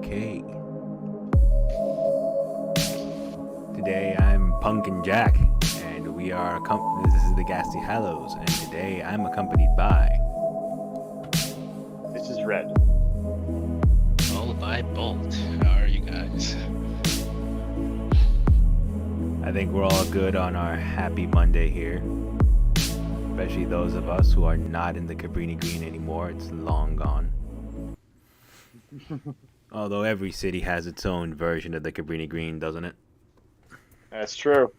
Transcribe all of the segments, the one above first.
Okay. Today I'm Pumpkin Jack, and we are. This is the Ghastly Hallows, and today I'm accompanied by. This is red. Followed by Bolt. How are you guys? I think we're all good on our happy Monday here. Especially those of us who are not in the Cabrini Green anymore. It's long gone. Although every city has its own version of the Cabrini Green, doesn't it? That's true.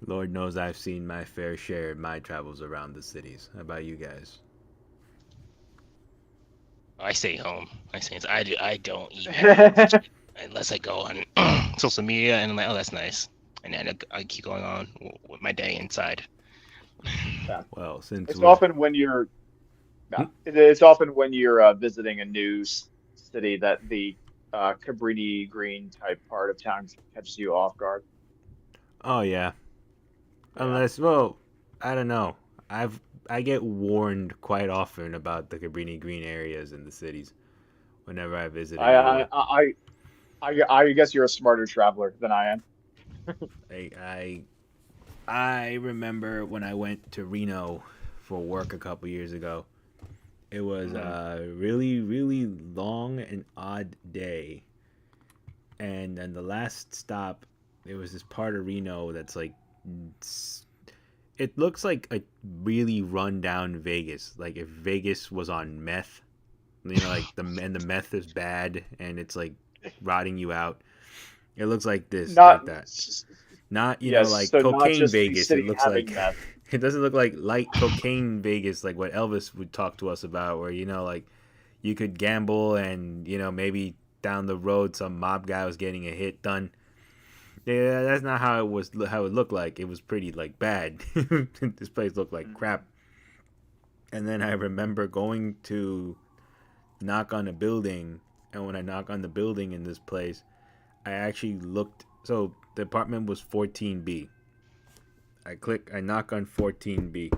Lord knows I've seen my fair share of my travels around the cities. How about you guys? I stay home. I don't even unless I go on social media and I'm like, oh, that's nice, and then I keep going on with my day inside. Yeah. Well, since It's we're. often when you're Hmm? no, it's often when you're visiting a new city that the Cabrini Green type part of town catches you off guard. Oh, yeah. Yeah. Unless, well, I don't know. I get warned quite often about the Cabrini Green areas in the cities whenever I visit a I new I one. I I guess you're a smarter traveler than I am. I I, I remember when I went to Reno for work a couple years ago. It was Hmm. a really really long and odd day, and then the last stop, there was this part of Reno that's like it looks like a really run down Vegas. Like if Vegas was on meth, like the meth is bad and it's like rotting you out. It looks like this, Not like that. Not yes, like so not cocaine just the Vegas. It city looks having like meth. it doesn't look like light cocaine Vegas, like what Elvis would talk to us about, where like you could gamble and maybe down the road some mob guy was getting a hit done. Yeah, that's not how it was. How it looked like. It was pretty like bad. This place looked like Hmm. crap. And then I remember going to knock on a building, and when I knock on the building in this place, I actually looked. So the apartment was 14B. I knock on 14B.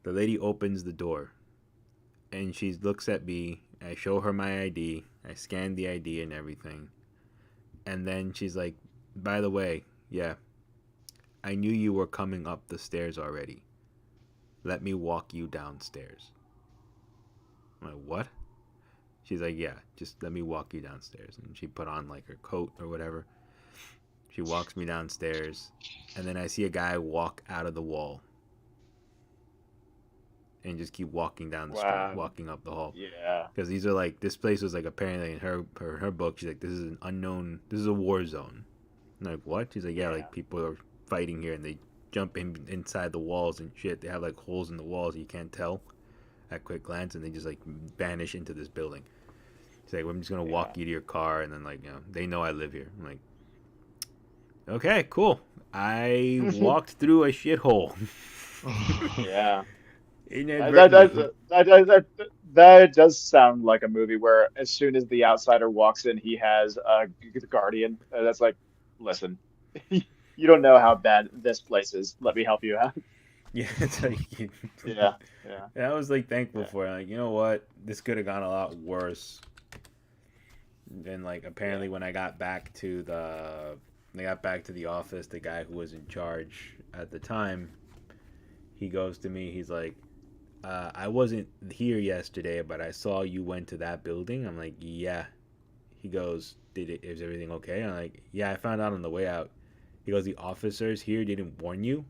The lady opens the door, and she looks at me. I show her my ID. I scan the ID and everything, and then she's like, "By the way, yeah, I knew you were coming up the stairs already. Let me walk you downstairs." I'm like, "What?" She's like, "Yeah, just let me walk you downstairs." And she put on like her coat or whatever. She walks me downstairs, and then I see a guy walk out of the wall and just keep walking down the street, Wow. walking up the hall. Yeah. Because these are like, this place was like apparently in her book, she's like, this is an unknown, this is a war zone. I'm like, what? She's like, yeah, Yeah. like people are fighting here and they jump inside the walls and shit. They have like holes in the walls you can't tell at quick glance, and they just like vanish into this building. She's like, I'm just gonna Yeah. walk you to your car, and then like, they know I live here. I'm like, okay, cool. I walked through a shithole Yeah. That, that, inadvertently. that, that, that, that does sound like a movie where as soon as the outsider walks in, he has the guardian. That's like, listen, you don't know how bad this place is. Let me help you out. Yeah, it's like Yeah, yeah, and I was like thankful yeah, for it. Like, you know what? This could have gone a lot worse. And like yeah. apparently when I got back to the office, the guy who was in charge at the time, he goes to me, he's like, I wasn't here yesterday, but I saw you went to that building. I'm like, yeah. He goes, is everything okay? I'm like, yeah, I found out on the way out. He goes, the officers here didn't warn you?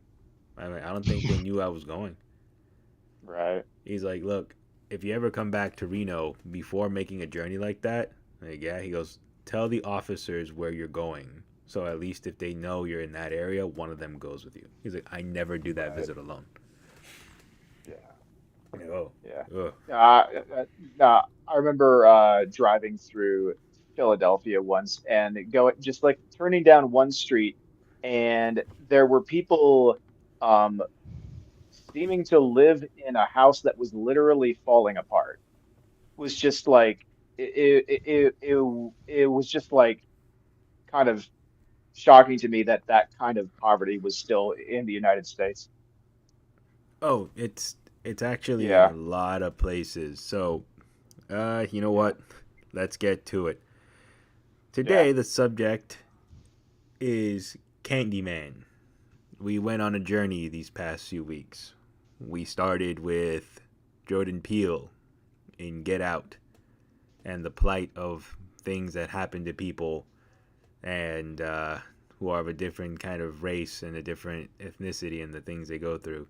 I'm like, I don't think they knew I was going. Right. He's like, look, if you ever come back to Reno before making a journey like that, like, yeah, he goes, tell the officers where you're going. So at least if they know you're in that area, one of them goes with you. He's like, I never do that Right. visit alone. Yeah. I'm like, oh, Yeah. ugh. I remember driving through Philadelphia once and going just like turning down one street, and there were people um, seeming to live in a house that was literally falling apart. Was just like it was just like kind of shocking to me that that kind of poverty was still in the United States. Oh, it's actually in a Yeah. lot of places. So You know Yeah. what? Let's get to it. Yeah. Today, the subject is Candyman. We went on a journey these past few weeks. We started with Jordan Peele in Get Out and the plight of things that happen to people and who are of a different kind of race and a different ethnicity and the things they go through.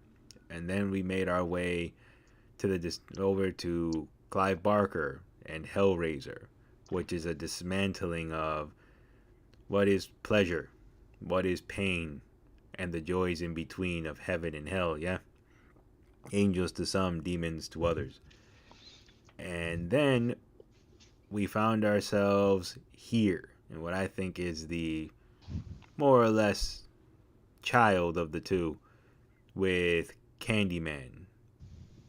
And then we made our way to over to Clive Barker and Hellraiser, which is a dismantling of what is pleasure, what is pain, and the joys in between of heaven and hell. Yeah, angels to some, demons to others. And then we found ourselves here in what I think is the more or less child of the two with Candyman.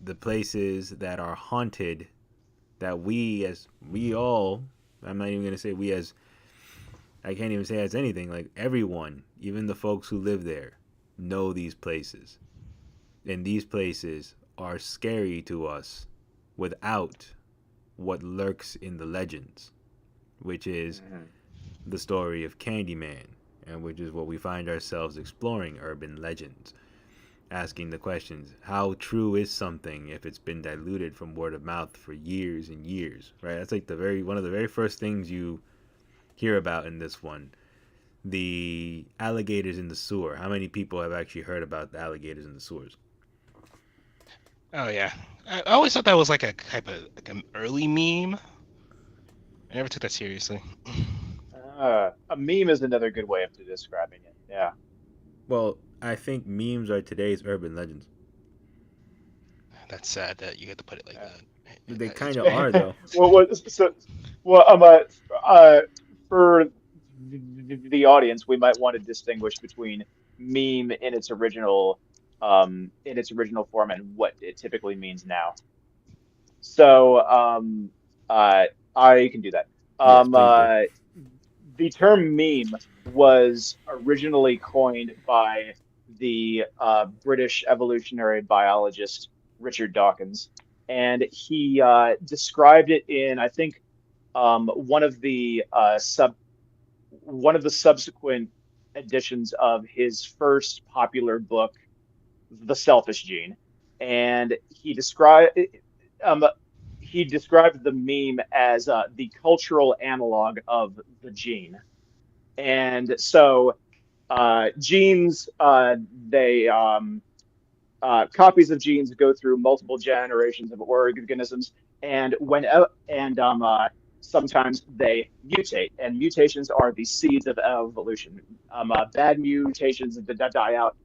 The places that are haunted that we all, I'm not even going to say we as, I can't even say as anything, like everyone, even the folks who live there, know these places. And these places are scary to us without what lurks in the legends, which is Hmm. the story of Candyman, and which is what we find ourselves exploring urban legends, asking the questions how true is something if it's been diluted from word of mouth for years and years, right? That's like the very one of the very first things you hear about in this one. The alligators in the sewer. How many people have actually heard about the alligators in the sewers? Oh yeah, I always thought that was like a type of like an early meme. I never took that seriously. A meme is another good way of describing it. Yeah. Well, I think memes are today's urban legends. That's sad that you had to put it like Yeah. that. They kind of are, Yeah. though. Well, for the audience, we might want to distinguish between meme in its original form and what it typically means now. So, uh, I can do that. Yes, Um, please do. uh, the term meme was originally coined by the British evolutionary biologist Richard Dawkins, and he described it in, I think, one of the one of the subsequent editions of his first popular book, The Selfish Gene, and um, he described the meme as the cultural analog of the gene. And so genes, they copies of genes go through multiple generations of organisms, and sometimes they mutate, and mutations are the seeds of evolution. Bad mutations that die out.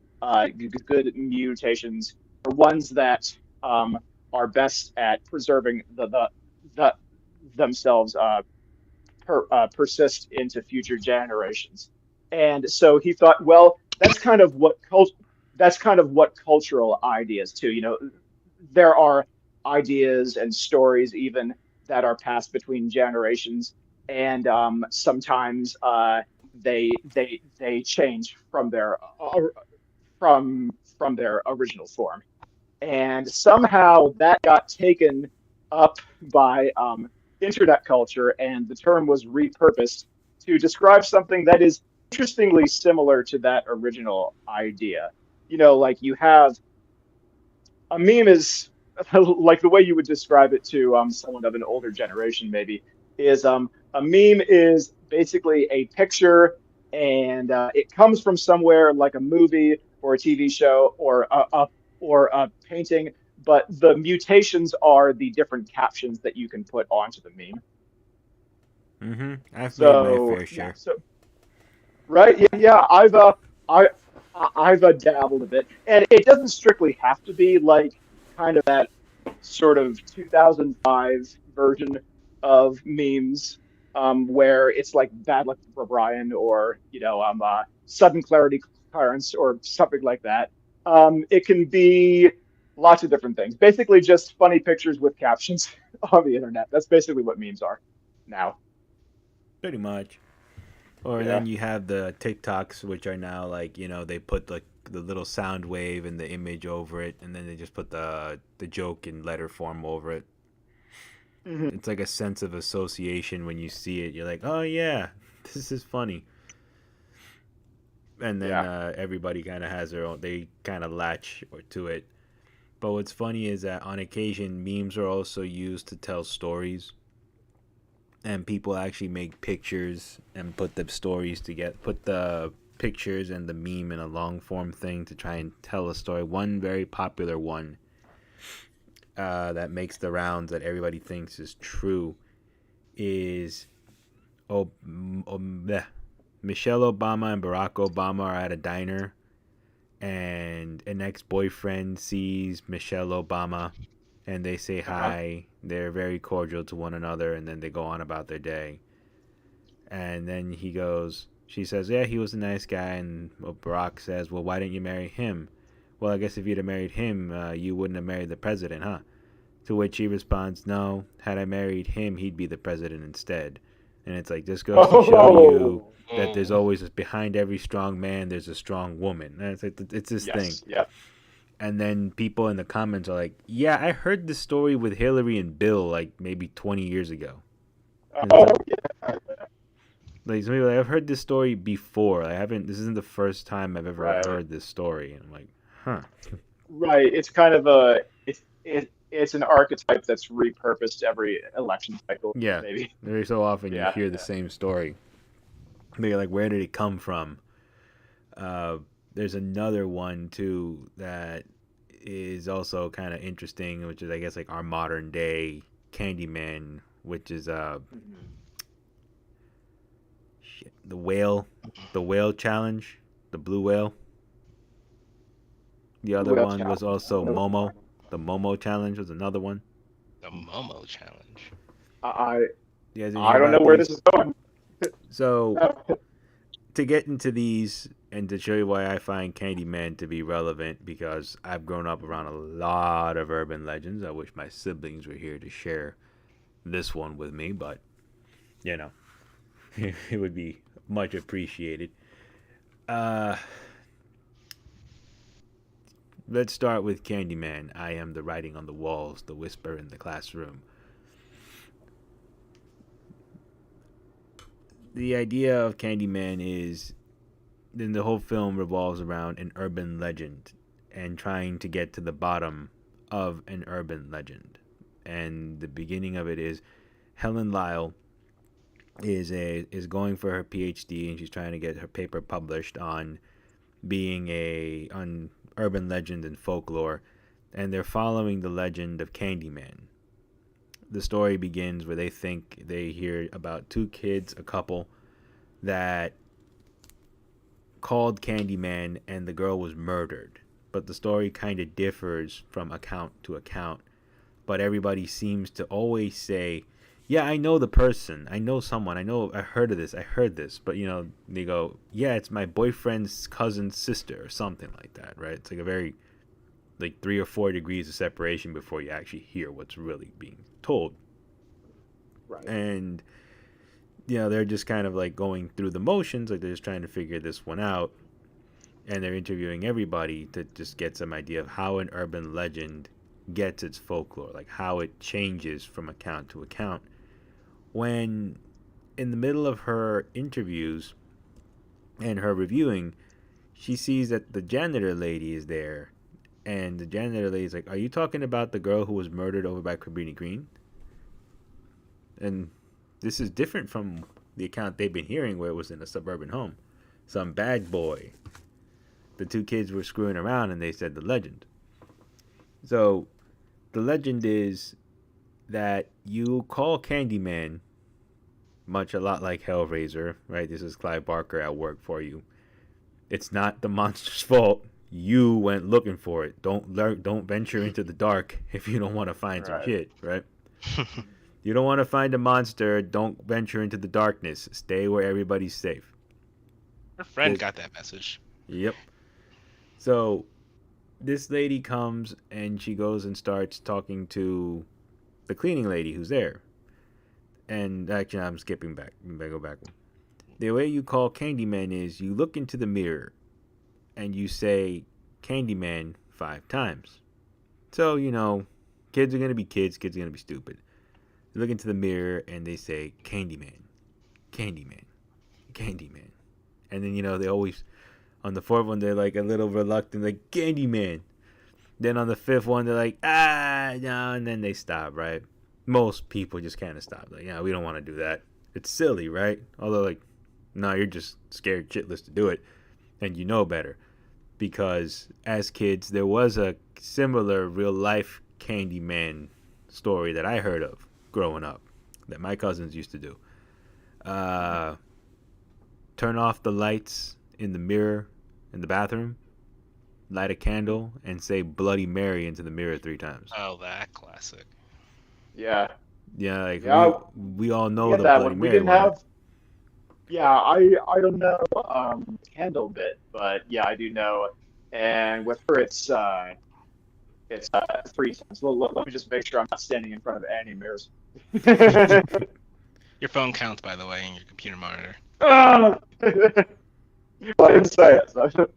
Good mutations are ones that are best at preserving the themselves persist into future generations. And so he thought, well, that's kind of what cultural ideas too. You know, there are ideas and stories even that are passed between generations, and sometimes they change from their original form, and somehow that got taken up by internet culture, and the term was repurposed to describe something that is interestingly similar to that original idea. You know, like you have a meme is like the way you would describe it to someone of an older generation, maybe, is a meme is basically a picture, and it comes from somewhere like a movie or a TV show or a painting, but the mutations are the different captions that you can put onto the meme. Mm-hmm. I've made my So fair yeah, share. so right, yeah, yeah. I I've dabbled a bit, and it doesn't strictly have to be like kind of that sort of 2005 version of memes, where it's like bad luck for Brian, or sudden clarity Clarence, or something like that. It can be lots of different things. Basically, just funny pictures with captions on the internet. That's basically what memes are now. Pretty much. Or Yeah. then you have the TikToks, which are now like they put like the little sound wave and the image over it, and then they just put the joke in letter form over it. Mhm. It's like a sense of association when you see it. You're like, oh yeah, this is funny. And then Yeah. everybody kind of has their own. They kind of latch or to it. But what's funny is that on occasion, memes are also used to tell stories, and people actually make pictures and put the stories together, put the pictures and the meme in a long form thing to try and tell a story. One very popular one that makes the rounds that everybody thinks is true is oh, bleh. Michelle Obama and Barack Obama are at a diner, and an ex-boyfriend sees Michelle Obama, and they say Uh-huh. hi. They're very cordial to one another, and then they go on about their day. And then she says, yeah, he was a nice guy. And Barack says, well, why didn't you marry him? Well, I guess if you'd have married him, you wouldn't have married the president, huh? To which he responds, no, had I married him, he'd be the president instead. And it's like, this goes to show you Oh, that there's Mm. always, behind every strong man, there's a strong woman. And it's, like, it's this thing. yes. Yep. And then people in the comments are like, yeah, I heard this story with Hillary and Bill like maybe 20 years ago. And it's Oh, like, yeah. some people are like, I've heard this story before. I haven't. This isn't the first time I've ever Right. heard this story. And I'm like, huh. Right. It's kind of a it's an archetype that's repurposed every election cycle, Yeah. maybe. Very so often you Yeah. hear the Yeah. same story. But you're like, where did it come from? Uh, there's another one too that is also kind of interesting, which is I guess like our modern day Candyman, which is Mhm. shit, the whale challenge, the blue whale. The Blue other Whale one was Challenge. I don't also know what you're Momo. talking The Momo challenge was another one. The Momo challenge. about. You guys didn't hear I don't know about where this these? is going. So No. to get into these and to show you why I find Candyman to be relevant, because I've grown up around a lot of urban legends. I wish my siblings were here to share this one with me, but you know, it would be much appreciated. Uh, let's start with Candyman. I am the writing on the walls, the whisper in the classroom. The idea of Candyman is then the whole film revolves around an urban legend and trying to get to the bottom of an urban legend. And the beginning of it is Helen Lyle is going for her PhD, and she's trying to get her paper published on being a on urban legend and folklore, and they're following the legend of Candyman. The story begins where they hear about two kids, a couple that called Candyman and the girl was murdered. But the story kind of differs from account to account. But everybody seems to always say, yeah, I know the person. I know someone. I heard of this. I heard this. But, they go, yeah, it's my boyfriend's cousin's sister or something like that, right? It's like a very, like 3 or 4 degrees of separation before you actually hear what's really being told. Right. And, they're just kind of like going through the motions. Like they're just trying to figure this one out, and they're interviewing everybody to just get some idea of how an urban legend gets its folklore, like how it changes from account to account. When in the middle of her interviews and her reviewing, she sees that the janitor lady is there, and the janitor lady is like, "Are you talking about the girl who was murdered over by Cabrini Green?" And this is different from the account they've been hearing, where it was in a suburban home. Some bad boy. The two kids were screwing around, and they said the legend. So the legend is that you call Candyman, much a lot like Hellraiser, right? This is Clive Barker at work for you. It's not the monster's fault. You went looking for it. Don't venture into the dark if you don't want to find some Right. shit, right? You don't want to find a monster. Don't venture into the darkness. Stay where everybody's safe. Her friend The, got that message. yep. So this lady comes and she goes and starts talking to the cleaning lady who's there. And actually, I'm skipping back. I go back. The way you call Candyman is you look into the mirror and you say Candyman 5 times. So, kids are going to be kids. Kids are going to be stupid. They look into the mirror and they say, Candyman, Candyman, Candyman. And then, they always, on the fourth one, they're like a little reluctant, like, Candyman. Then on the fifth one, they're like, no, and then they stop, right? Most people just kind of stop. Like, yeah, we don't want to do that. It's silly, right? Although, like, no, you're just scared shitless to do it, and you know better. Because as kids, there was a similar real life Candyman story that I heard of growing up that my cousins used to do. Uh, Turn off the lights in the mirror in the bathroom, light a candle, and say Bloody Mary into the mirror 3 times. Oh, that classic. Yeah, Yeah, like we yeah, we all we know had the that Bloody one. We Mary didn't one, right? have. Yeah, I don't know Candle bit, but yeah, I do know. And with her, it's 3 times. Let me just make sure I'm not standing in front of any mirrors. Your phone counts, by the way, and your computer monitor. Ah! Well, I didn't say it. So.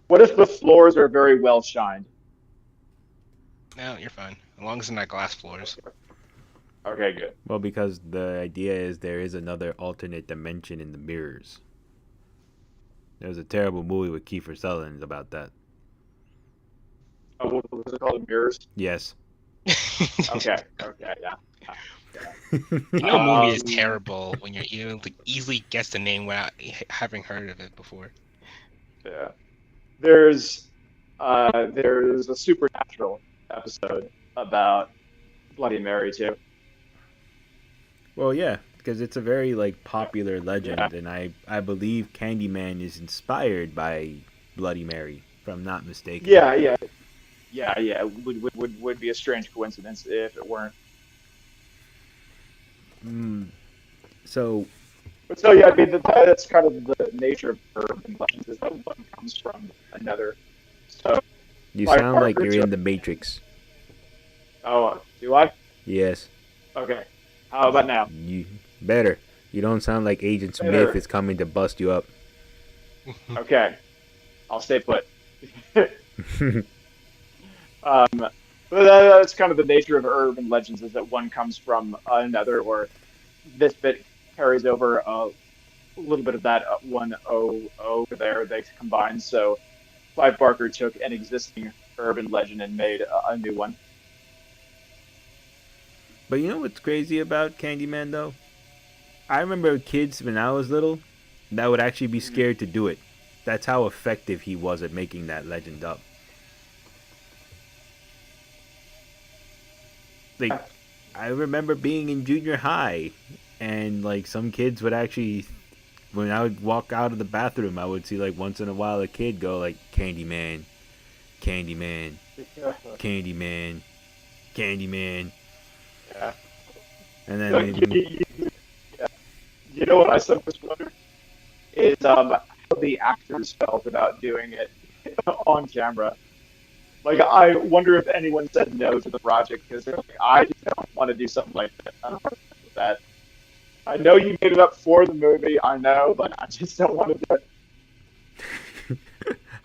What if the floors are very well shined? No, you're fine. As long as they're not glass floors. Okay, okay, good. Well, because the idea is there is another alternate dimension in the mirrors. There was a terrible movie with Kiefer Sutherland about that. Oh, what was it called? Mirrors? Yes. Okay, okay, yeah. Yeah. You know, a movie is Um, terrible when you're able to easily guess the name without having heard of it before. yeah. There's a supernatural episode about Bloody Mary too. Well, yeah, because it's a very like popular Yeah, legend, and I believe Candyman is inspired by Bloody Mary, if I'm not mistaken. yeah, yeah, yeah. Would be a strange coincidence if it weren't. Mm, so But so yeah, I mean that's kind of the nature of urban legends is that one comes from another. So you Clive sound like Barker you're in took. the Matrix. Oh, do I? Yes, Okay. How about now? you better. You don't sound like Agent Smith Better. is coming to bust you up. Okay. I'll stay put. But that's kind of the nature of urban legends is that one comes from another, or this bit carries over a little bit of that one over there. They combine. So Clive Barker took an existing urban legend and made a new one. But you know what's crazy about Candyman though? I remember kids when I was little that would actually be Mhm. scared to do it. That's how effective he was at making that legend up. Like I remember being in junior high and like some kids would actually when I would walk out of the bathroom I would see like once in a while a kid go like Candyman, Candyman, Candyman, Candyman, Yeah. and So then you know what I sometimes wonder is how the actors felt about doing it on camera. Like, I wonder if anyone said no to the project because they're like, I just don't want to do something like that. I don't want to do that. I know you made it up for the movie, I know, but I just don't want to do it.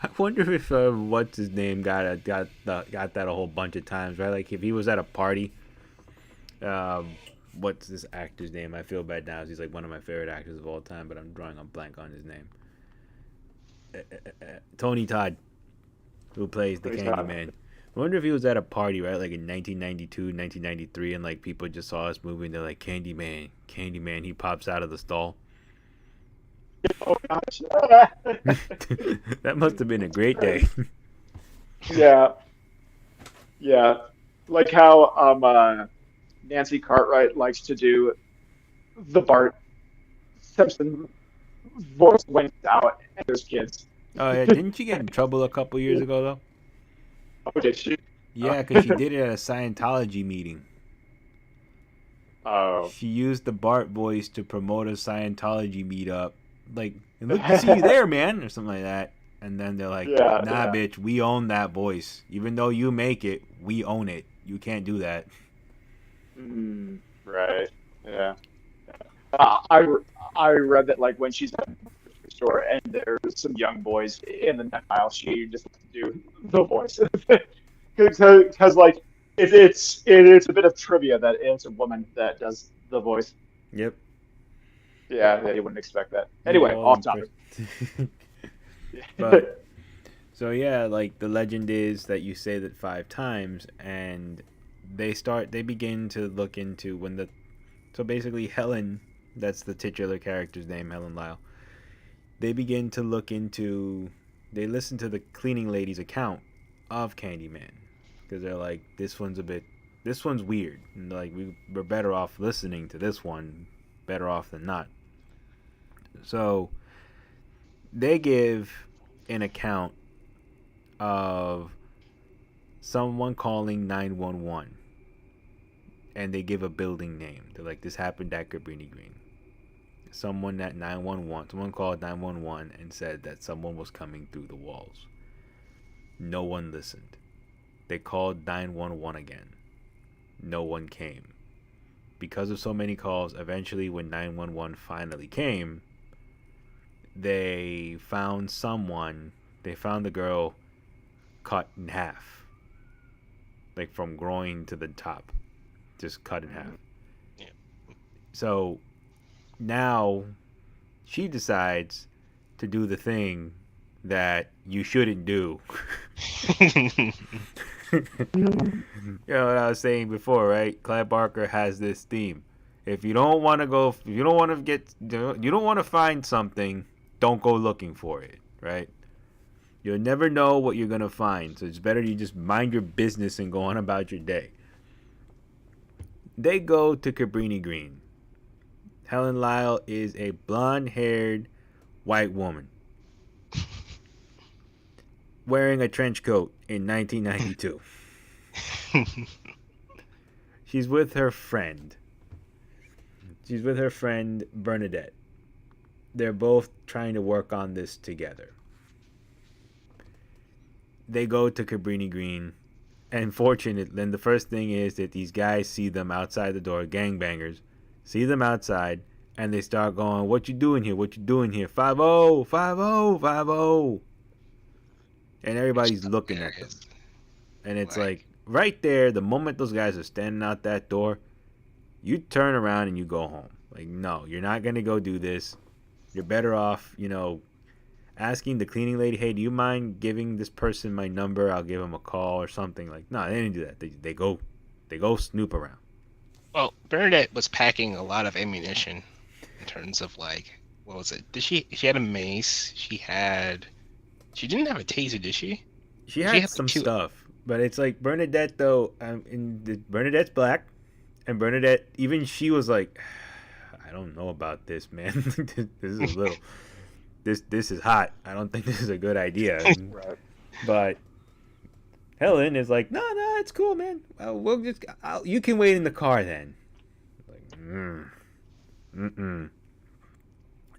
I wonder if what's his name got that a whole bunch of times, right? Like if he was at a party, um, what's this actor's name? I feel bad now. He's like one of my favorite actors of all time, but I'm drawing a blank on his name. Tony Todd, who plays the But he's not. Candyman. I wonder if he was at a party, right? Like in 1992, 1993, and like people just saw us movie and they're like, Candyman, Candyman. He pops out of the stall. Oh gosh. That must have been a great day. Yeah, yeah. Like how Nancy Cartwright likes to do the Bart Simpson voice when it's out and there's kids. Oh yeah, didn't she get in trouble a couple years ago though? Oh, did she? Oh, Yeah, because she did it at a Scientology meeting. oh. She used the Bart voice to promote a Scientology meetup. Like, and look to see you there, man, or something like that. And then they're like, Yeah, nah, yeah. bitch, we own that voice. Even though you make it, we own it. You can't do that. Mm, right. Yeah. Uh, I I read that like when she's at the grocery store and there's some young boys in the next aisle, she just likes to do the voice because like it's a bit of trivia that it's a woman that does the voice. Yep. Yeah, you wouldn't expect that. New Anyway, off Orleans topic. person. But so yeah, like the legend is that you say that 5 times, and they begin to look into when the so basically Helen, that's the titular character's name, Helen Lyle. They begin to look into, they listen to the cleaning lady's account of Candyman because they're like, this one's weird, and like we're better off listening to this one, better off than not. So they give an account of someone calling 911, and they give a building name. They're like, this happened at Cabrini Green. Someone called 911 and said that someone was coming through the walls. No one listened. They called 911 again. No one came. Because of so many calls, eventually when 911 finally came, they found someone, they found the girl cut in half. Like from groin to the top. Just cut in half. Yeah. So now she decides to do the thing that you shouldn't do. You know what I was saying before, right? Clive Barker has this theme. If you don't want to go, if you don't want to get, you don't want to find something, don't go looking for it, right? You'll never know what you're gonna find, so it's better you just mind your business and go on about your day. They go to Cabrini Green. Helen Lyle is a blonde-haired white woman wearing a trench coat in 1992. She's with her friend. She's with her friend Bernadette. They're both trying to work on this together. They go to Cabrini Green, and fortunately, then the first thing is that these guys see them outside the door, gangbangers, see them outside, and they start going, "What you doing here? What you doing here? 5-0, 5-0, 5-0." And Which everybody's is looking at them. hilarious. And it's Like, like, right there, the moment those guys are standing out that door, you turn around and you go home. Like, no, you're not going to go do this. You're better off, asking the cleaning lady, hey, do you mind giving this person my number? I'll give him a call or something. Like, no, they didn't do that. They go snoop around. well, Bernadette was packing a lot of ammunition in terms of like, what was it? Did she had a mace? She didn't have a taser, did she? She She had had like some two. stuff, but it's like Bernadette though. Bernadette's black, and Bernadette, even she was like, I don't know about this, man. This is a little. This is hot. I don't think this is a good idea. Right. But Helen is like, no, no, it's cool, man. You can wait in the car then. Like, mm.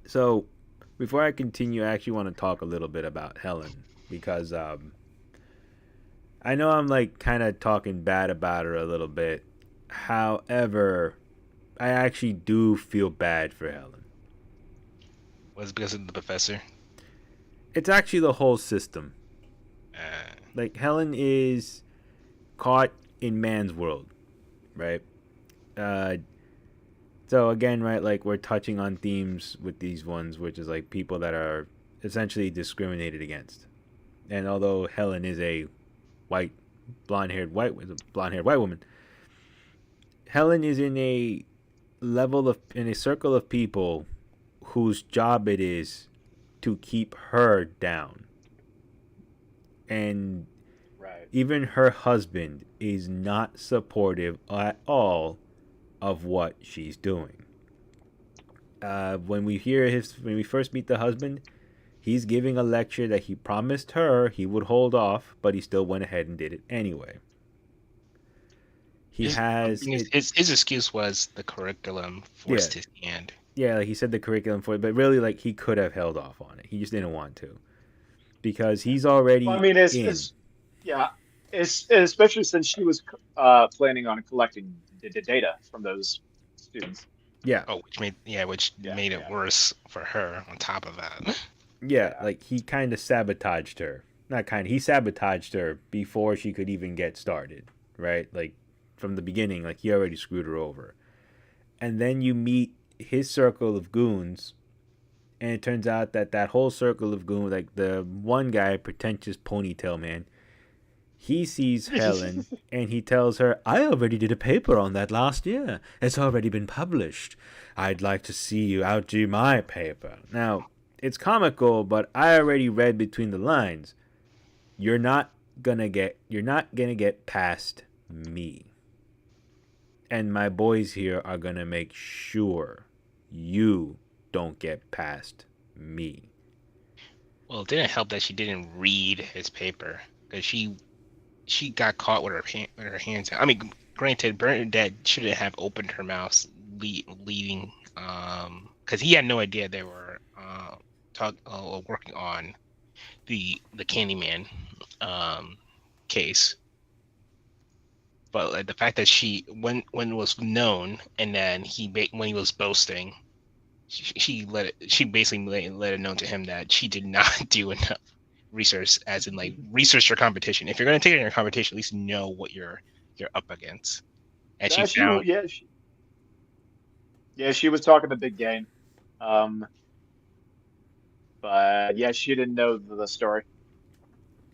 So, before I continue, I actually want to talk a little bit about Helen because I know I'm like kind of talking bad about her a little bit. However, I actually do feel bad for Helen. Was it because of the professor? It's actually the whole system. Uh, Like Helen is caught in man's world, right? Uh, so again, right, like we're touching on themes with these ones, which is like people that are essentially discriminated against. And although Helen is a white, blonde-haired white woman, Helen is in a circle of people whose job it is to keep her down. And Right. even her husband is not supportive at all of what she's doing. When we first meet the husband, he's giving a lecture that he promised her he would hold off, but he still went ahead and did it anyway. He his, has it, his excuse was the curriculum yeah, forced his hand. yeah. Like he said the curriculum for it, but really, like he could have held off on it. He just didn't want to because Yeah. he's Well, I already mean, in. yeah, especially since she was planning on collecting data from those students. Yeah, Oh, which Yeah, made it yeah, worse for her on top of that. yeah. yeah. Like he kind of sabotaged her. Not kind. He sabotaged her before she could even get started. right? Like from the beginning, like he already screwed her over. And then you meet his circle of goons, and it turns out that that whole circle of goons, like the one guy, pretentious ponytail man, he sees Helen and he tells her, I already did a paper on that last year. It's already been published. I'd like to see you outdo my paper. Now, it's comical, but I already read between the lines. You're not gonna get past me. And my boys here are gonna make sure you don't get past me. Well, it didn't help that she didn't read his paper because she got caught with her hands out. I mean, granted, Bernadette shouldn't have opened her mouth leading because he had no idea they were working on the Candyman case. But like, the fact that she when it was known and then when he was boasting, she basically let it known to him that she did not do enough research, as in like research your competition. If you're going to take it in your competition, at least know what you're up against. And she Nah, found she was talking the big game. Um, but yeah, she didn't know the story.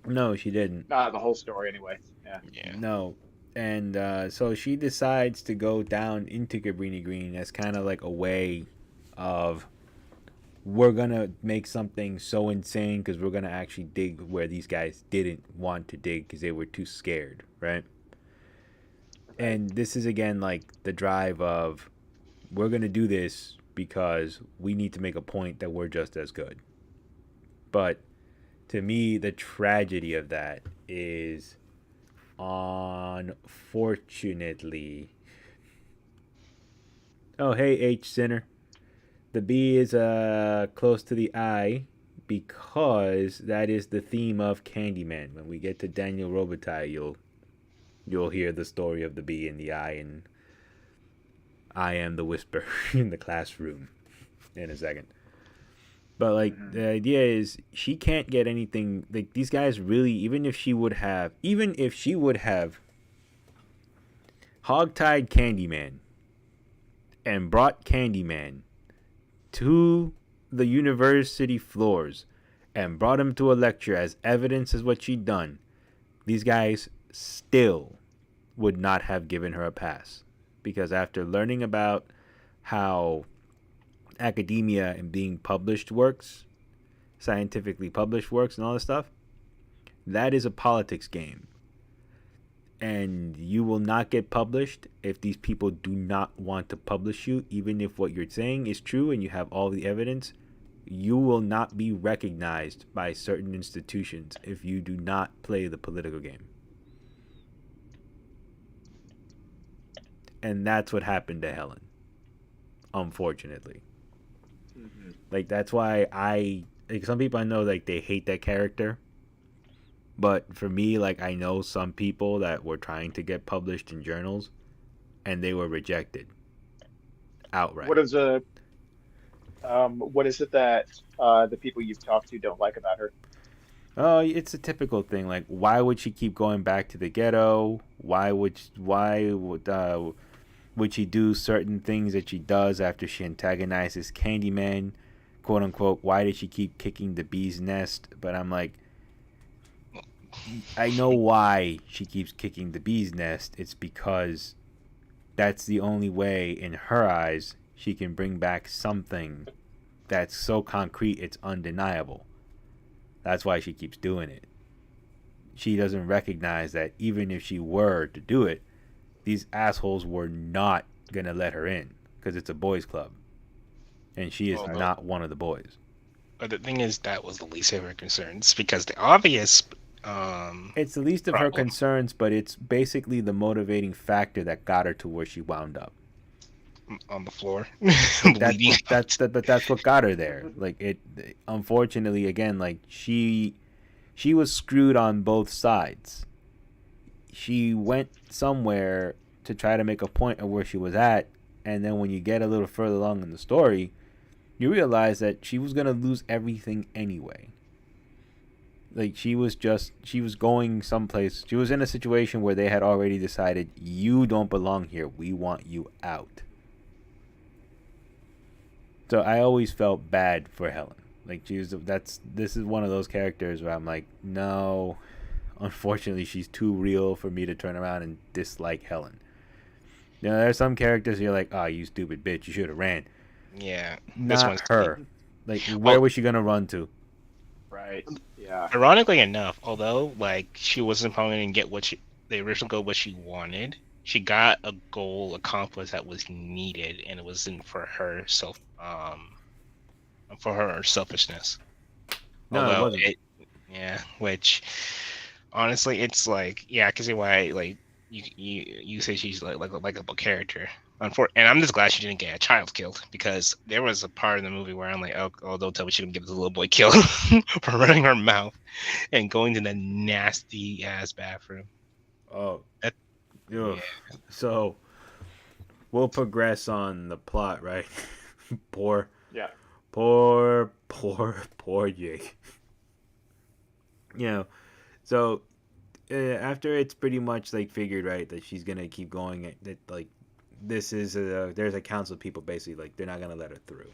No, she didn't. Not the whole story anyway. Yeah. yeah. No. And so she decides to go down into Cabrini Green as kind of like a way of we're going to make something so insane because we're going to actually dig where these guys didn't want to dig because they were too scared, right? Right. And this is again like the drive of we're going to do this because we need to make a point that we're just as good. But to me, the tragedy of that is unfortunately. Oh, hey, H Sinner. The B is close to the I because that is the theme of Candyman. When we get to Daniel Robitaille, you'll hear the story of the B and the I, and I am the whisper in the classroom in a second. But like Hmm. the idea is she can't get anything like these guys really even if she would have hogtied Candyman and brought Candyman to the university floors and brought him to a lecture as evidence as what she'd done, these guys still would not have given her a pass. Because after learning about how academia and being published works, scientifically published works, and all this stuff, that is a politics game. And you will not get published if these people do not want to publish you, even if what you're saying is true and you have all the evidence. You will not be recognized by certain institutions if you do not play the political game. And that's what happened to Helen, unfortunately. Hmm. Like that's why like some people I know like they hate that character. But for me, like I know some people that were trying to get published in journals and they were rejected What outright. is what is it that the people you've talked to don't like about her? Oh, it's a typical thing. Like, why would she keep going back to the ghetto? Why would she do certain things that she does after she antagonizes Candyman, quote unquote? Why did she keep kicking the bee's nest? But I'm like, I know why she keeps kicking the bee's nest. It's because that's the only way, in her eyes, she can bring back something that's so concrete it's undeniable. That's why she keeps doing it. She doesn't recognize that even if she were to do it, these assholes were not gonna let her in because it's a boys' club, and she is Well, Right. not one of the boys. but the thing is, that was the least of her concerns because the obvious It's the least of her problem concerns, but it's basically the motivating factor that got her to where she wound up. on the floor, Like that's bleeding what out. but that's what got her there. Like it, unfortunately, again, like she was screwed on both sides. She went somewhere to try to make a point of where she was at, and then when you get a little further along in the story, you realize that she was gonna lose everything anyway. Like she was going someplace. She was in a situation where they had already decided you don't belong here. We want you out. So I always felt bad for Helen. Like this is one of those characters where I'm like, no, unfortunately she's too real for me to turn around and dislike Helen. You know, there are some characters you're like, oh, you stupid bitch, you should have ran. Yeah, this Not one's her. Like, where oh, was she gonna run to? Right. Yeah. ironically enough, although like she wasn't probably gonna get the original goal what she wanted, she got a goal accomplished that was needed, and it wasn't for her selfishness. No, it Although wasn't. yeah, which honestly, it's like, yeah, I can see why, like, you say she's like a likable character. And I'm just glad she didn't get a child killed, because there was a part in the movie where I'm like, oh, don't tell me she didn't get the little boy killed for running her mouth and going to the nasty ass bathroom. Oh, That, ugh. yeah, So we'll progress on the plot, right? poor, Yeah. poor Jake. You know, so after it's pretty much like figured right that she's gonna keep going, that like this is there's a council of people basically like they're not gonna let her through.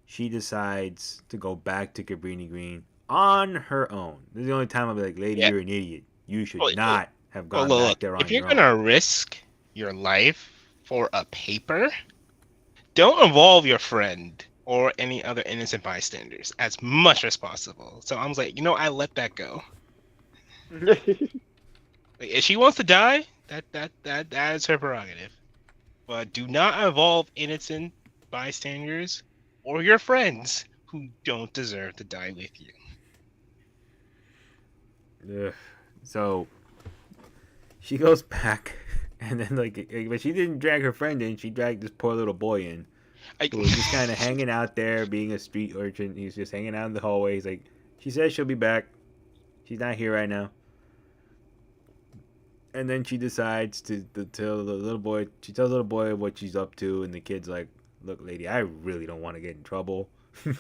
She decides to go back to Cabrini Green on her own. This is the only time I'll be like, lady, yeah. you're an idiot. You should Well, not have well, gone back look, there if on you're your own. gonna risk your life for a paper, don't involve your friend or any other innocent bystanders as much as possible. So I was like, I let that go. Like, if she wants to die, that is her prerogative. But do not involve innocent bystanders or your friends who don't deserve to die with you. Ugh. So she goes back, and then but she didn't drag her friend in. She dragged this poor little boy in, I, who was just kind of hanging out there, being a street urchin. He's just hanging out in the hallway. He's like, she says she'll be back. She's not here right now. And then she decides to tell the little boy. She tells the little boy what she's up to, and the kid's like, "Look, lady, I really don't want to get in trouble." She's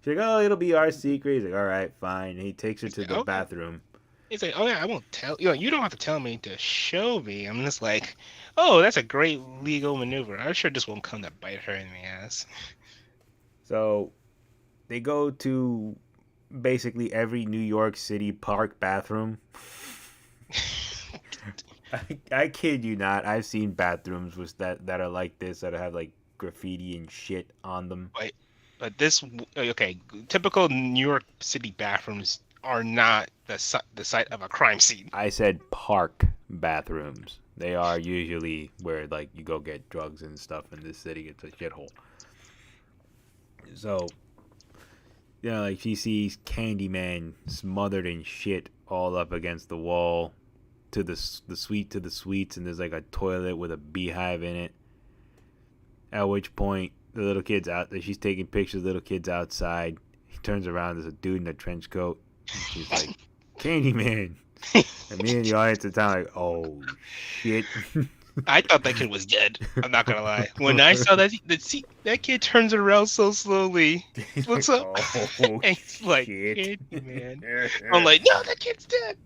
like, "Oh, it'll be our secret." He's like, "All right, fine." And he takes her he's to like, the okay. bathroom. He's like, oh yeah, I won't tell you. You don't have to tell me to show me. I'm just like, oh, that's a great legal maneuver. I'm sure this won't come to bite her in the ass. So they go to basically every New York City park bathroom. I kid you not. I've seen bathrooms with that are like this that have like graffiti and shit on them. But this, okay, typical New York City bathrooms are not the site of a crime scene. I said park bathrooms. They are usually where like you go get drugs and stuff in this city. It's a shithole. So, like she sees Candyman smothered in shit all up against the wall to the suite to the suites, and there's like a toilet with a beehive in it. At which point the little kid's out there. She's taking pictures of little kids outside. He turns around. There's a dude in a trench coat. And she's like, Candyman. And me and the audience at the time like, oh shit. I thought that kid was dead. I'm not gonna lie. When I saw that kid turns around so slowly, looks up, oh, and he's like, shit. Candyman. I'm like, no, that kid's dead.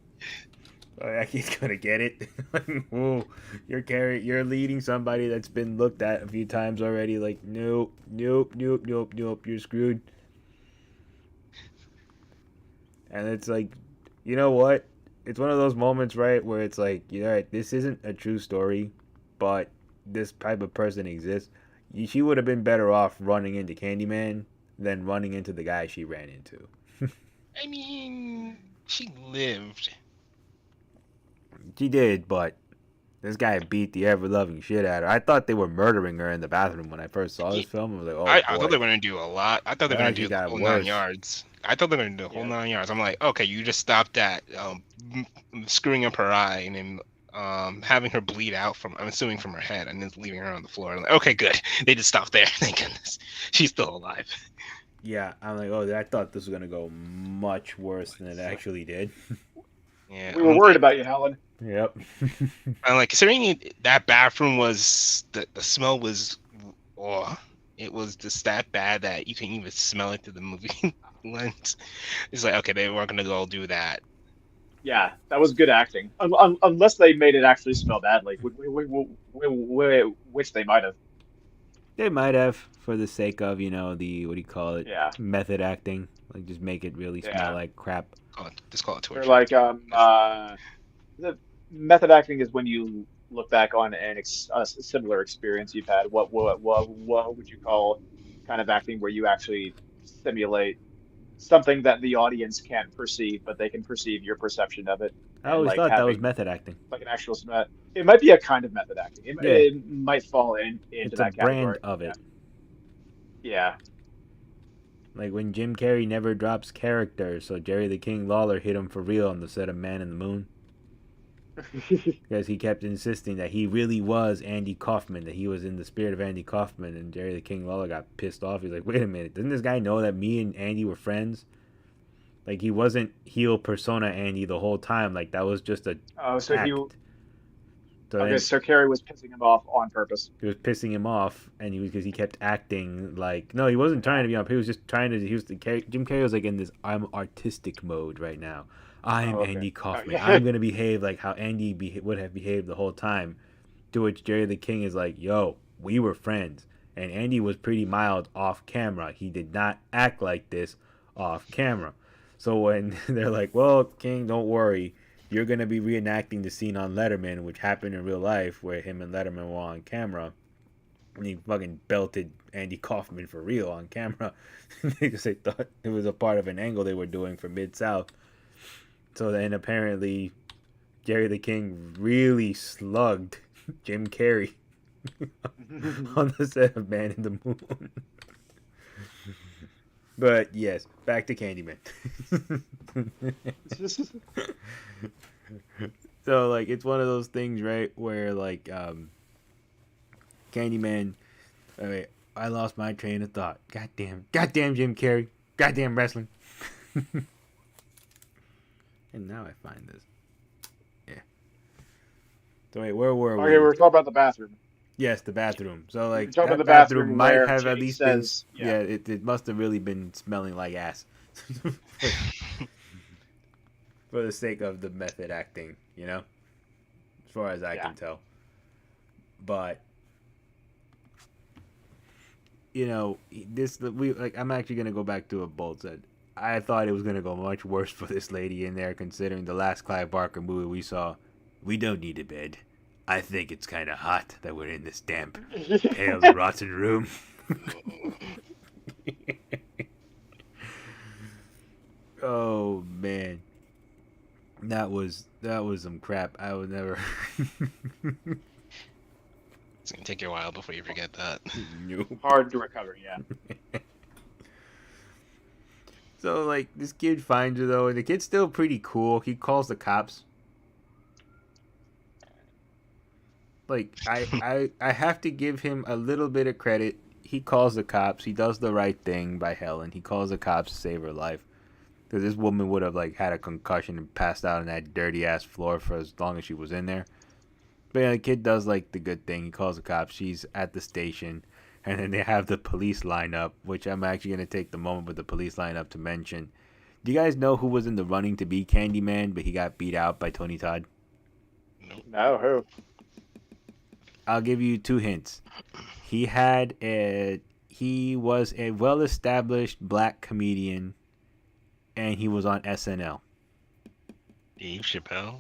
Oh, that kid's gonna get it. Ooh, you're leading somebody that's been looked at a few times already. Like, nope, nope, nope, nope, nope. You're screwed. And it's like, you know what? It's one of those moments, right, where it's like, right, this isn't a true story, but this type of person exists. She would have been better off running into Candyman than running into the guy she ran into. I mean, she lived. She did, but this guy beat the ever loving shit out of her. I thought they were murdering her in the bathroom when I first saw this film. I was like, oh I thought boy. they were gonna do a lot. I thought they That were gonna actually do the got whole 9 worse. yards. I thought they were gonna do the whole Yeah. 9 yards. I'm like, okay, you just stopped at screwing up her eye and then having her bleed out from, I'm assuming, from her head, and then leaving her on the floor. I'm like, okay, good. They just stopped there. Thank goodness. She's still alive. Yeah, I'm like, oh, I thought this was gonna go much worse than it actually did. Yeah, We were worried about you, Helen. Yep. I'm like, considering that bathroom was the smell was, oh, it was just that bad that you can even smell it through the movie. went. It's like, okay, they weren't gonna go do that. Yeah, that was good acting. Unless they made it actually spell badly, which they might have. They might have, for the sake of, the, what do you call it, Yeah, method acting. Like, just make it really smell yeah. like crap. Just call it They're torture. like the method acting is when you look back on a similar experience you've had. What would you call kind of acting where you actually simulate something that the audience can't perceive, but they can perceive your perception of it, I and always like thought that was having method acting. like an actual it might be a kind of method acting. Yeah, It might fall into it's a that brand category. of Yeah. it. Yeah. Like when Jim Carrey never drops character, so Jerry the King Lawler hit him for real on the set of Man in the Moon. Because he kept insisting that he really was Andy Kaufman, that he was in the spirit of Andy Kaufman, and Jerry the King Lawler got pissed off. He's like, wait a minute, doesn't this guy know that me and Andy were friends? Like, he wasn't heel persona Andy the whole time. Like, that was just a Oh, so act. So okay, then so Carrie was pissing him off on purpose. it was pissing him off, and he was, because he kept acting like, no, he wasn't trying Yeah. to be on. He was just trying to. He was the Jim Carrey was like in this I'm artistic mode right now. I'm Oh, okay. Andy Oh, Kaufman. yeah. I'm gonna behave like how Andy would have behaved the whole time. To which Jerry the King is like, yo, we were friends, and Andy was pretty mild off camera. He did not act like this off camera. So when they're like, well, King, don't worry, you're gonna be reenacting the scene on Letterman, which happened in real life, where him and Letterman were on camera, and he fucking belted Andy Kaufman for real on camera because they thought it was a part of an angle they were doing for Mid South. So then apparently Jerry the King really slugged Jim Carrey on the set of Man in the Moon. But yes, back to Candyman. So like it's one of those things, right, where like Candyman. Wait, I lost my train of thought. Goddamn Jim Carrey. Goddamn wrestling. And now I find this. Yeah. So wait, where were Okay, we? we're talking about the bathroom. Yes, the bathroom. So We were like talking about that the bathroom bathroom might where have at Jake least been. says, yeah, Yeah, it must have really been smelling like ass. For the sake of the method acting, as far as I yeah. can tell. But this we like. I'm actually gonna go back to what Bolt said. I thought it was gonna go much worse for this lady in there, considering the last Clive Barker movie we saw. We don't need a bed. I think it's kind of hot that we're in this damp, pale, rotten room. Oh man, that was some crap. I would never. It's gonna take you a while before you forget that. Nope. Hard to recover, yeah. So like this kid finds her though, and the kid's still pretty cool. He calls the cops. Like I have to give him a little bit of credit. He calls the cops. He does the right thing by Helen. He calls the cops to save her life. Because this woman would have like had a concussion and passed out on that dirty ass floor for as long as she was in there. But yeah, the kid does like the good thing. He calls the cops. She's at the station, and then they have the police line up, which I'm actually gonna take the moment with the police line up to mention. Do you guys know who was in the running to be Candyman, but he got beat out by Tony Todd? Nope. No, who? I'll give you two hints. He was a well-established black comedian, and he was on SNL. Dave Chappelle.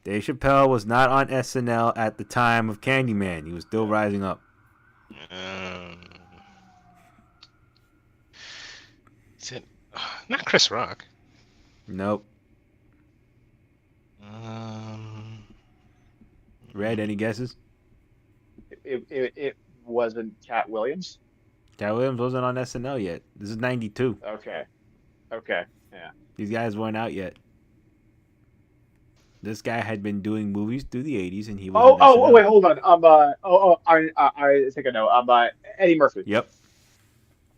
Dave Chappelle was not on SNL at the time of Candyman. He was still rising up. Um, is it not Chris Rock? Nope. Um, Red, any guesses? It wasn't Cat Williams. Cat Williams wasn't on SNL yet. This is 92. Okay. Okay. Yeah. These guys weren't out yet. This guy had been doing movies through the 80s, and he was Oh, in oh, oh, SNL. wait, hold on. I think I know. Eddie Murphy. Yep.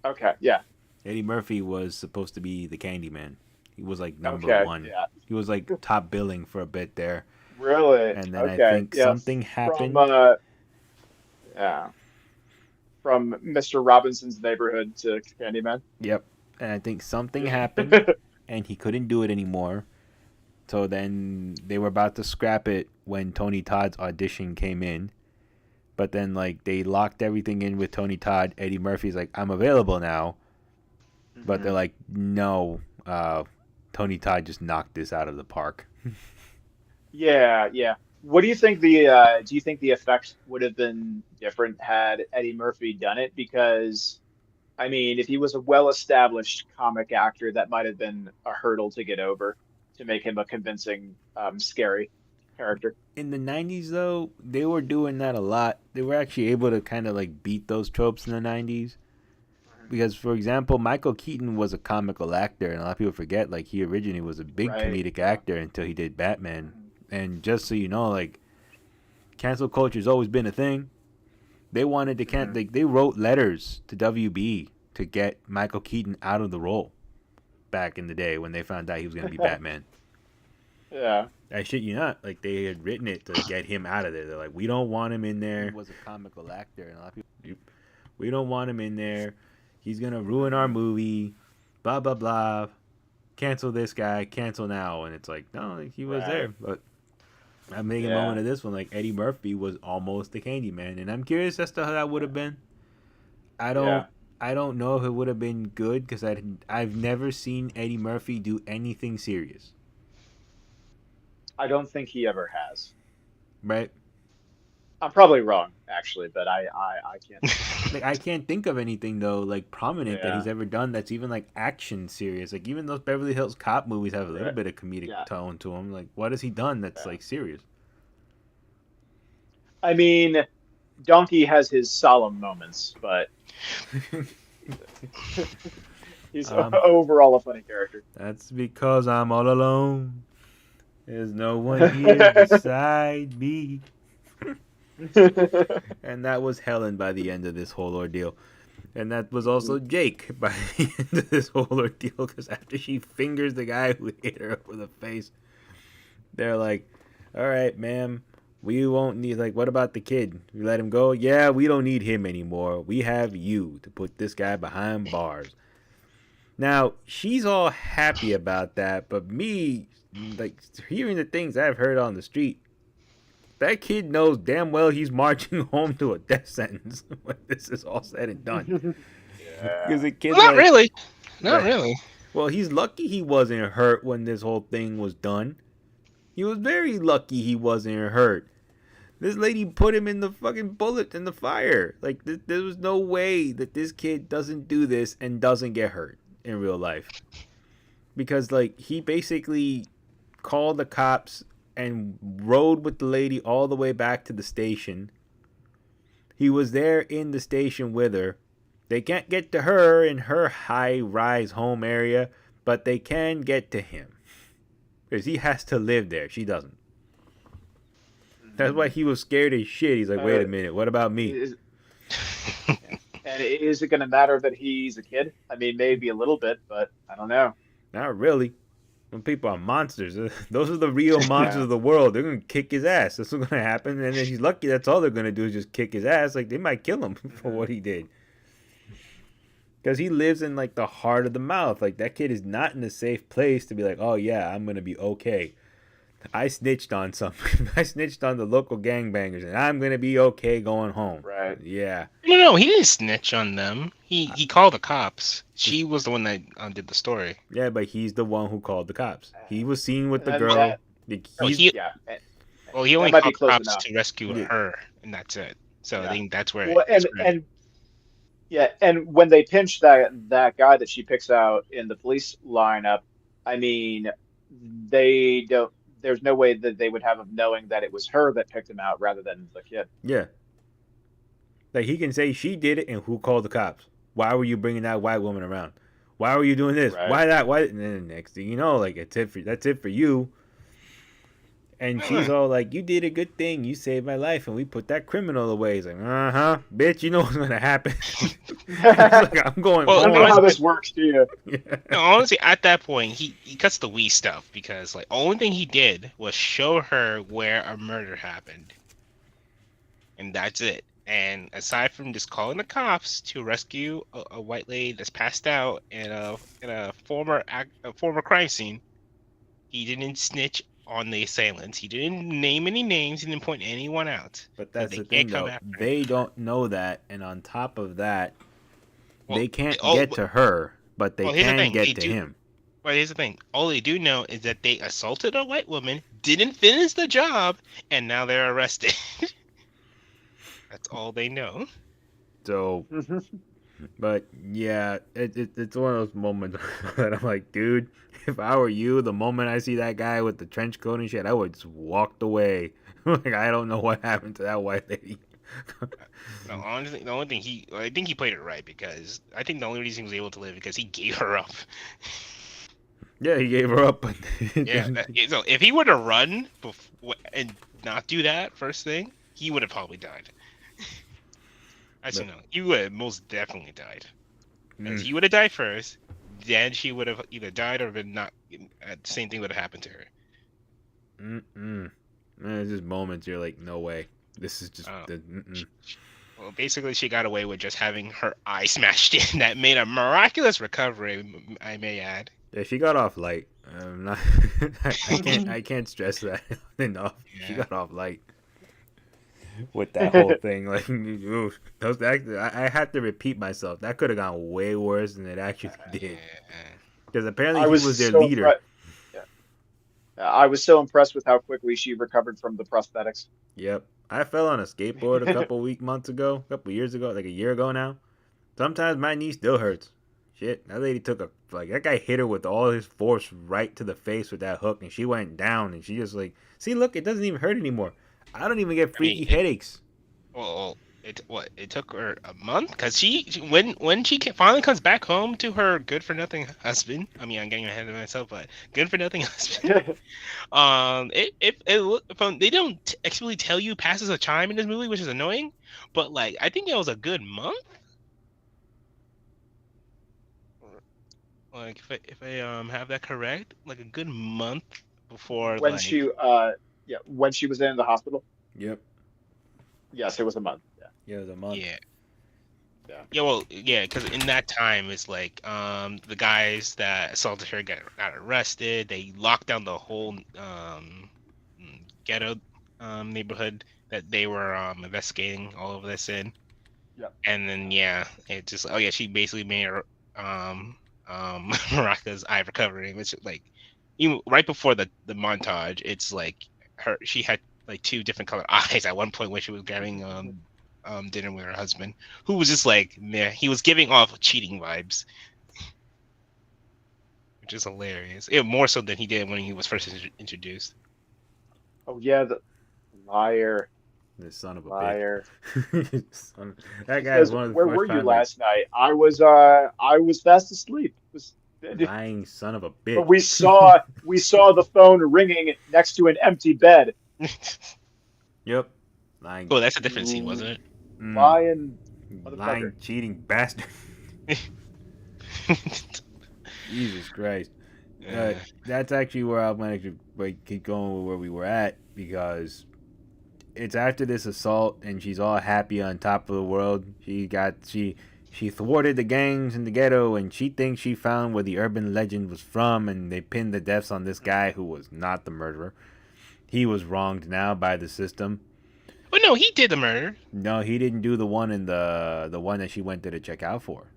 Okay. Yeah. Eddie Murphy was supposed to be the Candyman. He was like number Okay. one. Yeah. He was like top billing for a bit there. Really? And then I Okay. think Yeah. something From happened. yeah, from Mr. Robinson's Neighborhood to Candyman. Yep. and I think something happened, and he couldn't do it anymore. So then they were about to scrap it when Tony Todd's audition came in. But then like they locked everything in with Tony Todd. Eddie Murphy's like, I'm available now. But they're Mhm. like, no, Tony Todd just knocked this out of the park. Yeah, yeah. What do you think do you think the effect would have been different had Eddie Murphy done it? Because I mean, if he was a well-established comic actor, that might have been a hurdle to get over to make him a convincing, scary character. In the 90s, though, they were doing that a lot. They were actually able to kind of like beat those tropes in the 90s. Mhm. Because, for example, Michael Keaton was a comical actor, and a lot of people forget, like, he originally was a big Right. comedic Yeah. actor until he did Batman. Mhm. And just so you know, like, cancel culture's always been a thing. They wanted to Mhm. they wrote letters to WB to get Michael Keaton out of the role back in the day when they found out he was going to be Batman. Yeah. I shit you not. Like they had written it to get him out of there. They're like, we don't want him in there. He was a comical actor, and a lot of people, we don't want him in there. He's gonna ruin our Mhm. movie. Blah blah blah. Cancel this guy. Cancel now. And it's like, no, like, he was there. Right. But I'm making a moment Yeah. of this one. Like Eddie Murphy was almost the Candyman, and I'm curious as to how that would have been. I don't. Yeah. I don't know if it would have been good because I've never seen Eddie Murphy do anything serious, I don't think he ever has. right? I'm probably wrong, actually, but I can't think of Like anything. I can't think of anything though like prominent that he's Yeah. ever done that's even like action serious. Like even those Beverly Hills Cop movies have a little Right. bit of comedic Yeah. tone to them. Like what has he done that's Yeah. like serious? I mean, Donkey has his solemn moments, but he's um, overall a funny character. that's because I'm all alone. There's no one here beside me. And that was Helen by the end of this whole ordeal. And that was also Mhm. Jake by the end of this whole ordeal because after she fingers the guy who hit her over the face, they're like, all right, ma'am, we won't need, like, what about the kid? We let him go? Yeah, we don't need him anymore. We have you to put this guy behind bars. Now, she's all happy about that, but me, like, hearing the things I've heard on the street, that kid knows damn well he's marching home to a death sentence when this is all said and done. Because Yeah. the kid's Not like, really. Not right. really. Well, he's lucky he wasn't hurt when this whole thing was done. He was very lucky he wasn't hurt. This lady put him in the fucking bullet in the fire. Like, there was no way that this kid doesn't do this and doesn't get hurt in real life. Because, like, he basically called the cops and rode with the lady all the way back to the station. He was there in the station with her. They can't get to her in her high rise home area, but they can get to him. Because he has to live there. She doesn't. That's why Mhm. he was scared as shit. He's like, wait a Uh, minute, what about me? is, yeah. And is it going to matter that he's a kid? I mean, maybe a little bit, but I don't know. Not really. When people are monsters, those are the real monsters Yeah. of the world. They're gonna kick his ass. That's what's gonna happen. And then he's lucky. That's all they're gonna do is just kick his ass. Like they might kill him for Mhm. what he did. Because he lives in like the heart of the mouth. Like that kid is not in a safe place to be like, oh yeah, I'm gonna be okay. I snitched on some. I snitched on the local gangbangers, and I'm gonna be okay going home. Right. Yeah. No, he didn't snitch on them. He Uh, he called the cops. She was the one that did the story. Yeah, but he's the one who called the cops. He was seen with the And Well, girl. that, no, He's he yeah, he that only might be called the close cops enough. to rescue yeah, her, and that's it. So I Yeah. think that's where Well, it and spread. and yeah, and when they pinch that guy that she picks out in the police lineup, I mean, they don't. There's no way that they would have of knowing that it was her that picked him out rather than the kid. yeah. Like he can say she did it, and who called the cops? Why were you bringing that white woman around? Why were you doing this? Right. Why that? Why? And then the next thing you know, like that's it for you. And she's all like, "You did a good thing. You saved my life, and we put that criminal away." He's like, "Uh huh, bitch. You know what's gonna happen." He's like, "I'm going You Well, don't know home." how this works, do you? no, honestly, at that point, he cuts the we stuff because like only thing he did was show her where a murder happened, and that's it. And aside from just calling the cops to rescue a white lady that's passed out in a former crime scene, he didn't snitch on the assailants. He didn't name any names. He didn't point anyone out. But So that's they the can't thing, come though. after him. They don't know that, and on top of that, Well, they can't oh, get to her, but they here's the can thing. They get to do. him. Well, here's the thing. All they do know is that they assaulted a white woman, didn't finish the job, and now they're arrested. That's all they know. So, but yeah, it's one of those moments that I'm like, dude, if I were you, the moment I see that guy with the trench coat and shit, I would just walked away. Like, I don't know what happened to that white lady. No, honestly, the only thing I think he played it right because I think the only reason he was able to live because he gave her up. Yeah, he gave her up, but Yeah, so if he were to run and not do that first thing, he would have probably died. Actually, no, he would have most definitely died. Because he would have died first, then she would have either died or been not. The same thing would have happened to her. Man, it's just moments you're like, no way. This is just Well, basically, she got away with just having her eye smashed in. That made a miraculous recovery, I may add. Yeah, she got off light. Not, I can't stress that enough. She Yeah. got off light with that whole thing. Like, I had to repeat myself. That could have gone way worse than it actually did. Yeah. Because apparently I he was was their so leader. impressed. Yeah. I was so impressed with how quickly she recovered from the prosthetics. Yep. I fell on a skateboard a couple years ago, like a year ago now. Sometimes my knee still hurts. Shit, that lady took that guy hit her with all his force right to the face with that hook, and she went down, and she just like, see, look, it doesn't even hurt anymore. I don't even get I mean, freaky headaches. well, it took her a month because when she finally comes back home to her good for nothing husband. I mean, I'm getting ahead of myself, but good for nothing husband. They don't actually tell you passes a chime in this movie, which is annoying. But like, I think it was a good month. Like, if I have that correct, like a good month before when she yeah, when she was in the hospital. Yep. Yes, it was a month. Yeah. Yeah, it was a month. yeah. Yeah. Yeah, well, yeah, because in that time, it's like the guys that assaulted her got arrested. They locked down the whole ghetto neighborhood that they were investigating all of this in. Yeah. And then yeah, it just she basically made her Maraka's eye recovering, which like even right before the montage, it's like she had like two different colored eyes at one point when she was having dinner with her husband, who was just like, meh. He was giving off cheating vibes, which is hilarious. Yeah, more so than he did when he was first introduced. Oh yeah, the liar, This son of a bitch. liar. That He guy is says, one of the "Where first were you times like, last night?" I was fast asleep. lying son of a But bitch. we saw the phone ringing next to an empty bed. Yep. Lying. Oh, that's a different scene, You wasn't lying Lying, motherfucker. cheating bastard. it? Jesus Christ. uh, That's actually where I'm going to like, keep going with where we were at, because it's after this assault and she's all happy on top of the world. She thwarted the gangs in the ghetto, and she thinks she found where the urban legend was from, and they pinned the deaths on this guy who was not the murderer. He was wronged now by the system. oh no, he did the murder. No, he didn't do the one in the one that she went there to check out for.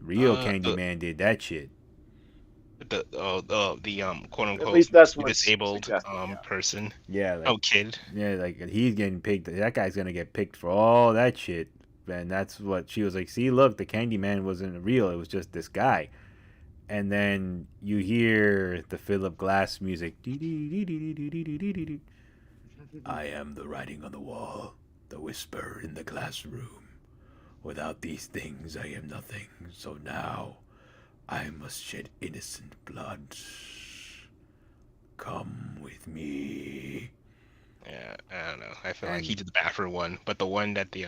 Real The Candyman did that shit. the quote At unquote least that's what's disabled suggested. Yeah. person. Yeah, like Oh, kid. yeah, like he's getting picked. That guy's gonna get picked for all that shit. And that's what she was like. See, look, the Candyman wasn't real. It was just this guy. And then you hear the Philip Glass music. I am the writing on the wall, the whisper in the classroom. Without these things, I am nothing. So now, I must shed innocent blood. Come with me. Yeah, I don't know. I feel like he And did the bathroom one, but the one that the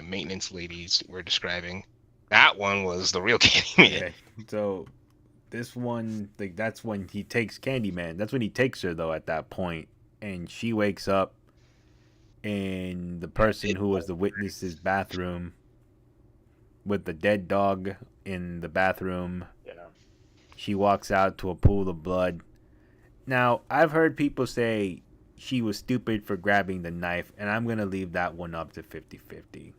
maintenance ladies were describing, that one was the real Candyman. yeah, so this one, like, that's when he takes Candyman. That's when he takes her, though, at that point. And she wakes up in the person who was the witness's bathroom with the dead dog in the bathroom. Yeah. She walks out to a pool of blood. Now, I've heard people say she was stupid for grabbing the knife, and I'm going to leave that one up to 50-50.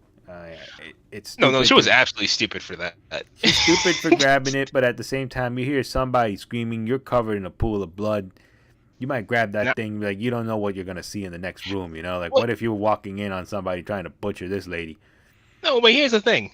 It's No, stupid she was to, absolutely stupid for that. she's stupid for grabbing it, but at the same time, you hear somebody screaming, you're covered in a pool of blood. You might grab Now, that thing, like, you don't know what you're going to see in the next room, you know? Like, what? what if you were walking in on somebody trying to butcher this lady? No, but here's the thing: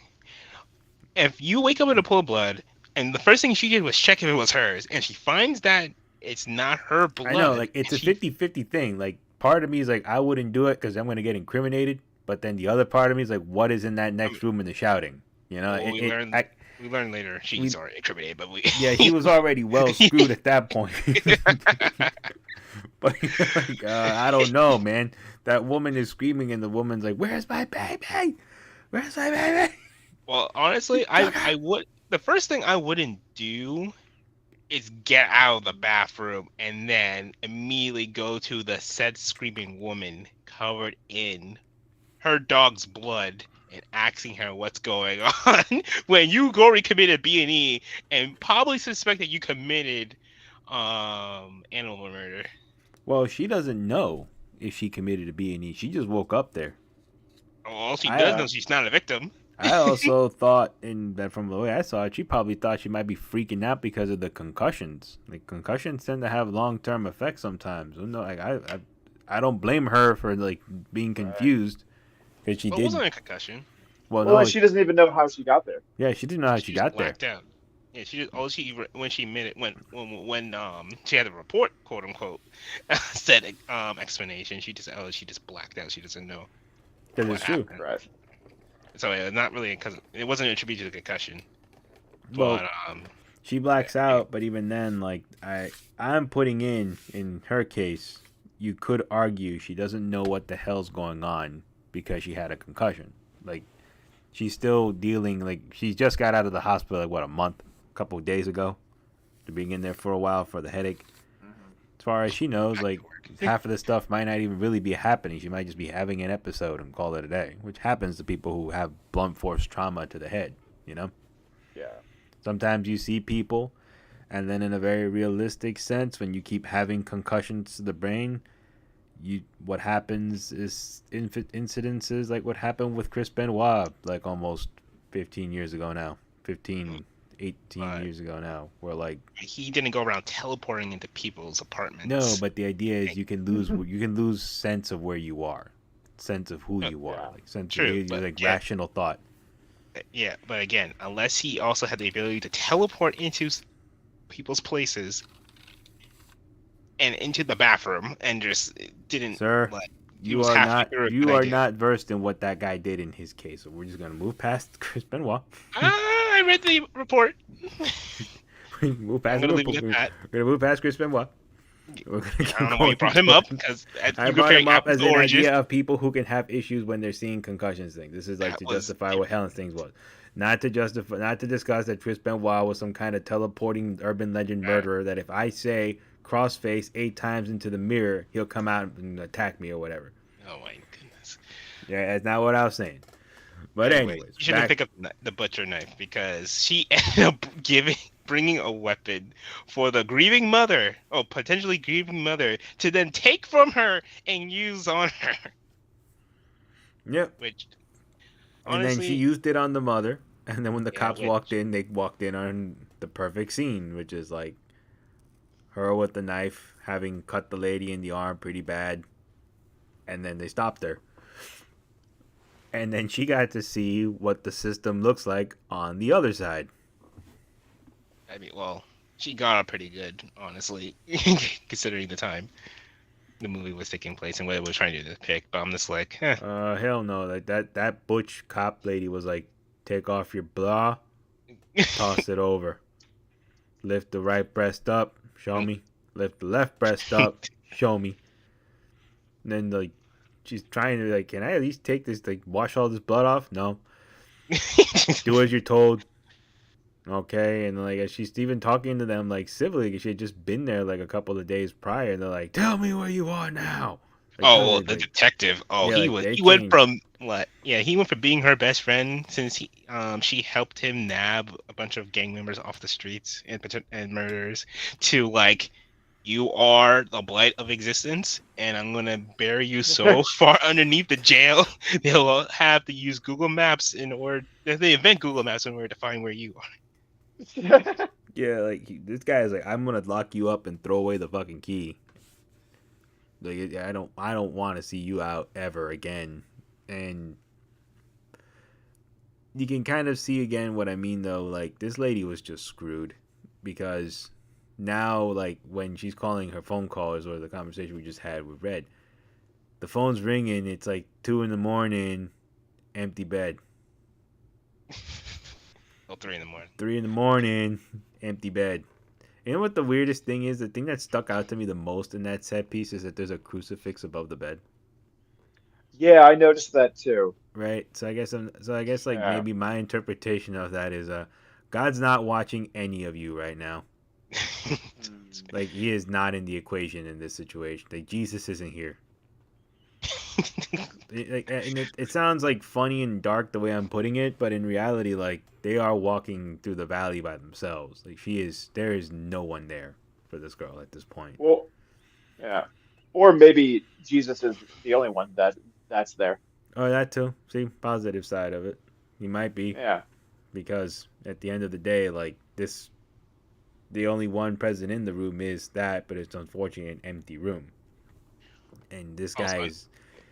if you wake up in a pool of blood, and the first thing she did was check if it was hers, and she finds that it's not her I know, blood, like, it's and a she 50-50 thing. Like, part of me is like, I wouldn't do it because I'm going to get incriminated. But then the other part of me is like, what is in that I mean, next room in the shouting? You know, well, we learned later we she's already incriminated, but we yeah, she was already well screwed at that point. But like, I don't know, man. That woman is screaming, and the woman's like, "Where's my baby? Where's my baby?" Well, honestly, I would the first thing I wouldn't do is get out of the bathroom and then immediately go to the said screaming woman covered in her dog's blood and asking her what's going on when you already committed B&E and probably suspect that you committed animal murder. Well, she doesn't know if she committed a B&E. She just woke up there. All she I does Yeah. know she's not a victim. I also thought, in that from the way I saw it, she probably thought she might be freaking out because of the concussions. Like concussions tend to have long term effects sometimes. You know, like I don't blame her for like being Right. confused because she Well, it did. wasn't a concussion. Well, Well, and no, she doesn't even know how she got there. yeah, she didn't know how she She just got there. blacked out. Yeah, she just all she when she made it when she had a report, quote unquote, said explanation. She just blacked out. She doesn't know Because what it's true. happened. Right. So yeah, not really because it wasn't attributed to concussion. Well, But she blacks out, but even then, like I'm putting in her case, you could argue she doesn't know what the hell's going on because she had a concussion. Like she's still dealing. Like she just got out of the hospital. Like what, a couple of days ago, to being in there for a while for the headache. Hmm. As far as she knows, back like to work. half of the stuff might not even really be happening. She might just be having an episode and call it a day, which happens to people who have blunt force trauma to the head. You know. Yeah. Sometimes you see people, and then in a very realistic sense, when you keep having concussions to the brain, what happens is incidences like what happened with Chris Benoit, like almost 15 years ago now, 15, 18 But years ago now, where like he didn't go around teleporting into people's no, apartments. but the idea is you can lose sense of where you are, sense of who Uh, you are, Yeah. like sense of True, but like yeah, rational thought. yeah, but again, unless he also had the ability to teleport into people's places and into the bathroom and just didn't Sir, like he you was are halfway not through a good you are idea. not versed in what that guy did in his case. So we're just gonna move past Chris Benoit. I read the report. Move I'm past gonna We're leave it at that. gonna move past Chris Benoit. We're gonna I keep don't know why you going. brought him up because I you're brought comparing him up apples as to an oranges. idea of people who can have issues when they're seeing concussions things. This is like That to was justify what Helen's things was. Not to discuss that Chris Benoit was some kind of teleporting urban legend uh, murderer that if I say crossface 8 times into the mirror, he'll come out and attack me or whatever. oh my goodness. Yeah, that's not what I was saying. But Anyway, anyways, you shouldn't back. pick up the butcher knife because she ended up bringing a weapon for the grieving mother, or potentially grieving mother, to then take from her and use on her. Yep. Which And then she honestly, used it on the mother. And then when the yeah, cops walked in, they walked in on the perfect scene, which is like her with the knife having cut the lady in the arm pretty bad. And then they stopped her. And then she got to see what the system looks like on the other side. I mean, well, she got up pretty good, honestly, considering the time the movie was taking place and what it was trying to depict. But I'm just like, Hell no. Like that butch cop lady was like, take off your bra, toss it over. Lift the right breast up, show me. Lift the left breast up, show me. And then like she's trying to like, can I at least take this like wash all this blood off? No. Do as you're told. Okay, and like she's even talking to them like civilly because she had just been there like a couple of days prior. And they're like, "Tell me where you are now." Like Oh, well, literally, the like detective. Oh, yeah, like they he went changed. from what? Yeah, he went from being her best friend since she helped him nab a bunch of gang members off the streets and murderers to like you are the blight of existence, and I'm gonna bury you so far underneath the jail they'll have to use Google Maps in order. They invent Google Maps in order to find where you are. Yeah, like this guy is like, I'm gonna lock you up and throw away the fucking key. Like I don't want to see you out ever again. And you can kind of see again what I mean though. Like this lady was just screwed because now like when she's calling her phone calls or the conversation we just had with Red, the phone's ringing. It's like 2 in the morning, empty bed. Till 3 in the morning. 3 in the morning, empty bed. You know what the weirdest thing is? The thing that stuck out to me the most in that set piece is that there's a crucifix above the bed. Yeah, I noticed that too. Right. So I guess like Yeah. maybe my interpretation of that is God's not watching any of you right now. Mm. Like he is not in the equation in this situation. Like Jesus isn't here. And it sounds like funny and dark the way I'm putting it, but in reality, like they are walking through the valley by themselves. Like there is no one there for this girl at this point. Well, yeah. Or maybe Jesus is the only one that's there. Oh, that too. See, positive side of it. He might be Yeah. because at the end of the day, like this, the only one present in the room is that, but it's unfortunately an empty room. And this guy Also, is,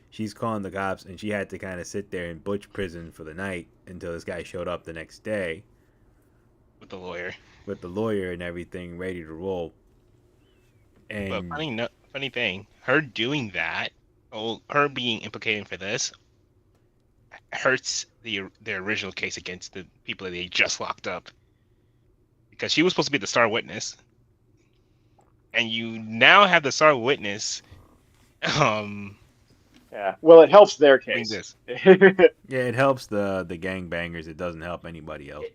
she's calling the cops, and she had to kind of sit there in Butch prison for the night until this guy showed up the next day with the lawyer. with the lawyer and everything ready to roll. But And funny thing, her doing that, oh, her being implicated for this, hurts the original case against the people that they just locked up because she was supposed to be the star witness, and you now have the star witness um Yeah. Well, it helps their doing case. this. It yeah, it helps the gangbangers. It doesn't help anybody else.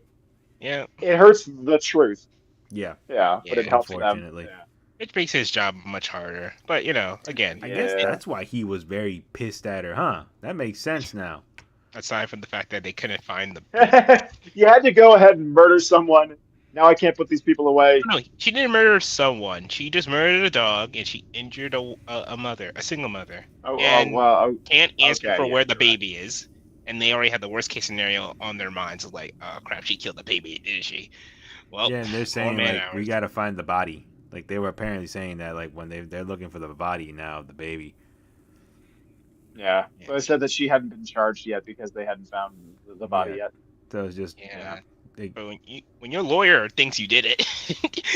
Yeah, hurts the truth. Yeah, Yeah, but it yeah, helps them. unfortunately. Yeah. it makes his job much harder. But again, I guess Yeah. that's why he was very pissed at her, huh? That makes sense now. aside from the fact that they couldn't find the baby. You had to go ahead and murder someone. Now I can't put these people away. No, she didn't murder someone. She just murdered a dog, and she injured a mother, a single mother, Oh, and well, can't answer okay, for yeah, where the you're right. baby is. And they already had the worst case scenario on their minds, like, oh crap, she killed the baby, didn't she? Well, Yeah, and they're more saying man like we hours. gotta find the body. Like they were apparently saying that like when they're looking for the body now of the baby. Yeah, Yeah, but I said that she hadn't been charged yet because they hadn't found the body Yeah, yet. so it's just Yeah. yeah. they, But when your lawyer thinks you did it,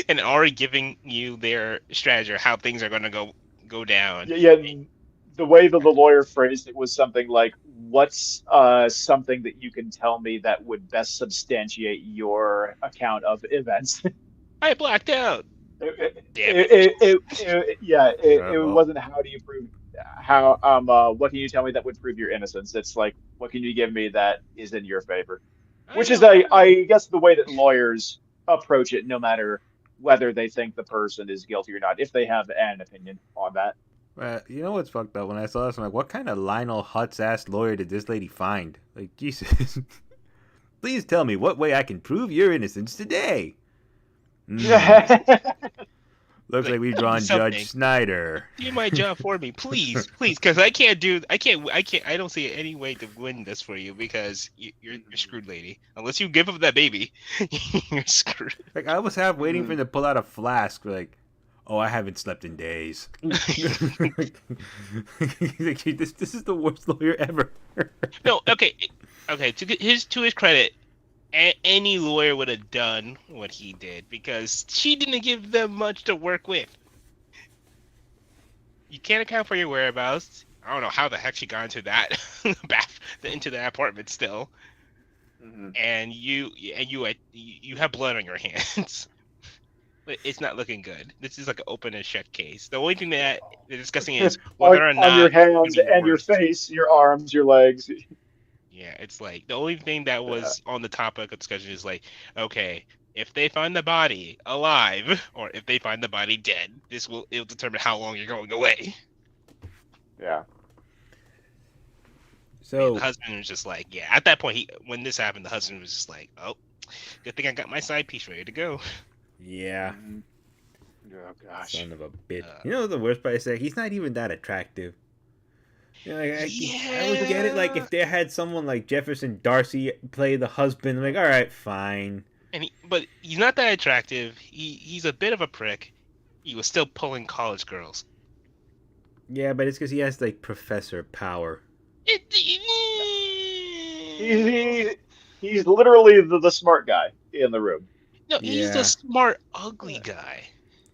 and already giving you their strategy of how things are gonna go down. Yeah, yeah. The way that the lawyer phrased it was something like, "What's something that you can tell me that would best substantiate your account of events?" I blacked out. It, Damn it. yeah, it well, wasn't how do you prove how what can you tell me that would prove your innocence? It's like what can you give me that is in your favor? I Which is know. I guess the way that lawyers approach it, no matter whether they think the person is guilty or not, if they have an opinion on that. you know what's fucked up? When I saw this, I'm like, what kind of Lionel Hutz ass lawyer did this lady find? Like Jesus, please tell me what way I can prove your innocence today. Hmm. Looks Like, like we've tell me drawn Judge something. Snyder. Do my job for me, please, please, because I can't. I don't see any way to win this for you because you're screwed, lady. Unless you give up that baby, you're screwed. Like I was half waiting for him to pull out a flask. Like, oh, I haven't slept in days. Like, this is the worst lawyer ever. No, okay, okay. To his credit, any lawyer would have done what he did because she didn't give them much to work with. You can't account for your whereabouts. I don't know how the heck she got into that into that apartment still, Mhm. and you have blood on your hands. But it's not looking good. This is like an open and shut case. The only thing that they're discussing is whether or On your not it's gonna hands be and your worse. face, your arms, your legs. Yeah, it's like the only thing that Yeah. was on the topic of discussion is like, okay, if they find the body alive or if they find the body dead, it'll determine how long you're going away. Yeah. But yeah, the So husband was just like, yeah. At that point, when this happened, the husband was just like, oh, good thing I got my side piece ready to go. yeah, Hmm. Oh gosh. son of a bitch. Uh, You know the worst part is that he's not even that attractive. You know, I would get it. Like yeah. if they had someone like Jefferson Darcy play the husband, like all right, fine. But he's not that attractive. He's a bit of a prick. He was still pulling college girls. Yeah, but it's because he has like professor power. Yeah. He's he, he's literally the smart guy in the room. no, he's the Yeah, smart, ugly guy.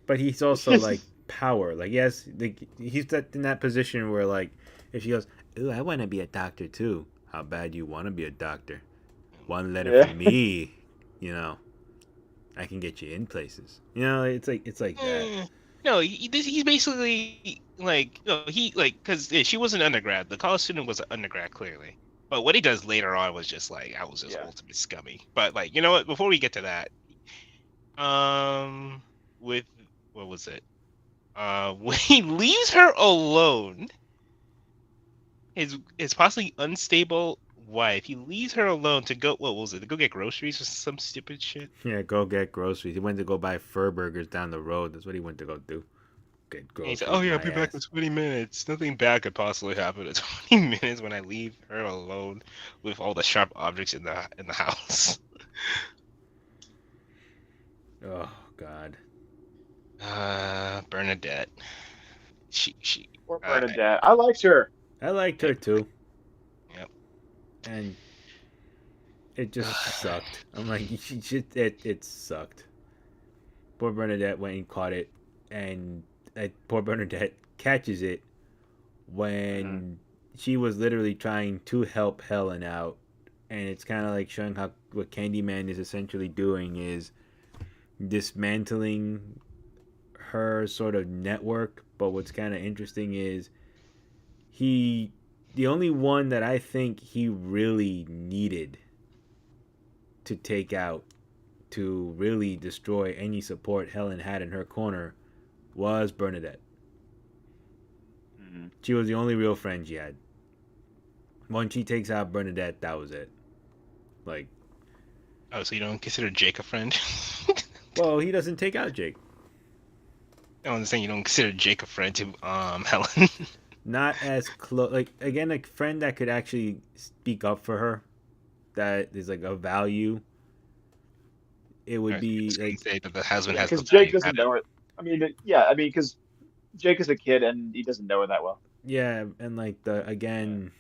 but he's also like power. Like yes, he's in that position where like if she goes, "Ooh, I want to be a doctor too." How bad you want to be a doctor? One letter Yeah. from me, you know, I can get you in places. You know, it's like that. Eh, no, he's basically like no, he like because she was an undergrad. The college student was an undergrad clearly. But what he does later on was just like I was just Yeah. ultimate scummy. But like you know what? Before we get to that, um, with what was it? When he leaves her alone, his possibly unstable wife. He leaves her alone to go. What was it? To go get groceries or some stupid shit. Yeah, go get groceries. He went to go buy fur burgers down the road. That's what he went to go do. Get And he said, "Oh groceries, yeah, I'll my be back in ass. 20 minutes. Nothing bad could possibly happen in 20 minutes when I leave her alone with all the sharp objects in the house." Oh God. Bernadette. She. Poor Uh, Bernadette. I liked her. I liked yep, her too, yep. and it just sucked. I'm like, it sucked. Poor Bernadette went and caught it, and poor Bernadette catches it Hmm. when she was literally trying to help Helen out, and it's kind of like showing how what Candyman is essentially doing is dismantling her sort of network. But what's kind of interesting is he, the only one that I think he really needed to take out to really destroy any support Helen had in her corner was Bernadette. Hmm. She was the only real friend she had. Once she takes out Bernadette, that was it. Like, Oh, so you don't consider Jake a friend? well, he doesn't take out Jake. I was saying you don't consider Jake a friend to Helen. Not as close. Like again, a friend that could actually speak up for her. That is like a value. It would Or you be just gonna like say that the husband Yeah, has the because Jake value of doesn't having. know her. I mean, yeah, I mean, because Jake is a kid and he doesn't know her that well. yeah, and like the Yeah. again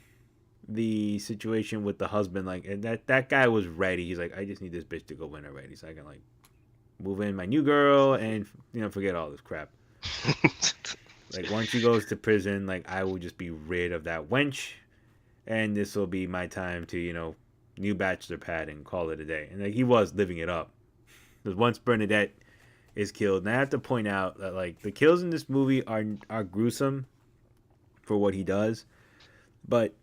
the situation with the husband. Like and that guy was ready. He's like, I just need this bitch to go win already, so I can like move in my new girl and forget all this crap. Like once she goes to prison, like I will just be rid of that wench, and this will be my time to new bachelor pad and call it a day. And like he was living it up. Because once Bernadette is killed, and I have to point out that like the kills in this movie are gruesome for what he does, but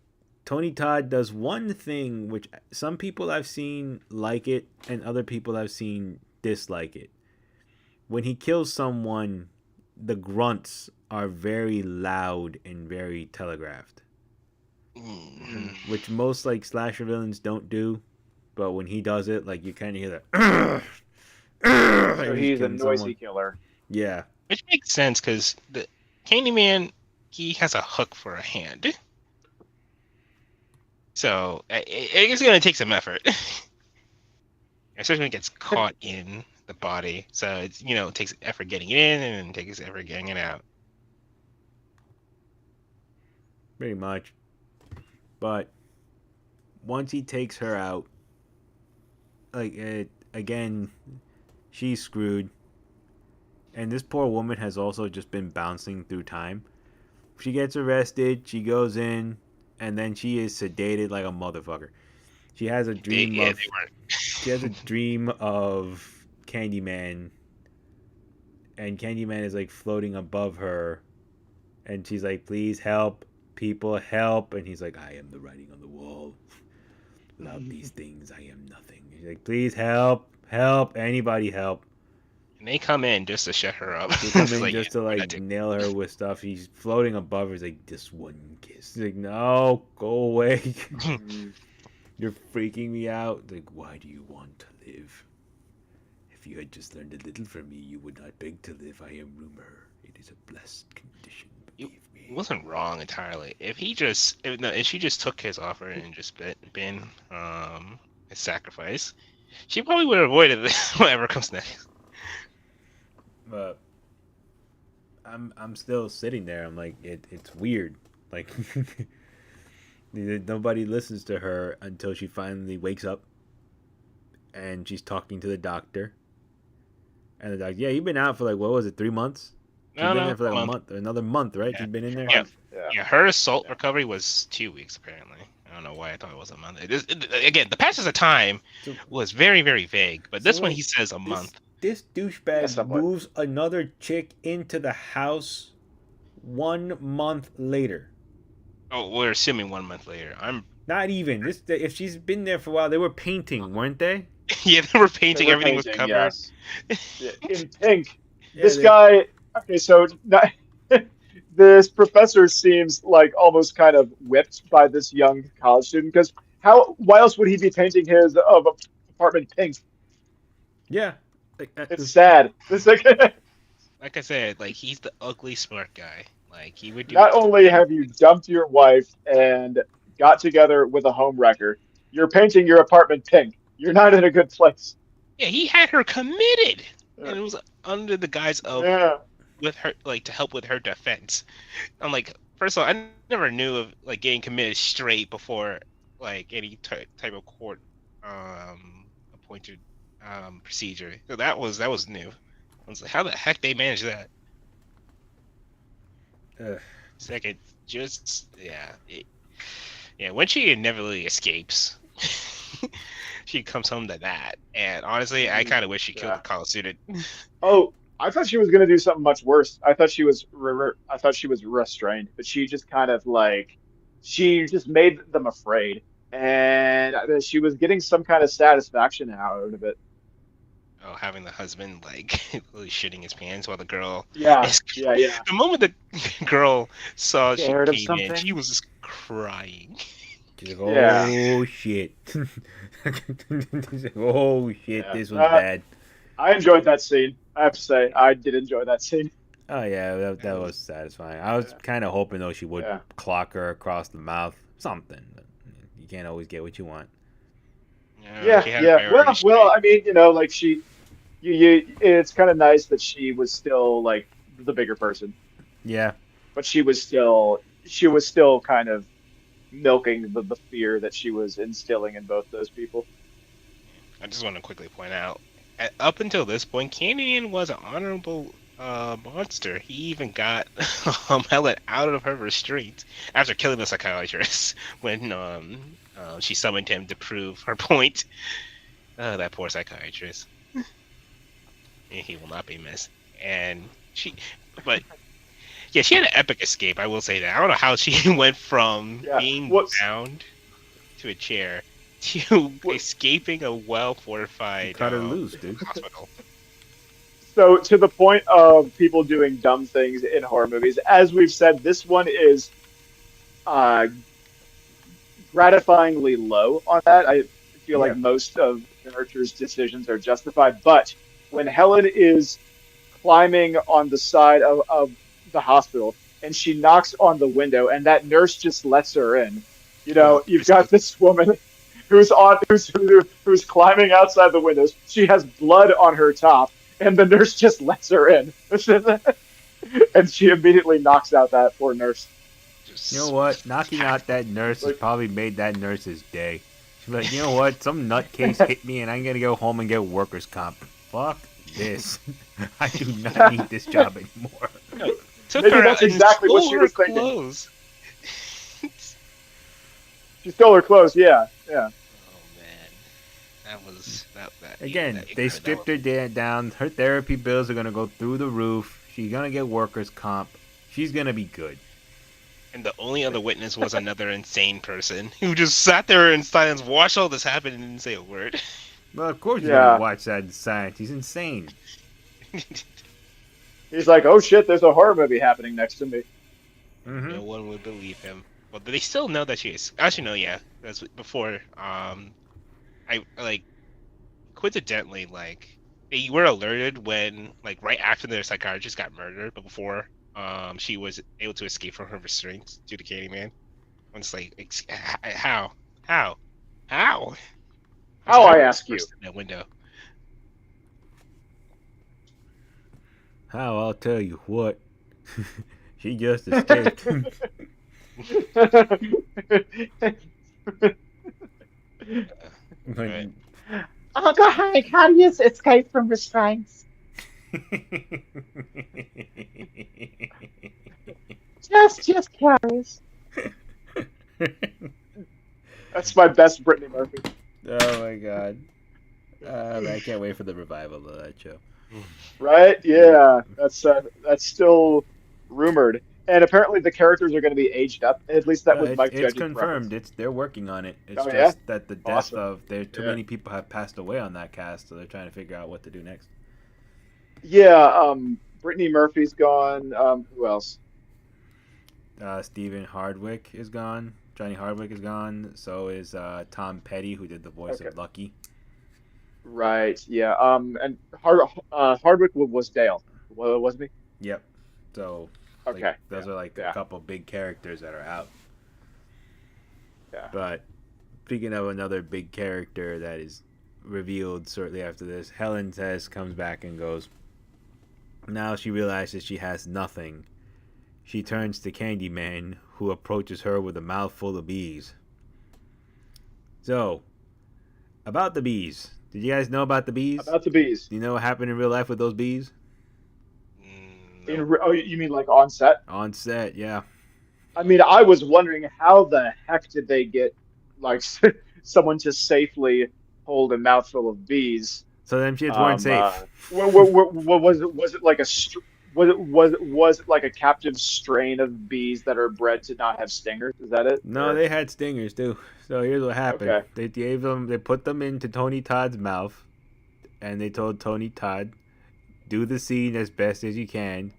Tony Todd does one thing which some people I've seen like it and other people I've seen dislike it. When he kills someone, the grunts are very loud and very telegraphed, Mhm. Hmm. which most like slasher villains don't do. But when he does it, like you kind of hear that, So and he's he's a killing noisy someone. killer. Yeah, Which makes sense because the Candyman he has a hook for a hand, so it's gonna take some effort, especially when it gets caught in the body. So it's it takes effort getting it in and it takes effort getting it out. pretty much. But once he takes her out, like again, she's screwed. And this poor woman has also just been bouncing through time. She gets arrested, she goes in, and then she is sedated like a motherfucker. She has a dream They of she has a weren't. dream of Candyman, and Candyman is like floating above her, and she's like, "Please help, people, help!" And he's like, "I am the writing on the wall. Without these things, I am nothing." He's like, "Please help, help, anybody help." And they come in just to shut her up. They come Just in like, just to we're not like taking nail her with stuff. He's floating above her. He's like, this one kiss. He's like, no, go away. Mm. You're freaking me out. Like, why do you want to live? If you had just learned a little from me, you would not beg to live. I am rumor. It is a blessed condition, it believe me. wasn't wrong entirely. If he just, if, no, if she just took his offer and just been his sacrifice, she probably would have avoided whatever comes next. But I'm still sitting there. I'm like, it's weird. Like, nobody listens to her until she finally wakes up and she's talking to the doctor. And the doctor, yeah, you've been out for like, what was it, 3 months? She's No, been no, there for like a a month. month, another month, right? Yeah, She's been in A there. yeah, month. Yeah. yeah. Her assault Yeah. recovery was 2 weeks apparently. I don't know why I thought it was a month. Again, the passage of time So, was very, very vague. But so this one wait, he says a this month. this Yeah, douchebag somewhat. moves another chick into the house 1 month later. Oh, we're assuming 1 month later. I'm Not even this. If she's been there for a while, they were painting, weren't they? yeah, they were They painting. were Everything was painting, covered. yes. Yeah, in pink. Yeah, This they. guy, okay, so not, this professor seems like almost kind of whipped by this young college student because why else would he be painting his apartment pink? Yeah. Like, It's sad. It's like, Like I said, like he's the ugly smart guy. Like he would do. not only have you dumped your wife and got together with a home wrecker, you're painting your apartment pink. You're not in a good place. Yeah, he had her committed, Yeah. and it was under the guise of Yeah. with her, like to help with her defense. I'm like, first of all, I never knew of like getting committed straight before like any type of court appointed procedure. So that was new. I was like, how the heck they managed that? Ugh. Second, just yeah. When she inevitably escapes, she comes home to that. And honestly, I Mm, kind of wish she killed yeah. the college student. Oh, I thought she was gonna do something much worse. I thought she was I thought she was restrained, but she just kind of like she just made them afraid, and she was getting some kind of satisfaction out of it. Oh, having the husband like really shitting his pants while the girl Yeah, is. yeah, yeah. The moment the girl saw she Scared of came in, she something? was just crying. She's like, Yeah, oh shit. She's like, oh shit, yeah. this one's bad. I enjoyed that scene. I have to say, I did enjoy that scene. Oh yeah, It that was, was satisfying. I was Yeah, kind of hoping though she would yeah, clock her across the mouth, something. But you can't always get what you want. yeah, she had her yeah. priorities Well, straight. I mean, like it's kind of nice that she was still like the bigger person, Yeah, but she was still kind of milking the fear that she was instilling in both those people. I just want to quickly point out, up until this point, Candyman was an honorable monster. He even got Helen out of her restraint after killing the psychiatrist when she summoned him to prove her point. That poor psychiatrist. He will not be missed. And she, but yeah, she had an epic escape. I will say that. I don't know how she went from Yeah. being What's bound to a chair to what? escaping a well you fortified cut her loose, dude. hospital. So to the point of people doing dumb things in horror movies, as we've said, this one is uh, gratifyingly low on that. I feel like Yeah, most of the characters' decisions are justified, but when Helen is climbing on the side of the hospital and she knocks on the window and that nurse just lets her in. Oh, You've seriously. got this woman who's climbing outside the windows. She has blood on her top, and the nurse just lets her in, and she immediately knocks out that poor nurse. you know Just what? Knocking out that nurse has Like, probably made that nurse's day. She's like, you know what? Some nutcase hit me, and I'm gonna go home and get workers' comp. Fuck this. I do not need this job anymore. no, took maybe her that's out and exactly what she stole her was thinking. clothes. She stole her clothes. Yeah, yeah. Oh man, that was that. Yeah, Again, that they incredible. stripped her down. Her therapy bills are gonna go through the roof. She's gonna get workers' comp. She's gonna be good. And the only other witness was another insane person who just sat there in silence, watched all this happen, and didn't say a word. Well, of course you're gonna Yeah. watch that in science. He's insane. He's like, oh shit, there's a horror movie happening next to me. Mm-hmm. No one would believe him. Well, they still know that she is. Actually, no, yeah. That's before. I like coincidentally they were alerted when right after their psychiatrist got murdered, but before she was able to escape from her restraints due to Candyman. And it's like, how, how, how? That's How how I I ask you. burst in that window. How I'll tell you what. She just escaped. But Right. Uncle Hank, how do you escape from restraints? Just curious. That's my best Brittany Murphy. oh my god. I can't wait for the revival of that show. Right? Yep. Yeah, that's still rumored. And apparently the characters are going to be aged up. At least that was Mike It's Judge's confirmed. preference. They're working on it. It's Oh yeah? just that the death Awesome. of there too Yeah. many people have passed away on that cast, so they're trying to figure out what to do next. Yeah, Brittany Murphy's gone. Who else? Stephen Hardwick is gone. Johnny Hardwick is gone. So is Tom Petty, who did the voice Okay. of Lucky. Right. Yeah. And Hardwick was Dale, wasn't Yep. So he? like Okay. those Yeah. are like a Yeah. couple big characters that are out. Yeah. But speaking of another big character that is revealed shortly after this, Helen says comes back and goes. Now she realizes she has nothing. She turns to Candyman, who approaches her with a mouthful of bees. So, about the bees. Did you guys know about the bees? About the bees. Do you know what happened in real life with those bees? No. Oh, you mean like on set? On set, yeah. I mean, I was wondering how the heck did they get like someone to safely hold a mouthful of bees? So them shits weren't Um, safe. uh, was it? Was it like was it like a captive strain of bees that are bred to not have stingers? Is that it? No, Or they had stingers too. So here's what happened. okay. They put them into Tony Todd's mouth, and they told Tony Todd, do the scene as best as you can,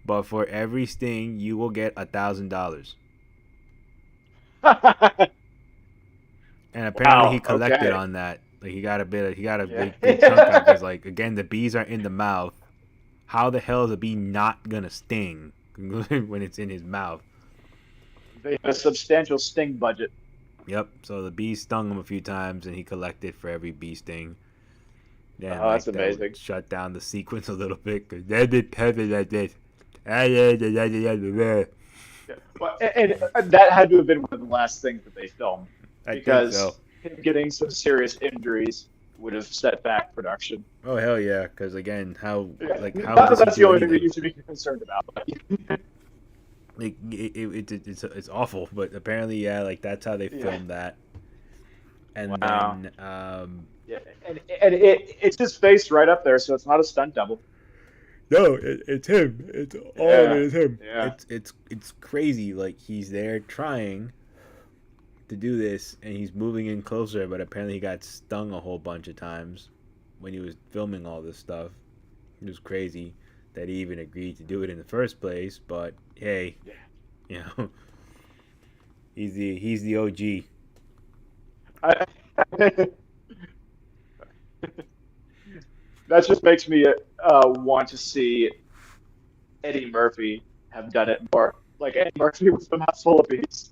but for every sting, you will get $1,000. And apparently he Wow. collected Okay. on that. Like he got a Yeah. big chunk out because like again the bees are in the mouth. How the hell is a bee not gonna sting when it's in his mouth? They have a substantial sting budget. Yep. So the bees stung him a few times, and he collected for every bee sting. Then Oh, that's like that would amazing. shut down the sequence a little bit because they did heavy like this. I Yeah. Well, and that had to have been one of the last things that they filmed think so. because him getting some serious injuries would have set back production. Oh hell yeah! Because again, Yeah. how Not that does he that's the do only thing that anything? you should be concerned about. But Like it's awful, but apparently yeah, like that's how they yeah. filmed that. And Wow. then Yeah. And it's his face right up there, so it's not a stunt double. no, it's him. It's all of it Yeah. is him. Yeah. It's crazy. Like he's there trying to do this, and he's moving in closer, but apparently he got stung a whole bunch of times when he was filming all this stuff. It was crazy that he even agreed to do it in the first place. But hey, Yeah. you know, he's the OG. I, that just makes me want to see Eddie Murphy have done it more. Like Eddie Murphy with the mouth full of bees.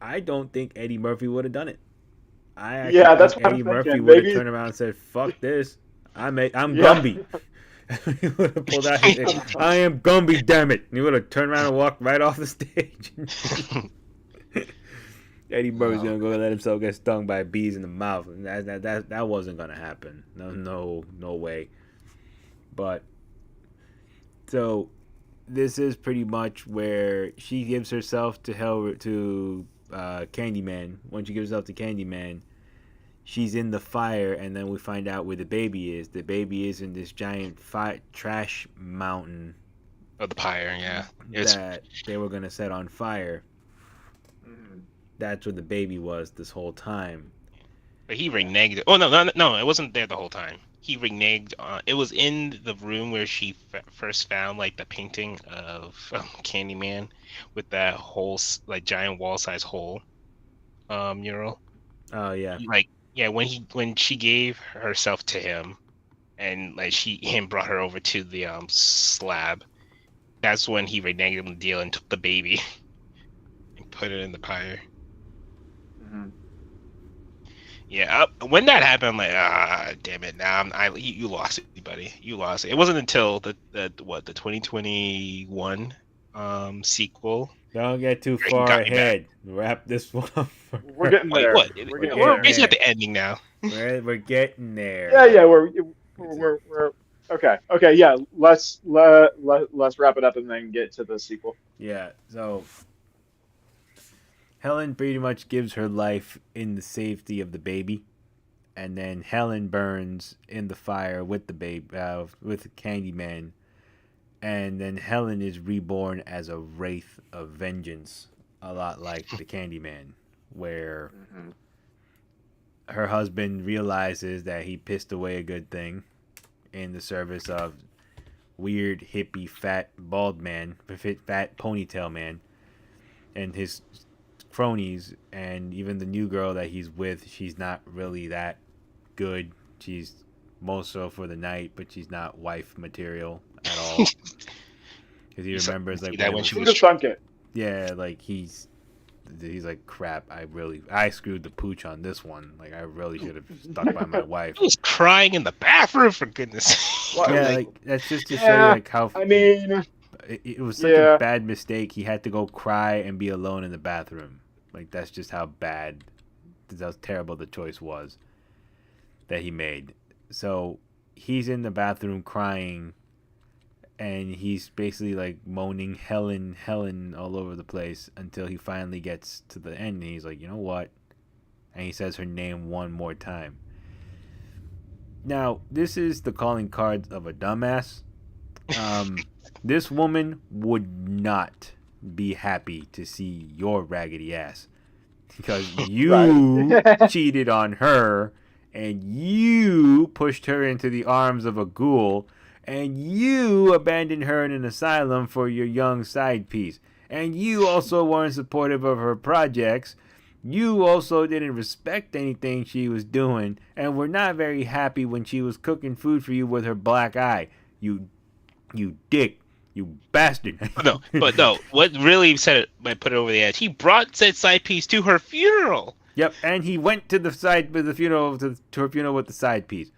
I don't think Eddie Murphy would have done it. I actually Yeah, that's think what I'm Eddie Murphy thinking. would have Maybe, turned around and said, "Fuck this, I'm yeah. Gumby." He would have pulled out his "I am Gumby, damn it!" And he would have turned around and walked right off the stage. Eddie Murphy's Oh, gonna go let himself get stung by bees in the mouth, and that wasn't gonna happen. No way. But so this is pretty much where she gives herself to Candyman. When she gives herself to Candyman, she's in the fire, and then we find out where the baby is. The baby is in this giant trash mountain oh, the pyre, yeah. It's that they were gonna set on fire. Mhm. That's where the baby was this whole time. But he reneged. Oh no! It wasn't there the whole time. He reneged. It was in the room where she first found like the painting of Candyman with that whole like giant wall size hole mural. Oh yeah. Like yeah, when she gave herself to him, and like him brought her over to the slab. That's when he reneged on the deal and took the baby and put it in the pyre. Mhm. Yeah, when that happened, I'm like, damn it! Now you lost it, buddy. You lost it. It wasn't until the 2021 sequel Don't get too where he far got me back. ahead. Wrap this one up. We're getting Wait, there. what? We're getting We're there. basically at the ending now. We're getting there. Yeah, yeah, It's a- we're okay. Okay, yeah. Let's wrap it up and then get to the sequel. yeah. So Helen pretty much gives her life in the safety of the baby, and then Helen burns in the fire with the baby, with Candyman, and then Helen is reborn as a wraith of vengeance, a lot like the Candyman, where Hmm. her husband realizes that he pissed away a good thing in the service of weird hippie fat bald man, fat ponytail man, and his cronies, and even the new girl that he's with. She's not really that good. She's more so for the night, but she's not wife material at all. Because he remembers See like that when when it she was, Who'd have thunk it? yeah, like he's like, crap, I screwed the pooch on this one. Like I really should have stuck by my wife. I was crying in the bathroom for goodness sake. Well, Yeah, Like, like that's just to show you Yeah, like how I mean, it was such a yeah. bad mistake. He had to go cry and be alone in the bathroom. Like that's just how bad, how terrible the choice was that he made. So he's in the bathroom crying, and he's basically like moaning Helen, Helen all over the place until he finally gets to the end, and he's like, you know what? And he says her name one more time. Now, this is the calling cards of a dumbass. This woman would not be happy to see your raggedy ass because you Right. cheated on her and you pushed her into the arms of a ghoul and you abandoned her in an asylum for your young side piece and you also weren't supportive of her projects. You also didn't respect anything she was doing and were not very happy when she was cooking food for you with her black eye. You dick. You bastard. but no. What really put it over the edge? He brought said side piece to her funeral. Yep, and he went to the side with the funeral to her funeral with the side piece.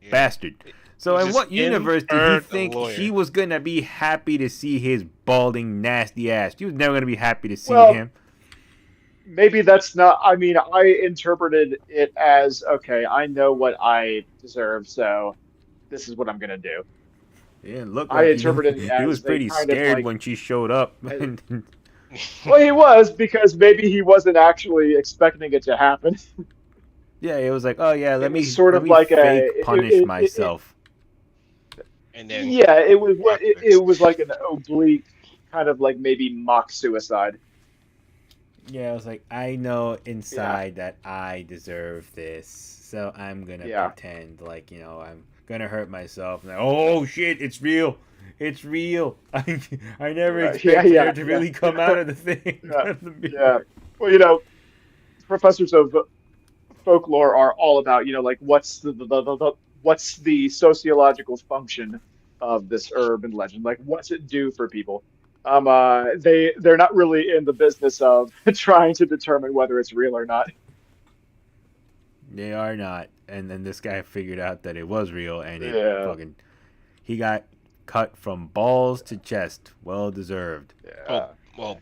Yeah. Bastard. So in Just what universe did he inferred a think lawyer. she was gonna be happy to see his balding nasty ass? She was never gonna be happy to see Well, him. maybe that's not. I mean, I interpreted it as okay. I know what I deserve, so this is what I'm gonna do. It didn't look I like interpreted it he was as they pretty kind of scared like. when she showed up. Well, he was because maybe he wasn't actually expecting it to happen. Yeah, it was like, oh yeah, It let was me sort let of me like fake punish it myself. And then yeah, it was what it afterwards. was like an oblique kind of like maybe mock suicide. Yeah, I was like, I know Yeah, inside that I deserve this, so I'm gonna yeah, pretend like I'm gonna hurt myself. And oh shit, it's real, it's real. I never right. Yeah, expected her yeah, to yeah, really come out of the thing, yeah, out of the yeah. mirror. Well, professors of folklore are all about, like what's the sociological function of this urban legend? Like, what's it do for people? They're not really in the business of trying to determine whether it's real or not. They are not, and then this guy figured out that it was real, and it Yeah, fucking he got cut from balls to chest, well deserved. well, yeah. well,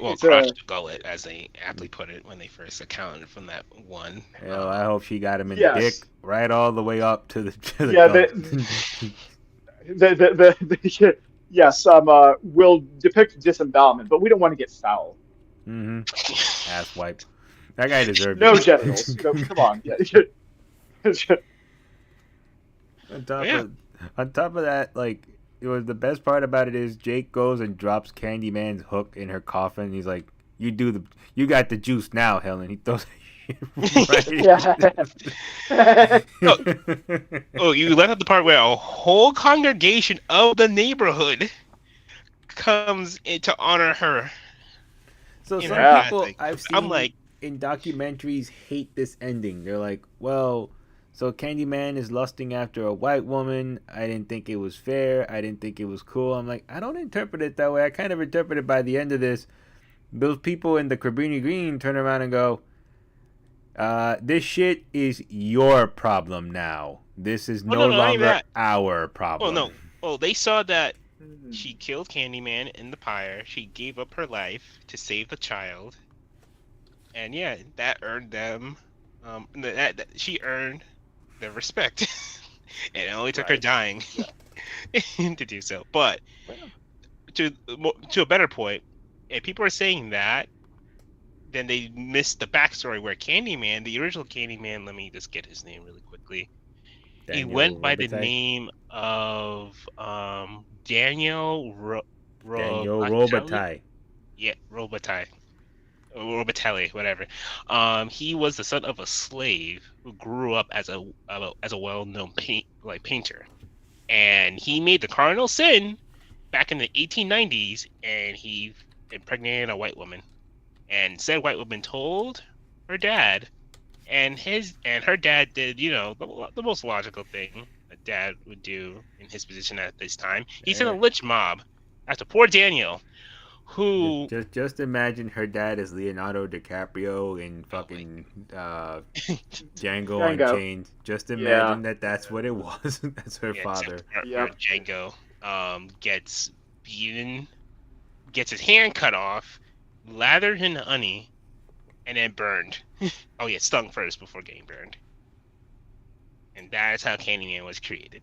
Well, it's a crushed gullet, as they aptly put it when they first accounted from that one. Hell, I hope she got him in the dick yes, right all the way up to the yeah. gullet. Yes. Will depict disembowelment, but we don't want to get foul. Mm-hmm. Ass wipe. That guy deserved No it. genitals. Come on. Yeah. on top Yeah. of on top of that, like it was the best part about it is Jake goes and drops Candyman's hook in her coffin. He's like, you got the juice now, Helen." He throws Right. Yeah. Oh, oh, you left out the part where a whole congregation of the neighborhood comes in to honor her So in her some Yeah. people passing. I've I'm like, seen in documentaries hate this ending. They're like, well, so Candyman is lusting after a white woman. I didn't think it was fair. I didn't think it was cool. I'm like, I don't interpret it that way. I kind of interpret it by the end of this. Those people in the Cabrini Green turn around and go, this shit is your problem now. This is oh no no, no, not even longer that. our Oh problem. no. Oh, they saw that she Hmm. killed Candyman in the pyre. She gave up her life to save the child, and yeah, that earned them. That she earned their respect, and it only took her Right. dying Yeah. to do so. But Well, to a better point, if people are saying that, then they missed the backstory where Candyman, the original Candyman, let me just get his name really quickly. He Daniel went by the Robitaille. name of Daniel Daniel Robatelli. Robitaille. Yeah, Robitaille. Robitelli, whatever. He was the son of a slave who grew up as a well-known painter, and he made the cardinal sin back in the 1890s, and he impregnated a white woman, and said white woman told her dad, and her dad did, the most logical thing a dad would do in his position at this time. He sent a Eh, lynch mob after poor Daniel, who, just imagine her dad is Leonardo DiCaprio in oh my, fucking Django Django. Unchained. Just Yeah. imagine that that's what it was. That's her yeah, except father. our Yep. Django gets beaten, gets his hand cut off, lathered in honey, and then burned. Oh yeah, stung first before getting burned. And that's how Candyman was created.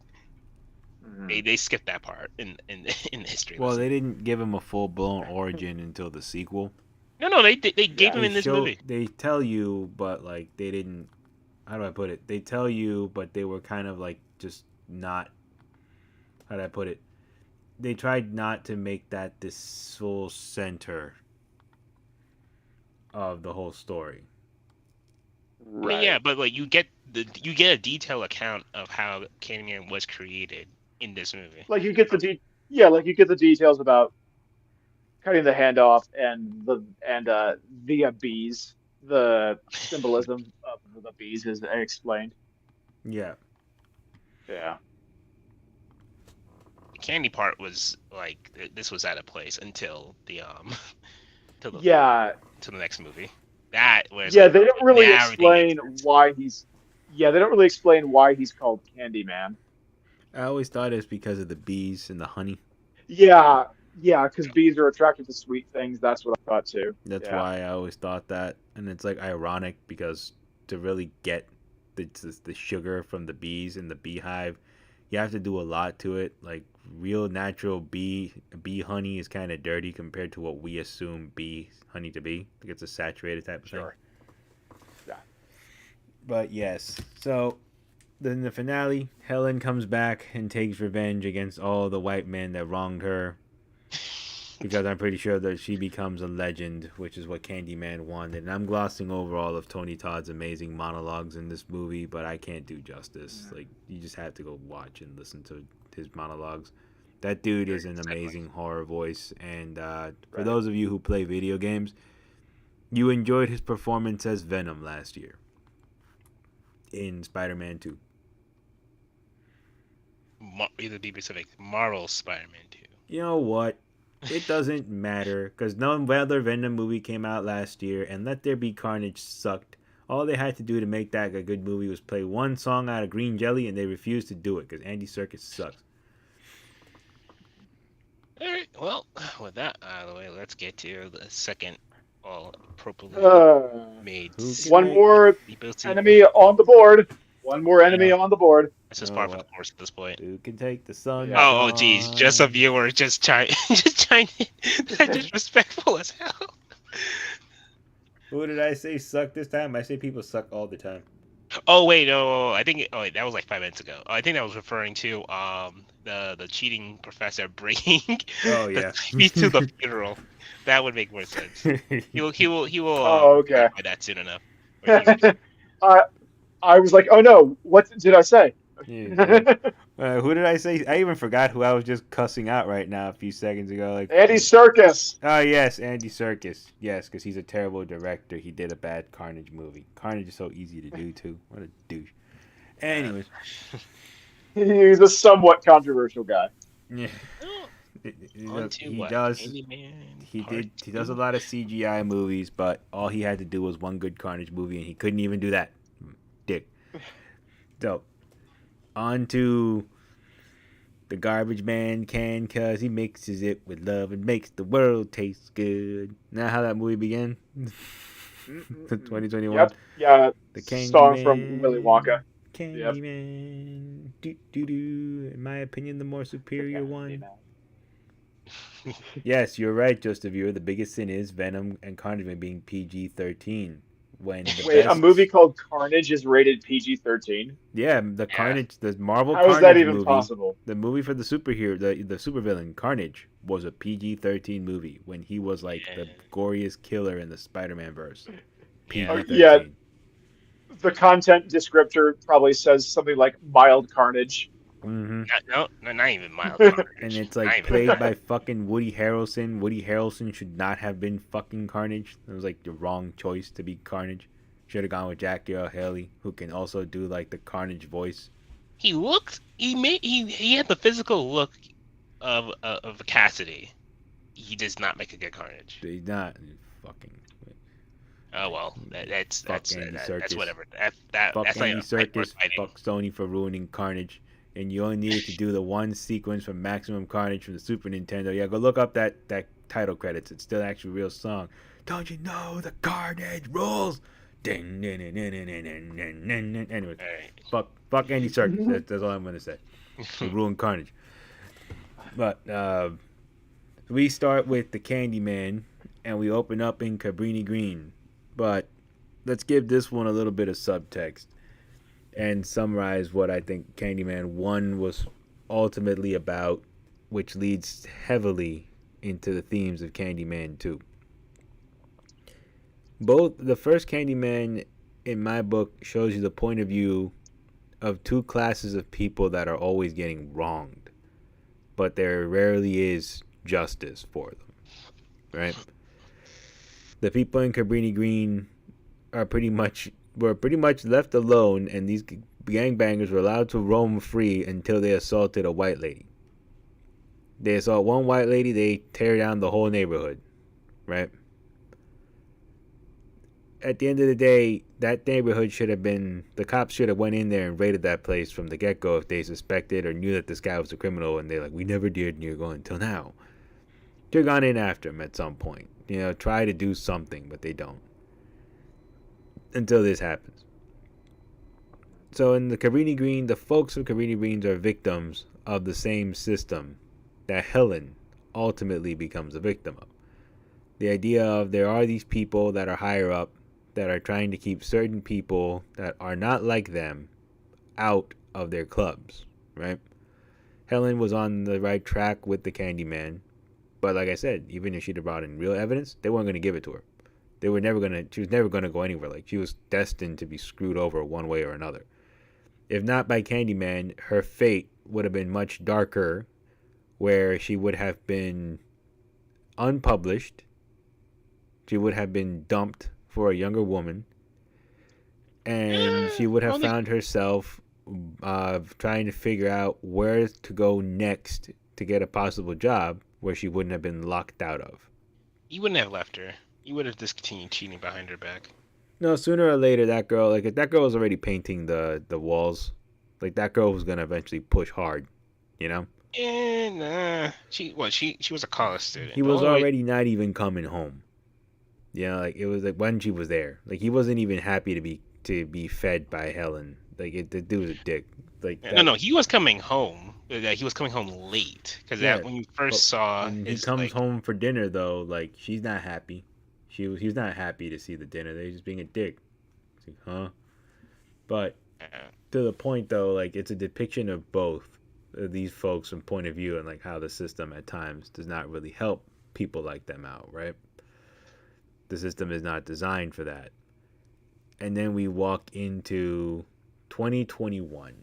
Hmm. They skipped that part in in the history Well, lesson. they didn't give him a full blown origin until the sequel. No, they gave Yeah. him in this movie. They tell you, but like they didn't. How do I put it? They tell you, but they were kind of like just not. How do I put it? They tried not to make that the sole center of the whole story. I mean, yeah, Right. but like you get a detailed account of how Candyman was created in this movie. Like you get yeah, like you get the details about cutting the hand off and the bees. The symbolism of the bees is explained. Yeah. Yeah. The candy part was like this was out of place until the till the Yeah. to the next movie. That was Yeah, like, they don't okay, really now everything makes explain sense. why he's yeah, they don't really explain why he's called Candyman. I always thought it's because of the bees and the honey. Yeah, yeah, because bees are attracted to sweet things. That's what I thought too. That's Yeah. why I always thought that, and it's like ironic because to really get the sugar from the bees in the beehive, you have to do a lot to it. Like real natural bee honey is kind of dirty compared to what we assume bee honey to be. Like it's a saturated type of thing. Sure. Yeah. But yes, so then the finale, Helen comes back and takes revenge against all the white men that wronged her because I'm pretty sure that she becomes a legend, which is what Candyman wanted. And I'm glossing over all of Tony Todd's amazing monologues in this movie, but I can't do justice. Mhm. Like you just have to go watch and listen to his monologues. That dude Very is an unsettling. amazing horror voice, and for Right. those of you who play video games, you enjoyed his performance as Venom last year in Spider-Man 2. Either be specific, Marvel Spider-Man 2. You know what? It doesn't matter because no other Venom movie came out last year, and Let There Be Carnage sucked. All they had to do to make that a good movie was play one song out of Green Jelly, and they refused to do it because Andy Serkis sucks. All right. Well, with that out of the way, let's get to the second, all appropriately Uh, made Who can one make? more sequel. enemy on the board. One more enemy Yeah, on the board. this is Oh, par for the what? course at this point. Who can take the Yeah. Geez, just a sunshine? viewer just chime, just chime in. That's disrespectful as hell. Who did I say suck this time? I say people suck all the time. Oh wait, no, I think. Oh wait, that was like 5 minutes ago. I think that was referring to the cheating professor bringing Oh the yeah. baby to the funeral. That would make more sense. He will Oh, okay. clarify that soon enough. But he's I I was like, oh no, what did I say? Yeah, who did I say? I even forgot who I was just cussing out right now a few seconds ago. Like, Andy Circus. oh yes, Andy Serkis. Yes, because he's a terrible director. He did a bad Carnage movie. Carnage is so easy to do too. What a douche. uh, Anyways, He's a somewhat controversial guy. yeah, oh, on to he what? does. Candyman He Part did. He does a 2? lot of CGI movies, but all he had to do was one good Carnage movie, and he couldn't even do that. Dick. So on to the garbage man can, cause he mixes it with love and makes the world taste good. Now how that movie began? Mm-mm-mm. 2021. Yep. Yeah. The Song from Willy Wonka. Candyman. Yep. Candyman. Do do do. In my opinion, the more The superior one. Candyman. Yes, you're right, Just a Viewer. The biggest sin is Venom and Carnage being PG-13. When the Wait, a movie best, called Carnage is rated PG-13? yeah, the Yeah. Carnage, the Marvel How is that Carnage even movie, possible? the movie for the superhero, the supervillain Carnage was a PG-13 movie when he was like Yeah. the goriest killer in the Spider-Man verse. Yeah. Oh, yeah, PG-13. the content descriptor probably says something like mild carnage. Mm-hmm. Not even mild And carnage. it's Not like even. played by fucking Woody Harrelson. Woody Harrelson should not have been fucking Carnage. It was like the wrong choice to be Carnage. Should have gone with Jackie Earl Haley, who can also do like the Carnage voice. He looked. He had the physical look of Cassidy. He does not make a good Carnage. He's not fucking Oh well, fuck Andy that's Serkis. whatever. Fuck That's not Andy even a fight worth Serkis. fighting. Fuck Sony for ruining Carnage. And you only needed to do the one sequence from Maximum Carnage from the Super Nintendo. Yeah, go look up that title credits. It's still actually a real song. Don't you know the Carnage rules? Ding, ding, ding, ding, ding, ding, ding, ding, ding. Anyways, All fuck Andy Serkis. That's all I'm gonna say. He right. ruined Carnage. But we start with the Candyman, and we open up in Cabrini Green. But let's give this one a little bit of subtext and summarize what I think Candyman 1 was ultimately about, which leads heavily into the themes of Candyman 2. Both the first Candyman in my book shows you the point of view of two classes of people that are always getting wronged, but there rarely is justice for them, right? The people in Cabrini Green are were pretty much left alone, and these gangbangers were allowed to roam free until they assaulted a white lady. They assault one white lady, they tear down the whole neighborhood, right? At the end of the day, that neighborhood should have been, the cops should have went in there and raided that place from the get-go if they suspected or knew that this guy was a criminal, and they're like, we never did, and you're going until now. Should have gone in after him at some point. Try to do something, but they don't. Until this happens. So in the Cabrini Green, the folks of Cabrini Greens are victims of the same system that Helen ultimately becomes a victim of. The idea of there are these people that are higher up that are trying to keep certain people that are not like them out of their clubs, right? Helen was on the right track with the Candyman, but like I said, even if she'd have brought in real evidence, they weren't going to give it to her. She was never going to go anywhere. Like, she was destined to be screwed over one way or another. If not by Candyman, her fate would have been much darker, where she would have been unpublished. She would have been dumped for a younger woman, and she would have found herself trying to figure out where to go next to get a possible job where she wouldn't have been locked out of. You wouldn't have left her. You would have discontinued cheating behind her back. No, sooner or later, that girl, like, if that girl was already painting the walls, like, that girl was gonna eventually push hard, you know. And she was a college student. He was already not even coming home. Like, it was like when she was there, like, he wasn't even happy to be fed by Helen. Like, the dude was a dick. Like, no, he was coming home. He was coming home late because when you first saw, when he comes home for dinner, though, like, she's not happy. He's not happy to see the dinner. They're just being a dick. It's like, huh? But to the point, though, like, it's a depiction of both of these folks from point of view, and like how the system at times does not really help people like them out, right? The system is not designed for that. And then we walk into 2021.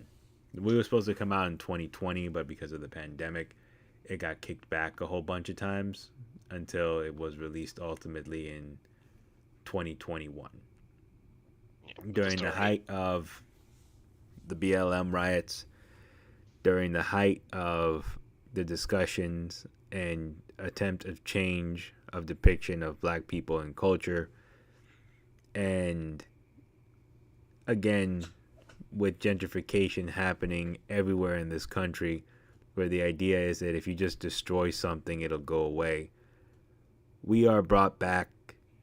We were supposed to come out in 2020, but because of the pandemic, it got kicked back a whole bunch of times until it was released ultimately in 2021. Yeah, with the During the story. height of the BLM riots, during the height of the discussions and attempt of change of depiction of black people and culture, and again, with gentrification happening everywhere in this country, where the idea is that if you just destroy something, it'll go away, we are brought back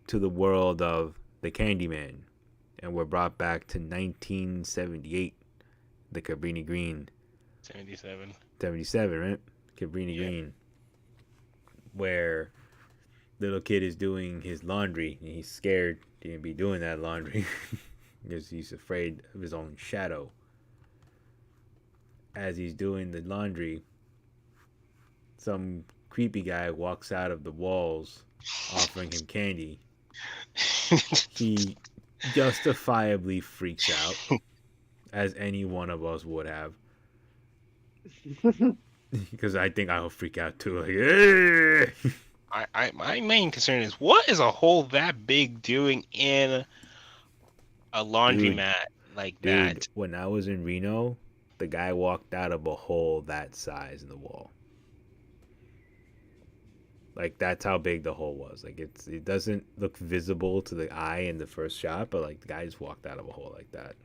to the world of the Candyman, and we're brought back to 1978, the Cabrini Green, 77. 77, right? Cabrini Yeah. Green, where little kid is doing his laundry and he's scared to be doing that laundry because he's afraid of his own shadow. As he's doing the laundry, some creepy guy walks out of the walls offering him candy. He justifiably freaks out, as any one of us would have, because I think I'll freak out too. Like, "Eh!" My main concern is what is a hole that big doing in a dude, laundromat like dude, that? when I was in Reno, the guy walked out of a hole that size in the wall. Like that's how big the hole was. Like it doesn't look visible to the eye in the first shot, but like the guy just walked out of a hole like that.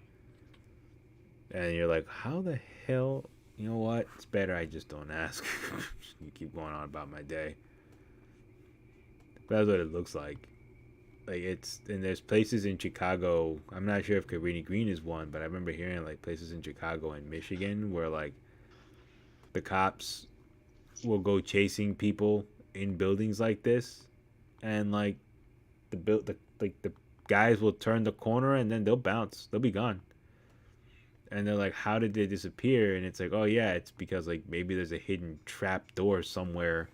And you're like, how the hell? You know what? It's better I just don't ask. You keep going on about my day. But that's what it looks like. Like it's and there's places in Chicago. I'm not sure if Cabrini Green is one, but I remember hearing like places in Chicago and Michigan where like the cops will go chasing people in buildings like this, and like the guys will turn the corner and then they'll bounce. They'll be gone. And they're like, how did they disappear? And it's like, oh yeah, it's because like maybe there's a hidden trap door somewhere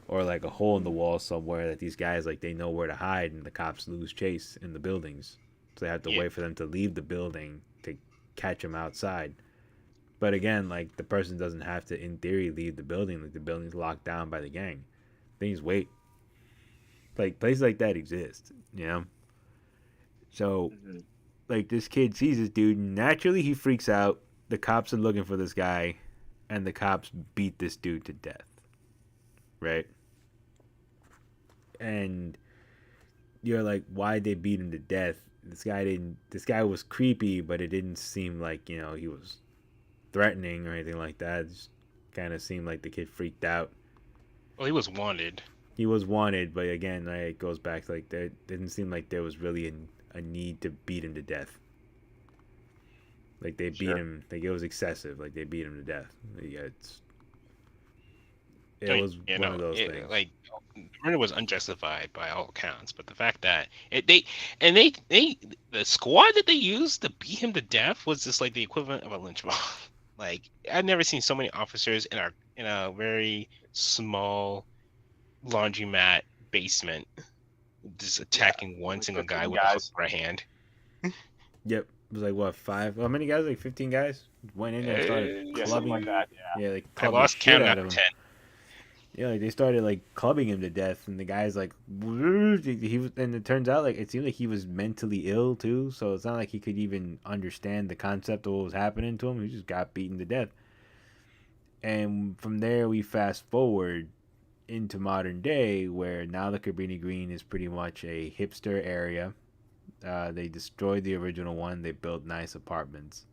or like a hole in the wall somewhere that these guys like they know where to hide, and the cops lose chase in the buildings, so they have to Yeah, wait for them to leave the building to catch them outside. But again, like the person doesn't have to in theory leave the building. Like the building's locked down by the gang. Things wait. Like places like that exist, you know. So Mhm. like this kid sees this dude, and naturally he freaks out. The cops are looking for this guy, and the cops beat this dude to death, right? And you're like, why'd they beat him to death? This guy didn't. This guy was creepy, but it didn't seem like he was threatening or anything like that. It just kind of seemed like the kid freaked out. well, he was wanted. He was wanted, but again, like, it goes back to like there didn't seem like there was really a need to beat him to death. Like they beat Sure. him, like it was excessive. Like they beat him to death. Yeah, it I mean, was you one know, of those things. like the murder was unjustified by all accounts, but the fact that they the squad that they used to beat him to death was just like the equivalent of a lynch mob. Like I've never seen so many officers in a very small laundromat basement just Yeah, attacking one only single guy 15 with a hook guys. right hand. Yep, it was like what five? How many guys? Like 15 guys went in there and started Yeah, something like clubbing. that. Yeah. Yeah, they I clubbed the lost shit count out after of him. 10. Yeah, like they started like clubbing him to death, and the guy's like, he was, and it turns out like it seemed like he was mentally ill too. So it's not like he could even understand the concept of what was happening to him. He just got beaten to death, and from there we fast forward into modern day, where now the Cabrini Green is pretty much a hipster area. They destroyed the original one. They built nice apartments,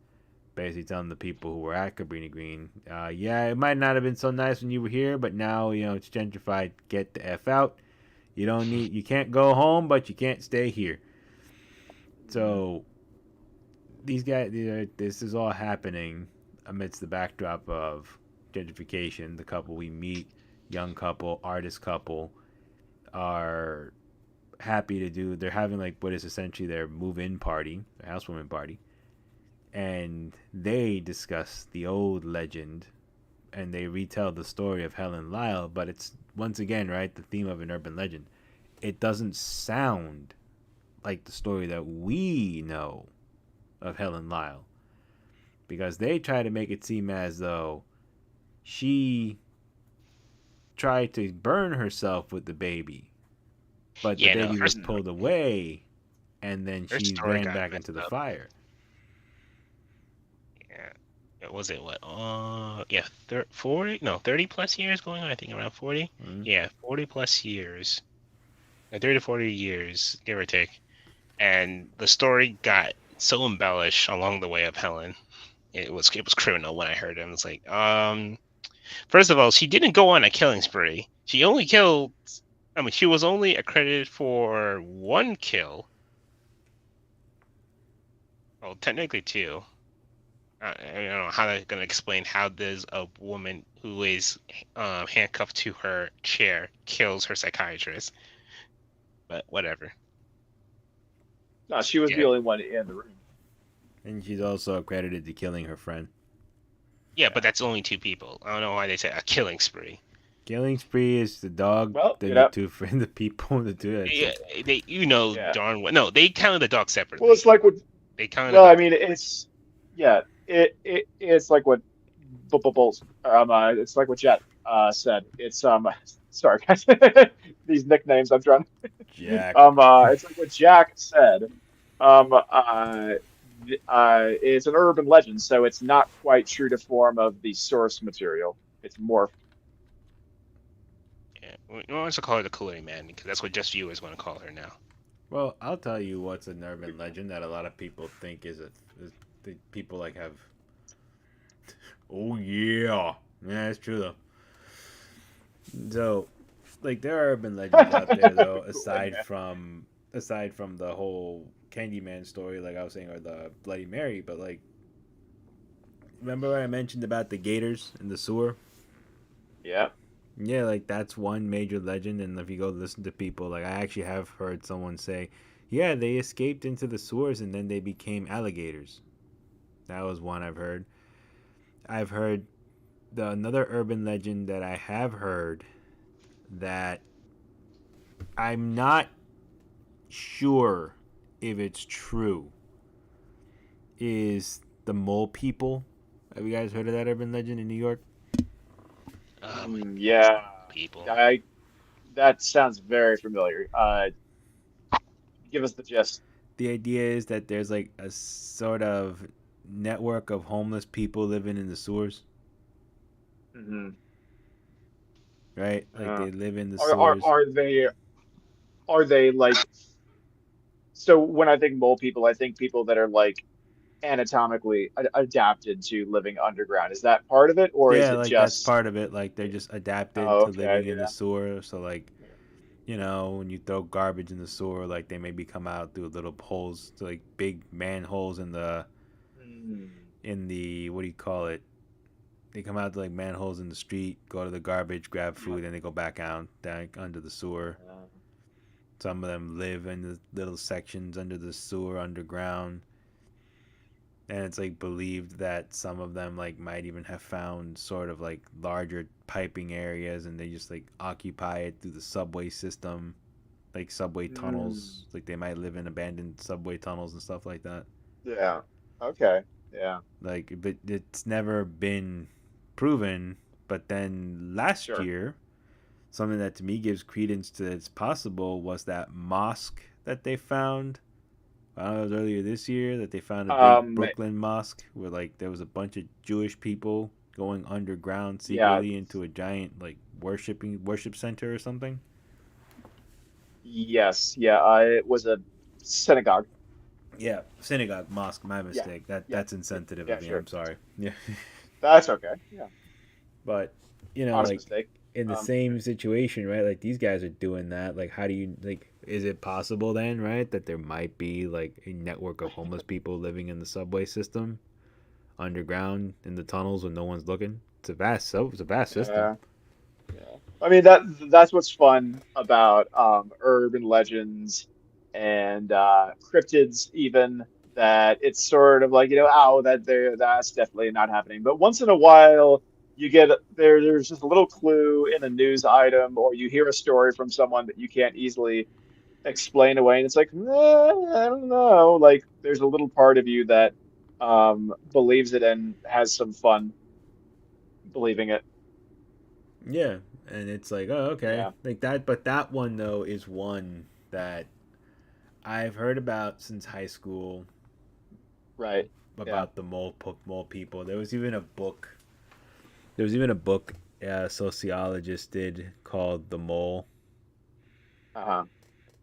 basically telling the people who were at Cabrini Green, yeah, it might not have been so nice when you were here, but now it's gentrified. Get the f out. You can't go home, but you can't stay here. Mhm. So these guys, this is all happening amidst the backdrop of gentrification. The couple we meet, young couple, artist couple, are happy to do. They're having like what is essentially their move-in party, their housewarming party, and they discuss the old legend and they retell the story of Helen Lyle, but it's once again, right, the theme of an urban legend. It doesn't sound like the story that we know of Helen Lyle, because they try to make it seem as though she tried to burn herself with the baby, but the Yeah, no, baby her was Hmm. pulled away, and then her she story ran got back into messed the up. fire. Yeah. Was it what? Yeah, 40? No, 30 plus years going on. I think around 40. Mm. Yeah, 40 plus years. 30 to 40 years, give or take. And the story got so embellished along the way of Helen. It was criminal when I heard it. I was like, first of all, she didn't go on a killing spree. She only killed. I mean, she was only accredited for one kill. Well, technically two. I don't know how they're gonna explain how does a woman who is handcuffed to her chair kills her psychiatrist, but whatever. No, she was Yeah, the only one in the room. And she's also accredited to killing her friend. yeah, but Yeah. that's only two people. I don't know why they said a killing spree. Killing spree is the dog, Well, then the two friend, the people, the two. That's Yeah, it. they yeah. darn well. No, they counted the dog Well, separately. it's like what. They counted the Well, I dog. mean, it's yeah. It's like what Bulls. It's like what Jet said. It's sorry guys, these nicknames I'm trying. Jack. It's like what Jack said. It's an urban legend, so it's not quite true to form of the source material. It's morphed. Yeah, we want to call her the Kool-Aid Man because that's what just viewers want to call her now. Well, I'll tell you what's an urban legend that a lot of people think is the people like have. Oh yeah, yeah, it's true though. So, like, there are urban legends out there though, Kool-Aid Man. aside from the whole Candyman story, like I was saying, or the Bloody Mary. But like, remember what I mentioned about the gators in the sewer? Yeah. Yeah, like that's one major legend. And if you go listen to people, like I actually have heard someone say, yeah, they escaped into the sewers and then they became alligators. That was one I've heard. I've heard another urban legend that I have heard that I'm not sure if it's true is the mole people. Have you guys heard of that urban legend in New York? Oh my goodness, Yeah. people. I That sounds very familiar. Give us the gist. The idea is that there's like a sort of network of homeless people living in the sewers, Hmm. right? Like Uh, they live in the are are sewers. are they are they like so when I think mole people, I think people that are like anatomically adapted to living underground. Is that part of it, or is Yeah, it like that's just part of it. Like they're just adapted oh, to okay, living in the yeah. sewer. So like, when you throw garbage in the sewer, like they maybe come out through little holes, to like big manholes Hmm. in the what do you call it? They come out to like manholes in the street, go to the garbage, grab Yeah. food, and they go back out down under the sewer. Uh, Some of them live in the little sections under the sewer underground, and it's like believed that some of them like might even have found sort of like larger piping areas, and they just like occupy it through the subway system, like subway hmm. tunnels. Like they might live in abandoned subway tunnels and stuff like that. Yeah. Okay. Yeah. Like, but it's never been proven. But then last Sure. year, something that to me gives credence to it's possible was that mosque that they found. I don't know, it was earlier this year that they found a big Um, Brooklyn mosque where like there was a bunch of Jewish people going underground yeah. secretly into a giant like worship center or something. Yes. Yeah. It was a synagogue. Yeah, synagogue, mosque. My Yeah. mistake. Yeah. That's Yeah. insensitive Yeah. of me. I'm Sure. sorry. Yeah, That's okay. Yeah. but Honest like mistake. in the Yeah. same situation, right? Like these guys are doing that. Like, how do you like? Is it possible then, right, that there might be like a network of homeless people living in the subway system underground in the tunnels when no one's looking? It's a vast system. Yeah. Yeah. I mean that's what's fun about urban legends and cryptids even that it's sort of like, oh, that's definitely not happening. But once in a while you get there's just a little clue in a news item or you hear a story from someone that you can't easily explain away, and it's like, I don't know. Like, there's a little part of you that believes it and has some fun believing it. Yeah, and it's like, oh, okay, Yeah, like that. But that one though is one that I've heard about since high school right. Yeah. about the mole people. There was even a book. There was even a book a sociologist did called Uh-huh.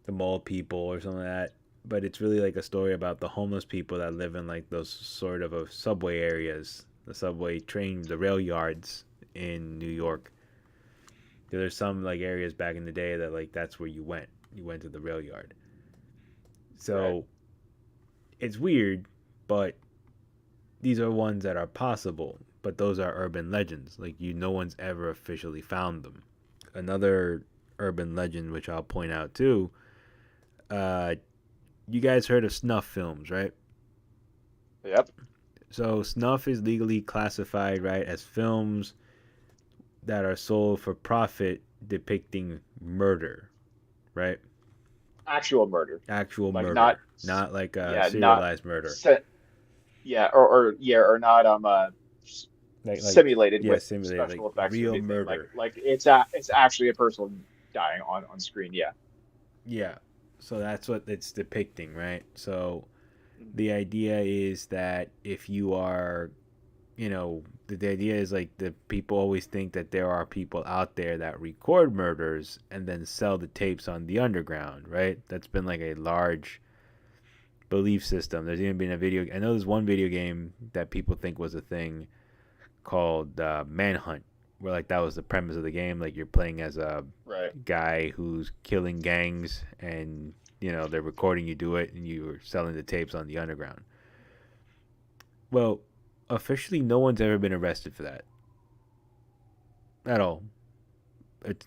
the mole people or something like that. But it's really like a story about the homeless people that live in like those sort of subway areas, the subway train, the rail yards in New Mhm. York. There's some like areas back in the day that like that's where you went. You went to the rail yard. Right. So it's weird, but these are ones that are possible. But those are urban legends. Like no one's ever officially found them. Another urban legend, which I'll point out too. Uh, you guys heard of snuff films, right? Yep. So snuff is legally classified, right, as films that are sold for profit depicting murder, right? Actual murder. Actual Like murder, not not like a yeah, not serialized murder. se yeah, or yeah, or not s- Like simulated yeah, with simulated like special effects or real anything. murder. Like it's actually a person dying on screen. Yeah. Yeah. So that's what it's depicting, right? So Mhm. the idea is that if you are, the idea is like the people always think that there are people out there that record murders and then sell the tapes on the underground, right? That's been like a large belief system. There's even been a video. I know there's one video game that people think was a thing called Manhunt, where like that was the premise of the game. Like you're playing as a Right. guy who's killing gangs, and they're recording you do it, and you're selling the tapes on the underground. Well, officially, no one's ever been arrested for that at all.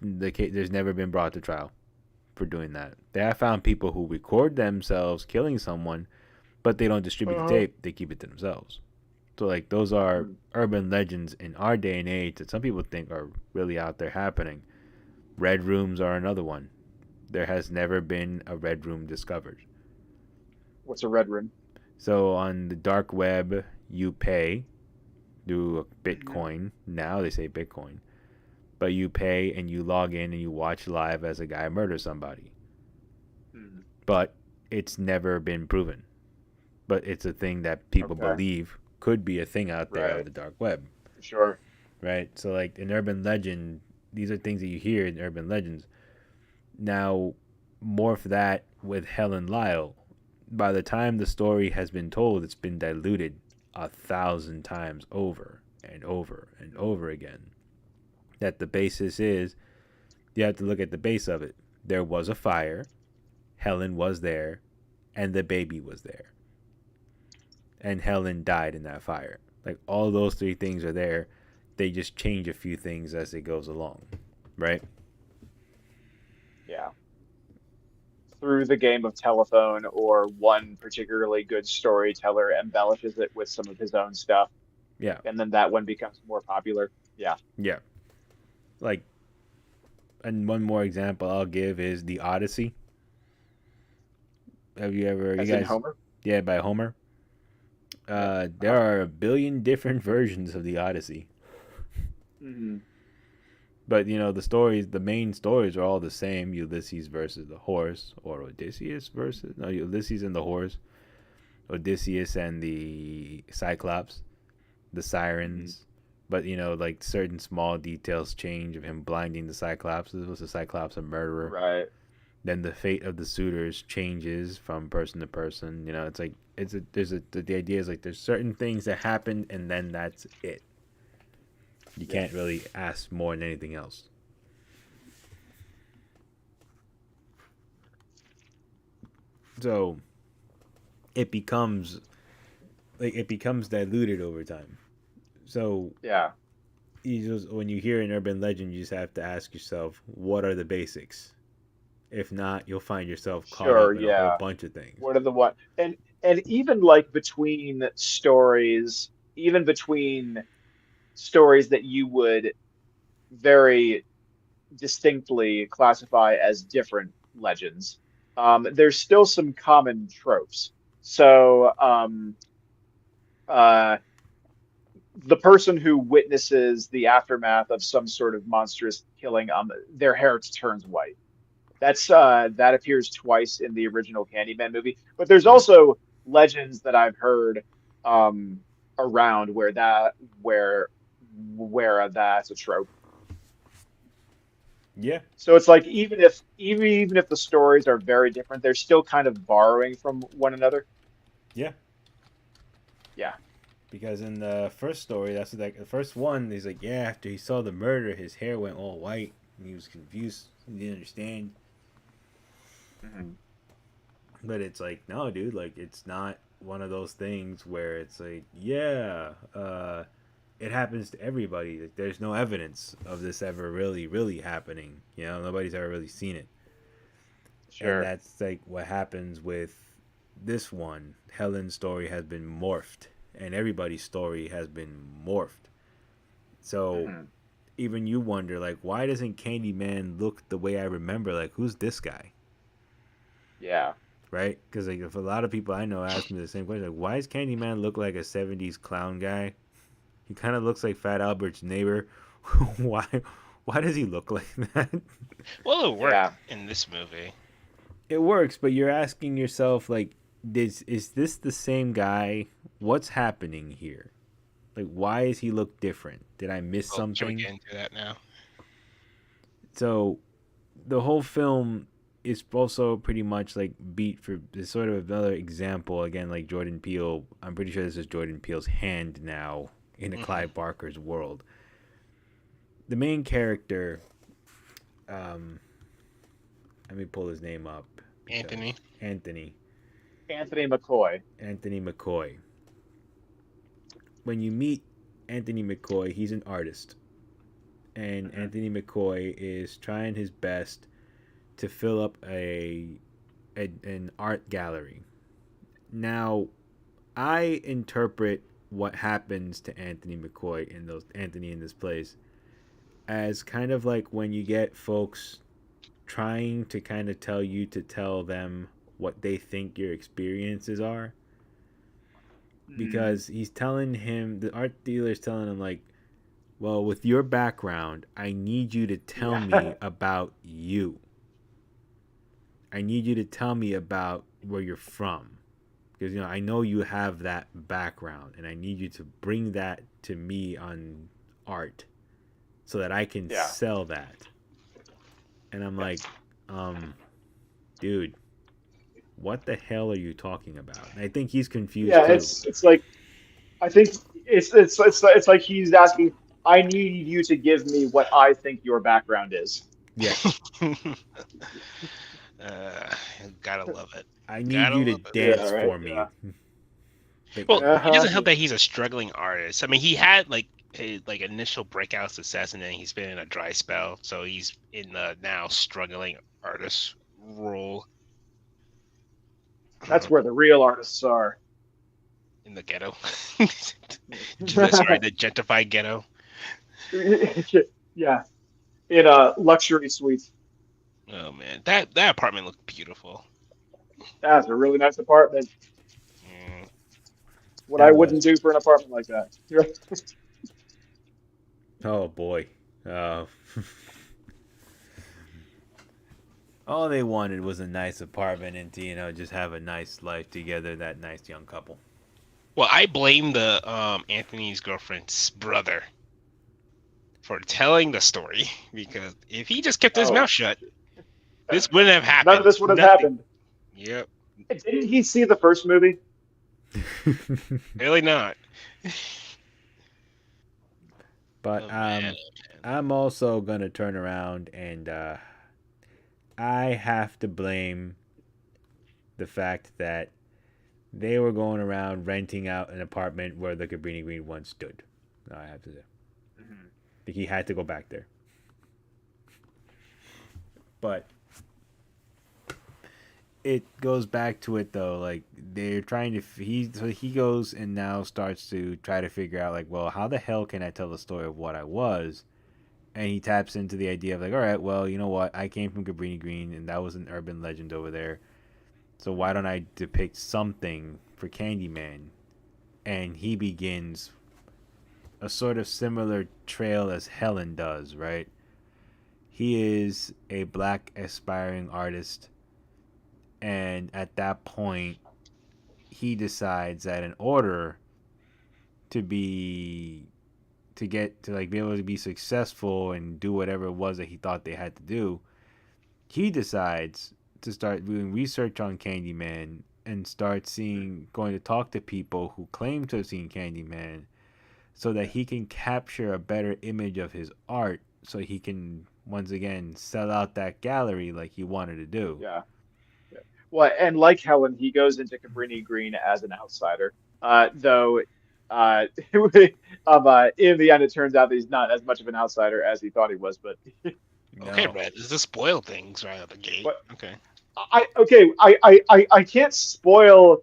There's never been brought to trial for doing that. They have found people who record themselves killing someone, but they don't distribute the Uh-huh. tape. They keep it to themselves. So like those are Hmm. urban legends in our day and age that some people think are really out there happening. Red rooms are another one. There has never been a red room discovered. What's a red room? So on the dark web, you pay through Hmm. Bitcoin. Now they say Bitcoin, but you pay and you log in and you watch live as a guy murders somebody. Hmm. But it's never been proven. But it's a thing that people Okay. believe could be a thing out there on Right. the dark web, Sure. right? So like in urban legend, these are things that you hear in urban legends. Now, morph that with Helen Lyle. By the time the story has been told, it's been diluted 1,000 times over and over and Hmm. over again. That the basis is, you have to look at the base of it. There was a fire, Helen was there, and the baby was there. And Helen died in that fire. Like all those three things are there. They just change a few things as it goes along, right? Yeah. Through the game of telephone, or one particularly good storyteller embellishes it with some of his own stuff, Yeah, and then that one becomes more popular. Yeah. yeah. Like, and one more example I'll give is the Odyssey. Have you ever, you As in guys, Homer. yeah, by Homer? Yeah. There Uh-huh. are a billion different versions of the Odyssey. Hmm. But the main stories are all the same. Ulysses versus the horse, or Odysseus versus no Ulysses and the horse, Odysseus and the Cyclops, the Hmm. sirens. But like certain small details change of him blinding the Cyclops. Was the Cyclops a murderer? Right. Then the fate of the suitors changes from person to person. It's like it's a there's a the idea is like there's certain things that happen and then that's it. You Yeah. can't really ask more than anything else. So it becomes it becomes diluted over time. So Yeah. when you hear an urban legend, you just have to ask yourself, what are the basics? If not, you'll find yourself caught Sure. up in a whole Yeah. bunch of things. What are the one and even like between stories, even between stories that you would very distinctly classify as different legends. there's still some common tropes. So, uh, the person who witnesses the aftermath of some sort of monstrous killing, their hair turns white. That appears twice in the original Candyman movie. But there's Mhm. also legends that I've heard um around where where that's a trope. Yeah, So it's like even if the stories are very different, they're still kind of borrowing from one another. yeah. Yeah. Because in the first story, that's like the first one. He's like, yeah, after he saw the murder, his hair went all white, and he was confused. He didn't understand. Mhm. But it's like, no, dude, like it's not one of those things where it's like, yeah, it happens to everybody. Like, there's no evidence of this ever really, really happening. You know, nobody's ever really seen it. And Sure. that's like what happens with this one. Helen's story has been morphed, and everybody's story has been morphed. So Hmm. even you wonder, like, why doesn't Candyman look the way I remember? Like, who's this guy? Yeah. Right? Because like, if a lot of people I know ask me the same question, like, why does Candyman look like a '70s clown guy? He kind of looks like Fat Albert's neighbor. why? Why does he look like that? Well, it worked Yeah. in this movie. It works, but you're asking yourself, like, is this the same guy? What's happening here? Like, why does he look different? Did I miss Well, should we something? get into that now? So the whole film is also pretty much like beat for this sort of another example again, like Jordan Peele. I'm pretty sure this is Jordan Peele's hand now in a Hmm. Clive Barker's world. The main character, um, let me pull his name up Anthony. because Anthony Anthony McCoy. Anthony McCoy. When you meet Anthony McCoy, he's an artist, and Hmm. Anthony McCoy is trying his best to fill up an art gallery. Now, I interpret what happens to Anthony McCoy in those Anthony in this place as kind of like when you get folks trying to kind of tell you to tell them what they think your experiences are, Hmm. because he's telling him, the art dealer is telling him, like, well, with your background, I need you to tell Yeah. me about you. I need you to tell me about where you're from, because I know you have that background, and I need you to bring that to me on art so that I can Yeah. sell that. And I'm Yeah. like, um, dude, what the hell are you talking about? And I think he's confused Yeah. too. It's like I think it's like he's asking, I need you to give me what I think your background is. Yes, uh, gotta love it. I need Gotta you to love it. Yeah, dance right. for me. Yeah. Like, Well, it Uh-huh. doesn't help that he's a struggling artist. I mean, he had like his like initial breakout success, and then he's been in a dry spell, so he's in the now struggling artist role That's where the real artists are. in the ghetto. Sorry, the gentrified ghetto. Yeah, in a luxury suite. Oh man, that apartment looked beautiful. That's a really nice apartment. Mm. What I that was, wouldn't do for an apartment like that. oh boy. Uh, all they wanted was a nice apartment and to, just have a nice life together, that nice young couple. Well, I blame the Anthony's girlfriend's brother for telling the story because if he just kept his Oh, mouth shut, this wouldn't have none of happened. this would have Nothing. happened. Yep. Didn't he see the first movie? Really not. But Oh man. I'm also gonna turn around and I have to blame the fact that they were going around renting out an apartment where the Cabrini Green once stood. I have to say, Mhm. he had to go back there. But it goes back to it though, like they're trying to he goes and now starts to try to figure out, like, well, how the hell can I tell the story of what I was and he taps into the idea of like, all right, well, you know what? I came from Cabrini Green, and that was an urban legend over there. So why don't I depict something for Candyman? And he begins a sort of similar trail as Helen does, right? He is a black aspiring artist, and at that point, he decides that in order to be to get to like be able to be successful and do whatever it was that he thought they had to do, he decides to start doing research on Candyman and start seeing going to talk to people who claim to have seen Candyman so that Yeah. he can capture a better image of his art so he can once again sell out that gallery like he wanted to do. Yeah. Yeah. Well, and like Helen, he goes into Cabrini Green as an outsider. Though, uh, in the end, it turns out that he's not as much of an outsider as he thought he was. Okay, No. Red. This is spoil things right out the gate. But Okay. I can't spoil.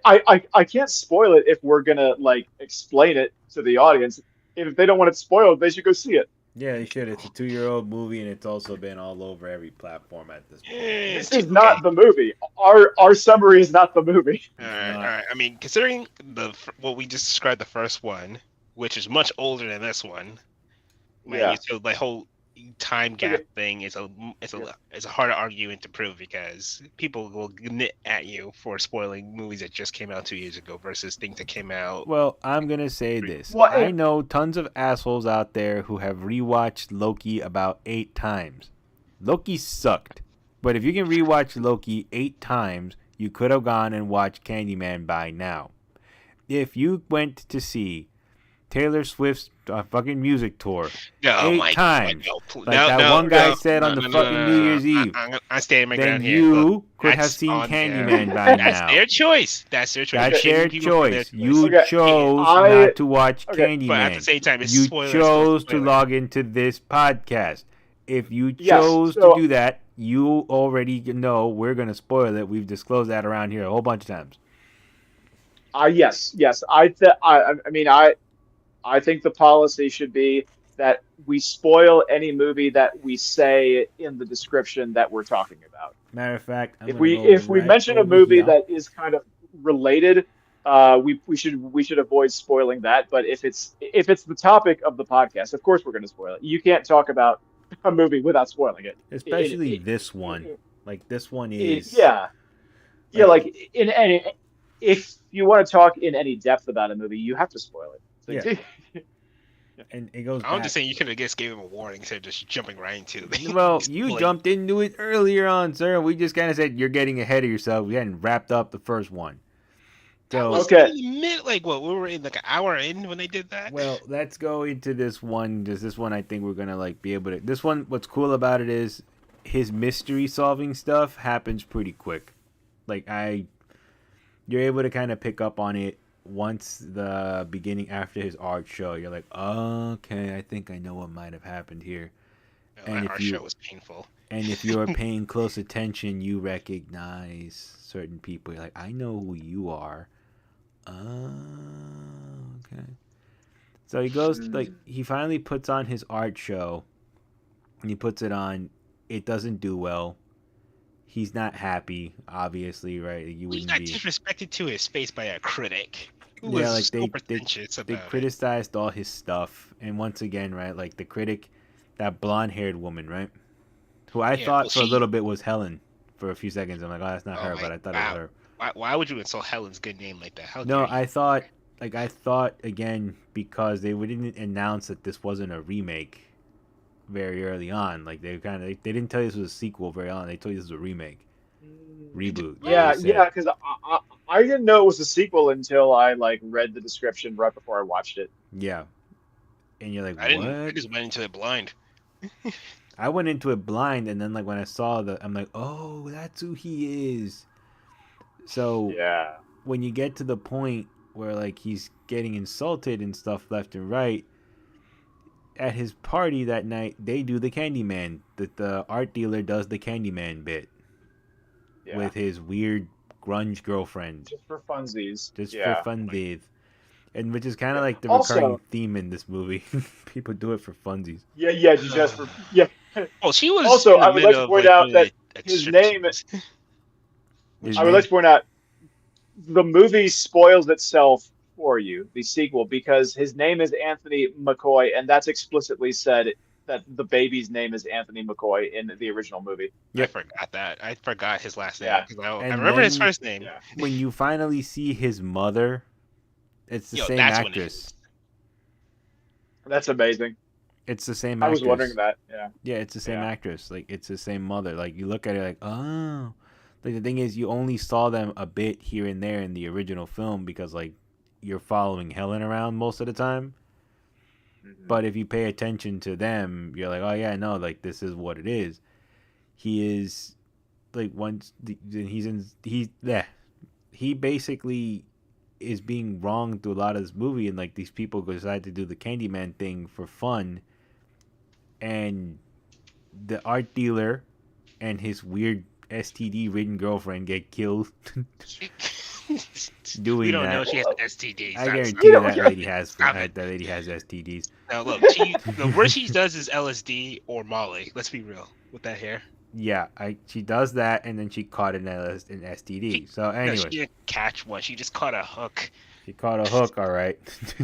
I can't spoil it if we're gonna like explain it to the audience. If they don't want it spoiled, they should go see it. Yeah, they should. It's a 2-year-old movie and it's also been all over every platform at this point. This is Okay. not the movie. Our summary is not the movie. All It's right. All not. right. I mean, considering what we just described the first one, which is much older than this one, man, Yeah. so the whole time gap Okay. thing is a it's Yeah. a it's a harder argument to prove because people will nit at you for spoiling movies that just came out 2 years ago versus things that came out. Well, I'm going to say this. Well, I know tons of assholes out there who have rewatched Loki about 8 times. Loki sucked. But if you can rewatch Loki 8 times, you could have gone and watched Candyman by now. If you went to see Taylor Swift's fucking music tour Oh 8 my times, God, like that one guy said on the no, fucking New Year's Eve, I'm standing my then ground here. Look, you could have that's seen on them. Candyman by That's now. their choice. That's their choice. That's Okay. You're their shaming people for their choice. You Okay. chose I not to watch okay. But at the Candyman. same time, it's You spoiler. chose to Spoiler. log into this podcast. If you Yes. chose to So do that, you already know we're going to spoil it. We've disclosed that around here a whole bunch of times. yes. I mean I think the policy should be that we spoil any movie that we say in the description that we're talking about. Matter of fact, I'm If going to we go if we right mention a over movie here. that is kind of related, we should avoid spoiling that. But if it's the topic of the podcast, of course we're going to spoil it. You can't talk about a movie without spoiling it. Especially this one. Like, this one is. Yeah, yeah. Like, Like in any, if you want to talk in any depth about a movie, you have to spoil it. yeah. So, And it goes I'm back. just saying you could have just gave him a warning instead of just jumping right into it. Well, you jumped into it earlier on, sir. We just kind of said you're getting ahead of yourself. We hadn't wrapped up the first one. That So, was Okay. in the mid, like what we were in like an hour in when they did that. well, let's go into this one. Does this one I think we're gonna like be able to. This one, what's cool about it is his mystery solving stuff happens pretty quick. Like you're able to kind of pick up on it once the beginning after his art show. You're like, okay, I think I know what might have happened here. Oh, And that art show was painful. And if you're paying close attention, you recognize certain people. You're like, I know who you are. Okay. So he goes, like, he finally puts on his art show. And he puts it on. It doesn't do well. He's not happy, obviously, right? You He wouldn't got be. disrespected to his face by a critic who Yeah, was like so pretentious they about it. criticized all his stuff. And once again, right, like the critic, that blonde-haired woman, right? Who I Yeah, thought well, for a she- little bit was Helen. For a few seconds, I'm like, oh, that's not Oh her, my- but I thought it was wow. her. Why would you insult Helen's good name like that? How No, dare you? I thought again because they didn't announce that this wasn't a remake very early on. Like they didn't tell you this was a sequel very on. They told you this was a remake, reboot. Yeah, They said. yeah, because I didn't know it was a sequel until I like read the description right before I watched it. Yeah, and you're like, I didn't. I what? just went into it blind. I went into it blind, and then like when I saw I'm like, oh, that's who he is. So Yeah. when you get to the point where like he's getting insulted and stuff left and right, at his party that night they do the Candyman. The art dealer does the Candyman bit Yeah. with his weird grunge girlfriend Just for funsies. just Yeah. for funsies. and which is kind of like the recurring Also, theme in this movie. People do it for funsies. yeah, just for yeah. Well, she was Also, in the I would like middle to of point like out doing that a his strip name. tease. His I would like name, to point out the movie spoils itself for you, the sequel, because his name is Anthony McCoy, and that's explicitly said that the baby's name is Anthony McCoy in the original movie. I yep. forgot that. I forgot his last name Yeah, because I And remember his then first name. yeah, when you finally see his mother, it's the Yo, same that's when it actress. hits. that's amazing. It's the same I was wondering actress. that. Yeah, Yeah, it's the same yeah. actress. Like it's the same mother. Like you look at it like, oh. Like the thing is, you only saw them a bit here and there in the original film because like you're following Helen around most of the time. Hmm. But if you pay attention to them, you're like, oh yeah, no, like this is what it is. He is like once he's in he basically is being wronged through a lot of this movie, and like these people decide to do the Candyman thing for fun, and the art dealer and his weird STD ridden girlfriend get killed We doing don't know that. she has Well, STDs. I That's guarantee you you know, that yeah, lady has stop it. that lady has STDs. Now look, the worst she does is LSD or Molly. Let's be real with that hair. Yeah, she does that, and then she caught an She STD. So, no, she anyways, didn't catch one. She just caught a hook. she caught a hook. All right.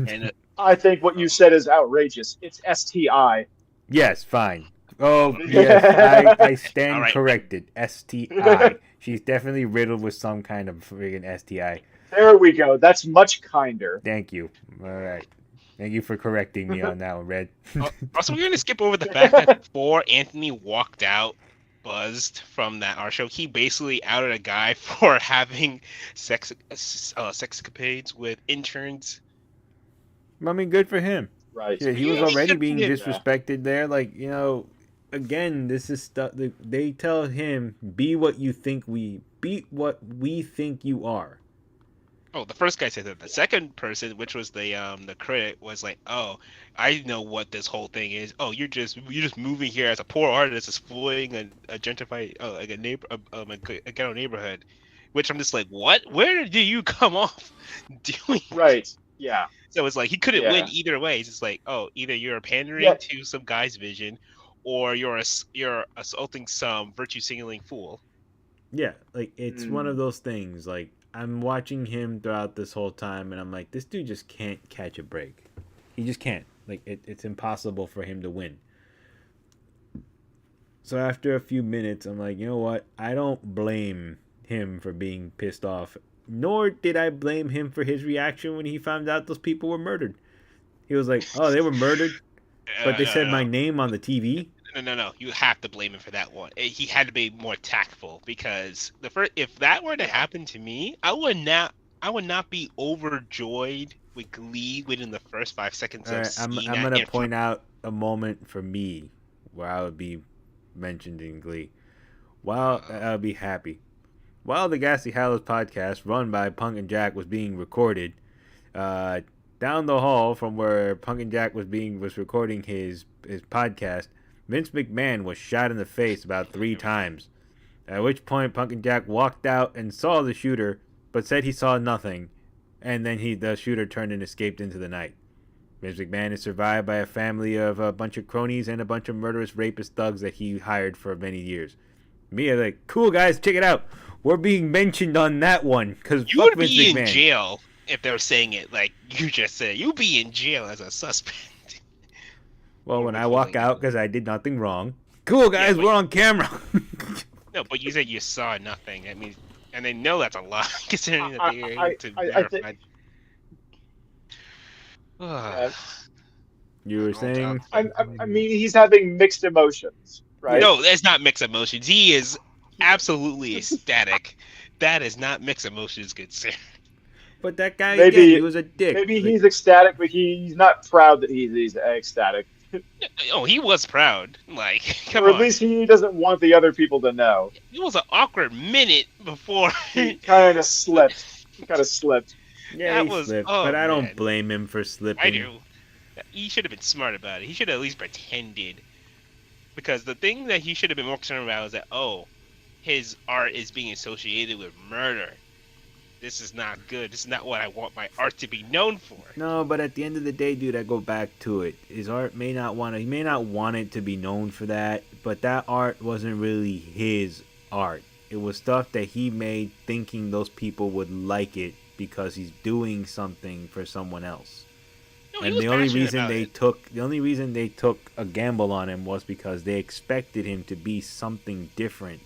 And I think what you oh, said is outrageous. It's STI. Yes, fine. Oh um, yes, I all stand right. corrected. STI. She's definitely riddled with some kind of friggin' STI. There we go. That's much kinder. Thank you. All right. Thank you for correcting me on that one, Red. Also, we're gonna skip over the fact that before Anthony walked out, buzzed from that art show, he basically outed a guy for having sexcapades with interns. I mean, good for him. Right. Yeah, he was Yeah, already good for being him. Yeah. disrespected there. Like again, this is stuff. They tell him, "Be what you think we be. What we think you are." Oh, the first guy said that. The second person, which was the critic, was like, "Oh, I know what this whole thing is. Oh, you're just moving here as a poor artist, exploiting a gentrified like a neighbor a ghetto neighborhood," which I'm just like, "What? Where did you come off doing?" Right. Yeah. So it's like he couldn't win Yeah. either way. It's just like, oh, either you're pandering Yeah. to some guy's vision, or you're assaulting some virtue signaling fool. Yeah, like it's one of Mm, those things. Like I'm watching him throughout this whole time, and I'm like, this dude just can't catch a break. He just can't. Like it's impossible for him to win. So after a few minutes, I'm like, you know what? I don't blame him for being pissed off. Nor did I blame him for his reaction when he found out those people were murdered. He was like, "Oh, they were murdered, but they No, said my no, name on the TV." no. You have to blame him for that one. He had to be more tactful because the first, if that were to yeah. happen to me, I would not be overjoyed with glee within the first 5 seconds All of right, seeing I'm that gonna in front. point out a moment for me where I would be mentioned in Glee. While I would be happy. While the Gassy Hallows podcast, run by Punk and Jack, was being recorded, uh, down the hall from where Punk and Jack was recording his podcast, Vince McMahon was shot in the face about 3 times. At which point, Punk and Jack walked out and saw the shooter, but said he saw nothing, and then the shooter turned and escaped into the night. Vince McMahon is survived by a family of a bunch of cronies and a bunch of murderous rapist thugs that he hired for many years. Me, I'm like, cool guys, check it out. We're being mentioned on that one because You fuck would Vince be in McMahon. jail if they were saying it like you just said. You'd be in jail as a suspect. Well, Or when I walk withholding it. out because I did nothing wrong. Cool Yeah, guys, but we're on camera. no, but you said you saw nothing. I mean, and they know that's a lie, considering that I they were able I to I think verify. yeah. You were saying? I mean he's having mixed emotions, Yeah. right? No, that's not mixed emotions. He is absolutely ecstatic. That is not mixed emotions, good sir. But that guy again, he Maybe was a dick. maybe Like, he's ecstatic, but he's not proud that he's ecstatic. Oh, he was proud. Like, come Or at on. least he doesn't want the other people to know. It was an awkward minute before. He kind of slipped. He kind of slipped. yeah, That he was, slipped, but oh I don't man, blame him for I slipping. do. He should have been smart about it. He should have at least pretended. Because the thing that he should have been more concerned about is that, oh, his art is being associated with murder. This is not good. This is not what I want my art to be known for. No, but at the end of the day, dude, I go back to it. His art may not want to. He may not want it to be known for that, but that art wasn't really his art. It was stuff that he made, thinking those people would like it because he's doing something for someone else. No, he And was passionate about it. the only reason they took a gamble on him was because they expected him to be something different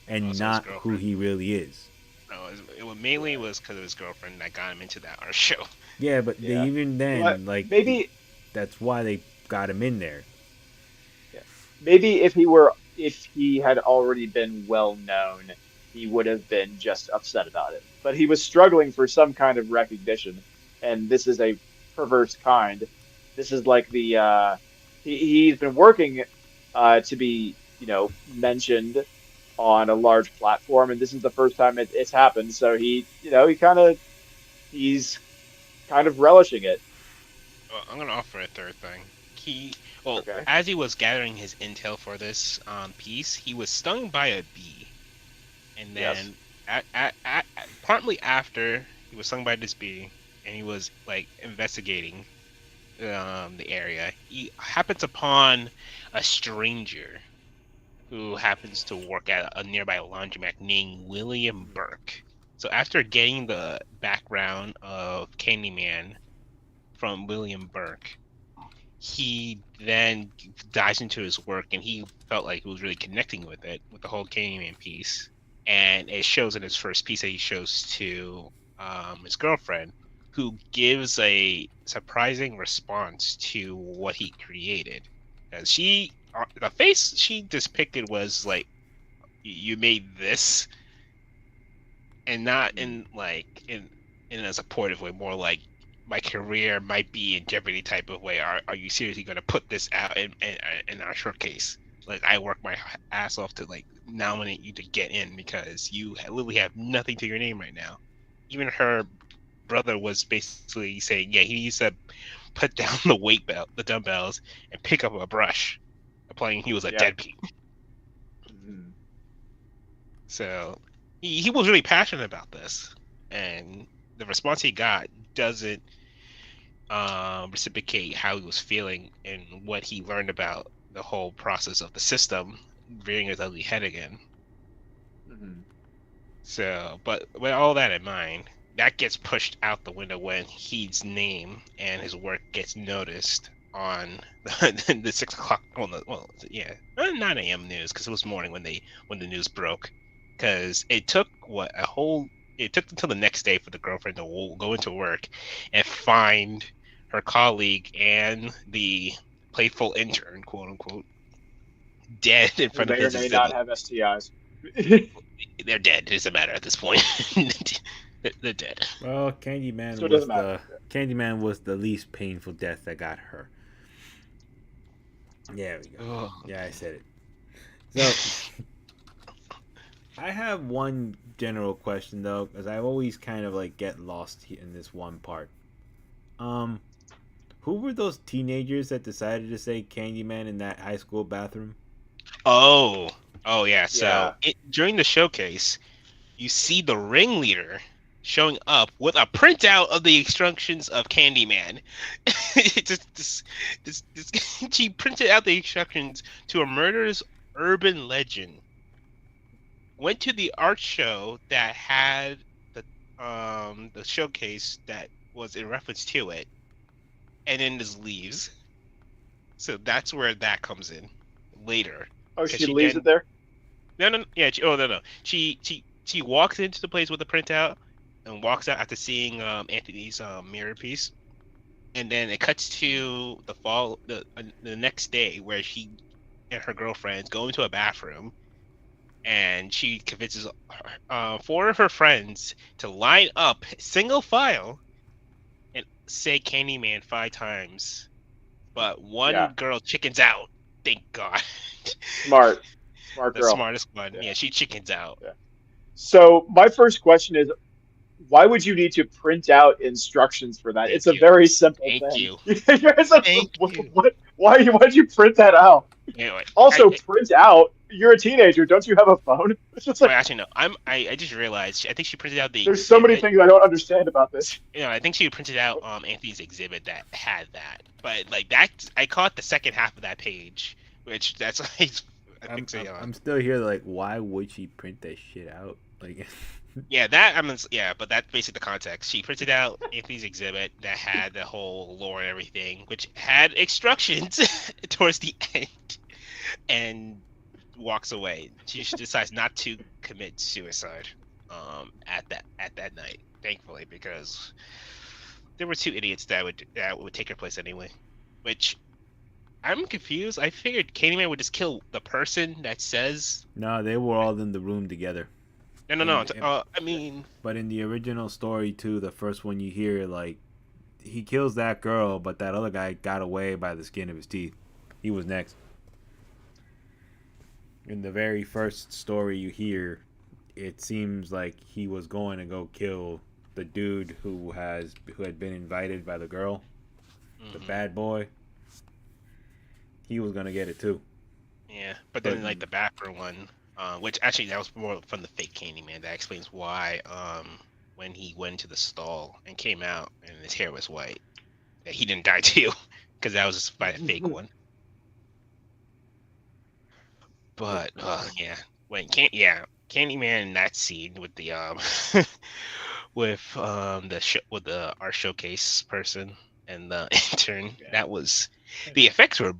and Also, his not who girlfriend. he really is. No, mainly was because of his girlfriend that got him into that art show. Yeah, but they, Yeah. even What then, like, maybe that's why they got him in there. Yeah. Maybe if he had already been well known, he would have been just upset about it. But he was struggling for some kind of recognition, and this is a perverse kind. This is like he's been working to be, mentioned on a large platform, and this is the first time it's happened. So he's kind of relishing it. Well, I'm gonna offer a third thing. Well, Okay. as he was gathering his intel for this piece, he was stung by a bee, and Yes. then partly after he was stung by this bee, and he was like investigating the area, he happens upon a stranger who happens to work at a nearby laundromat named William Burke. So after getting the background of Candyman from William Burke, he then dives into his work, and he felt like he was really connecting with it, with the whole Candyman piece. And it shows in his first piece that he shows to his girlfriend, who gives a surprising response to what he created. Because the face she depicted was like, you made this, and not Mhm. in in a supportive way, more like my career might be in jeopardy type of way. Are you seriously going to put this out in our showcase? Like, I work my ass off to like nominate you to get in because you literally have nothing to your name right now. Even her brother was basically saying, yeah, he needs to put down the dumbbells, and pick up a brush, implying he was a Yeah. deadbeat. Mhm. So he was really passionate about this, and the response he got doesn't reciprocate how he was feeling and what he learned about the whole process of the system rearing its ugly head again. Mhm. So, but with all that in mind, that gets pushed out the window when Heed's name and his work gets noticed on the 6 o'clock. Yeah, 9 a.m. news, because it was morning when the news broke. Because it took it took until the next day for the girlfriend to go into work and find her colleague and the playful intern, quote unquote, dead in Who front of may or his may not exhibit. have STIs. They're dead. It doesn't matter at this point. They're dead. Well, So it doesn't matter. Candyman was the least painful death that got her. There we go. Oh. Yeah, I said it. So I have one general question though, because I always kind of like get lost in this one part. Um, who were those teenagers that decided to say Candyman in that high school bathroom? Oh, oh yeah. So Yeah. during the showcase, you see the ringleader showing up with a printout of the instructions of Candyman. This, she printed out the instructions to a murderous urban legend. Went to the art show that had the showcase that was in reference to it, and then just leaves. So that's where that comes in later, Oh, because she she leaves it then there? no, yeah, oh no, she walks into the place with the printout and walks out after seeing Anthony's mirror piece, and then it cuts to the next day where she and her girlfriends go into a bathroom, and she convinces four of her friends to line up single file and say Candyman 5 times, but one Yeah. girl chickens out. Thank God. Smart. Smart The girl. smartest one. Yeah. Yeah, she chickens out. Yeah. So my first question is, why would you need to print out instructions for that? It's Thank a you. very simple Thank thing. you. It's like, Thank you. why'd you print that out? Anyway, Also, print out. You're a teenager. Don't you have a phone? It's just well, like actually no. I just realized. I think she printed out the there's so many exhibit. things I don't understand about this. I think she printed out Anthony's exhibit that had that. But like that, I caught the second half of that page, which that's like I I'm, think so. I'm I'm still here. Like, why would she print that shit out? Like, Yeah, that yeah, but that's basically the context. She printed out Anthony's exhibit that had the whole lore and everything, which had instructions towards the end, and walks away. She just decides not to commit suicide at that night, thankfully, because there were two idiots that would take her place anyway. Which I'm confused. I figured Candyman would just kill the person that says no, they were all in the room together. no, no, In, no. in I mean, but in the original story too, the first one you hear, like, he kills that girl, but that other guy got away by the skin of his teeth. He was next. In the very first story you hear, it seems like he was going to go kill the dude who had been invited by the girl, the mhm. bad boy. He was gonna get it too. Yeah, but But then like the background one, which actually that was more from the fake Candyman. That explains why when he went into the stall and came out and his hair was white, that he didn't die too, because that was just by a fake one. But yeah, Candyman in that scene with the with the art showcase person and the intern, Yeah. that was the effects were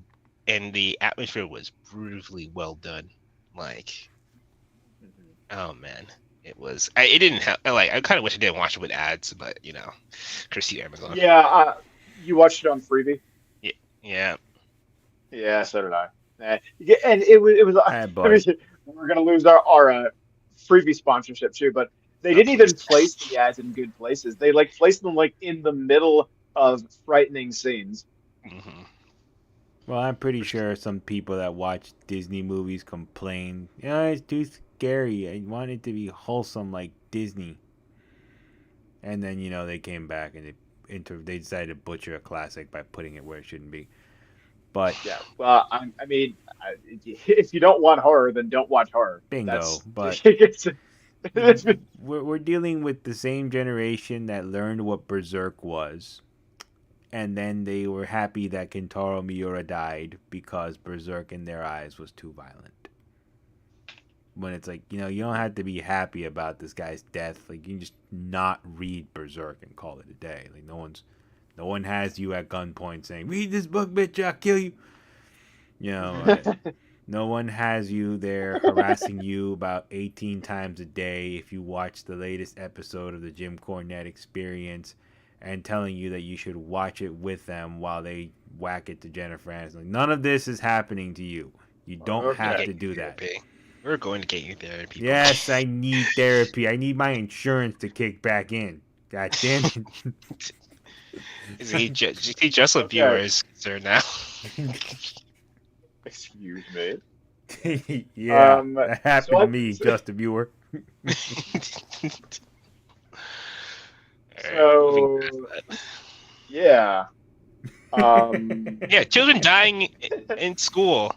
and the atmosphere was brutally well done. Like, oh man, it was. It didn't have like. I kind of wish I didn't watch it with ads, but Christy Amazon. Yeah, you watched it on Freebie? Yeah, yeah. Yeah, so did I. Yeah, and it was. I had I bought mean, it. we're gonna lose our Freebie sponsorship too, but they Oh didn't please. even place the ads in good places. They like placed them like in the middle of frightening scenes. Hmm. Well, I'm pretty sure some people that watch Disney movies complain, it's too scary. I want it to be wholesome like Disney. And then they came back and they decided to butcher a classic by putting it where it shouldn't be. But Yeah, well, I mean, if you don't want horror, then don't watch horror. bingo. That's But it's we're dealing with the same generation that learned what Berserk was, and then they were happy that Kentaro Miura died because Berserk in their eyes was too violent. When it's like, you don't have to be happy about this guy's death. Like, you can just not read Berserk and call it a day. Like, no one has you at gunpoint saying, "Read this book, bitch, I'll kill you." You know, no one has you there harassing you about 18 times a day if you watch the latest episode of the Jim Cornette Experience and telling you that you should watch it with them while they whack it to Jennifer Aniston. None of this is happening to you. You don't We have okay. to get do you that. therapy. We're going to get you therapy, boy. Yes, I need therapy. I need my insurance to kick back in. God damn Just a viewer Okay. is concerned now. Excuse me. it. Yeah, Um, that so happened to I, me, so, just a viewer. All right, moving past so that. yeah. Um, Yeah, children dying in school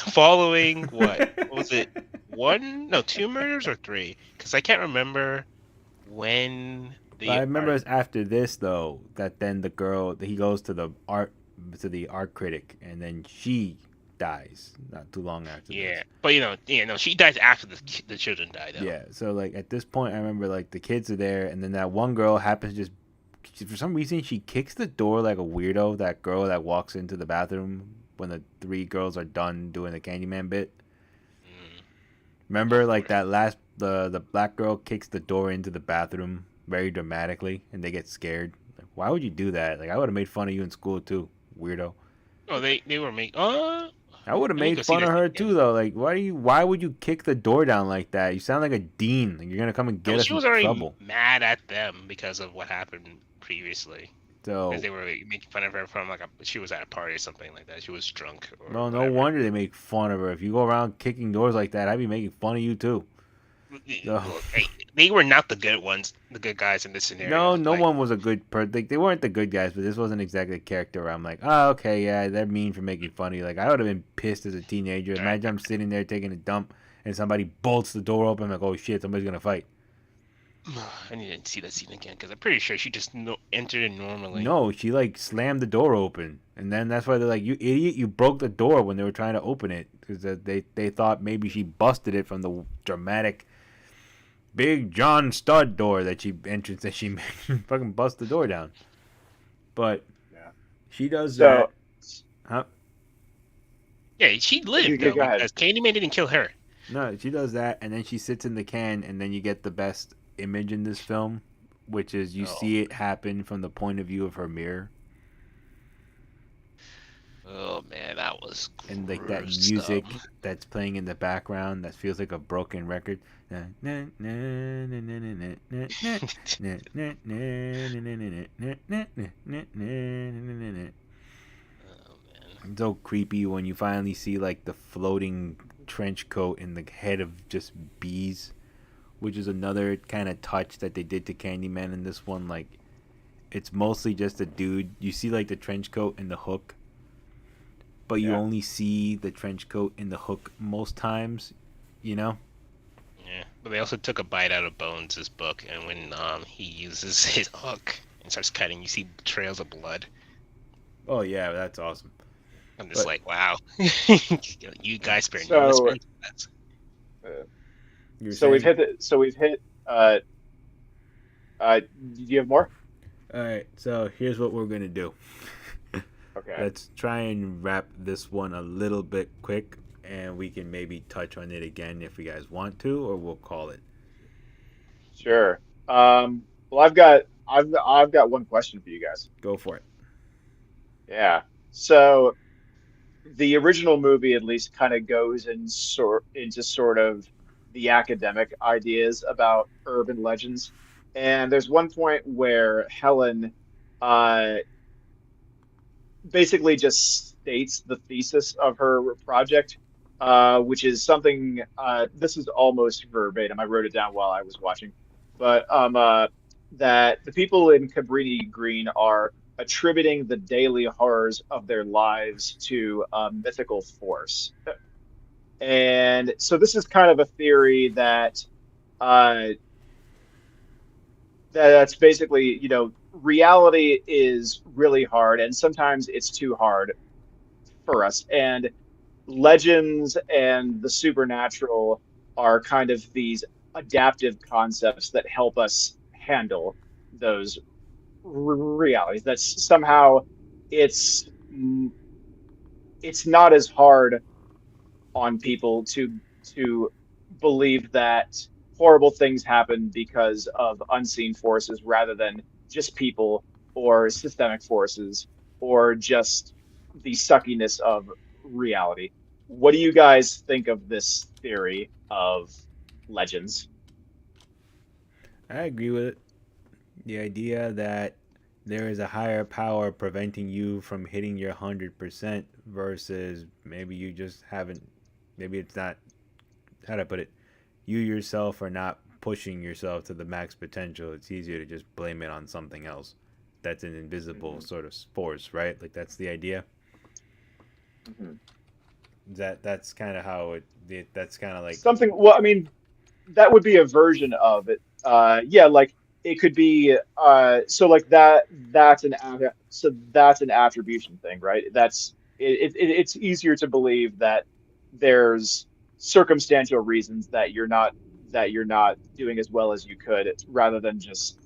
following what? What was it? One? No, two murders or three? Because I can't remember when I the remember art. it's after this though that then the girl he goes to the art critic and then she dies not too long after Yeah, this. but no, she dies after the children die though. Yeah, so like at this point I remember like the kids are there and then that one girl happens to just for some reason she kicks the door like a weirdo. That girl that walks into the bathroom when the three girls are done doing the Candyman bit. Mm, Remember, of like course. that last the black girl kicks the door into the bathroom very dramatically, and they get scared. Like, why would you do that? Like, I would have made fun of you in school too, weirdo. Oh, they were making. I would have Let me made go see fun of this her again. too, though. Like, why would you kick the door down like that? You sound like a dean. Like, you're gonna come and No, get us she in was already trouble. mad at them because of what happened previously. Because So, they were making fun of her from she was at a party or something like that. She was drunk or well, no whatever. wonder they make fun of her. If you go around kicking doors like that, I'd be making fun of you too. So Look, they were not the good ones, the good guys in this no, scenario. no Like, one was a good like they weren't the good guys, but this wasn't exactly a character where I'm like, oh okay, yeah, they're mean for making funny. Like I would have been pissed as a teenager. Imagine I'm sitting there taking a dump and somebody bolts the door open. I'm like, oh shit, somebody's gonna fight. I need to see that scene again because I'm pretty sure she just entered it normally. No, she like slammed the door open, and then that's why they're like, "You idiot! You broke the door when they were trying to open it because they thought maybe she busted it from the dramatic big John Stud door that she entrance that she fucking bust the door down." But Yeah. she does that. So, Huh? Yeah, she lived though go ahead. because Candyman didn't kill her. No, she does that, and then she sits in the can, and then you get the best image in this film, which is you Oh, see it happen from the point of view of her mirror. oh man, that was And like that gruesome. music that's playing in the background that feels like a broken record. Oh man. It's so creepy when you finally see like the floating trench coat in the head of just bees, which is another kind of touch that they did to Candyman in this one. Like it's mostly just a dude. You see like the trench coat and the hook, but you Yeah. only see the trench coat in the hook most times, you know? Yeah, but they also took a bite out of Bones' book, and when he uses his hook and starts cutting, you see trails of blood. Oh yeah, that's awesome. I'm just But like, wow, you guys spare no So, expense. That's uh, you were so we've saying, hit so we've hit. Do you have more? all right. So here's what we're gonna do. Okay. Let's try and wrap this one a little bit quick, and we can maybe touch on it again if you guys want to, or we'll call it. Sure. Well, I've got one question for you guys. Go for it. Yeah. So the original movie at least kind of goes in sort of the academic ideas about urban legends. And there's one point where Helen uh basically just states the thesis of her project, which is something this is almost verbatim. I wrote it down while I was watching, but that the people in Cabrini Green are attributing the daily horrors of their lives to a mythical force. And so this is kind of a theory that uh, that's basically, reality is really hard, and sometimes it's too hard for us. And legends and the supernatural are kind of these adaptive concepts that help us handle those realities. That's somehow it's it's not as hard on people to believe that horrible things happen because of unseen forces rather than just people or systemic forces or just the suckiness of reality. What do you guys think of this theory of legends? I agree with it. The idea that there is a higher power preventing you from hitting your 100% versus maybe you just haven't, maybe it's not, how to put it, you yourself are not pushing yourself to the max potential. It's easier to just blame it on something else that's an invisible Mhm, sort of force, right? Like that's the idea. mhm. That's kind of how that's kind of like, Something, well, I mean, that would be a version of it. Yeah, like it could be so like that's an attribution thing, right? It's easier to believe that there's circumstantial reasons that you're not doing as well as you could rather than just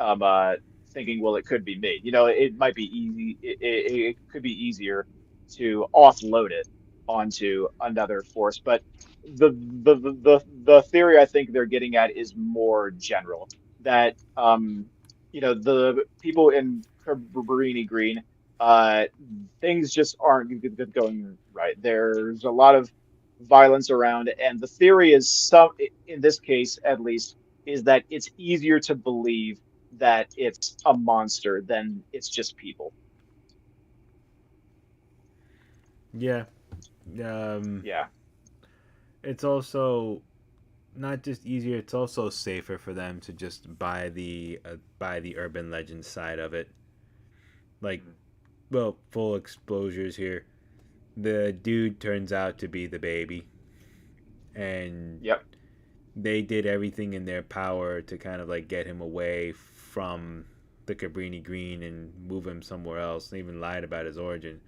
um uh thinking, well, it could be me. It might be easy. It could be easier to offload it onto another force, but the theory I think they're getting at is more general. That the people in Cabrini Green, uh, things just aren't going right. There's a lot of violence around, and the theory is in this case at least, is that it's easier to believe that it's a monster than it's just people. yeah. Um, Yeah. it's also not just easier, it's also safer for them to just buy the urban legend side of it. Like, Mhm. well, full exposures here. The dude turns out to be the baby, and Yep. they did everything in their power to kind of like get him away from the Cabrini Green and move him somewhere else. They even lied about his origin.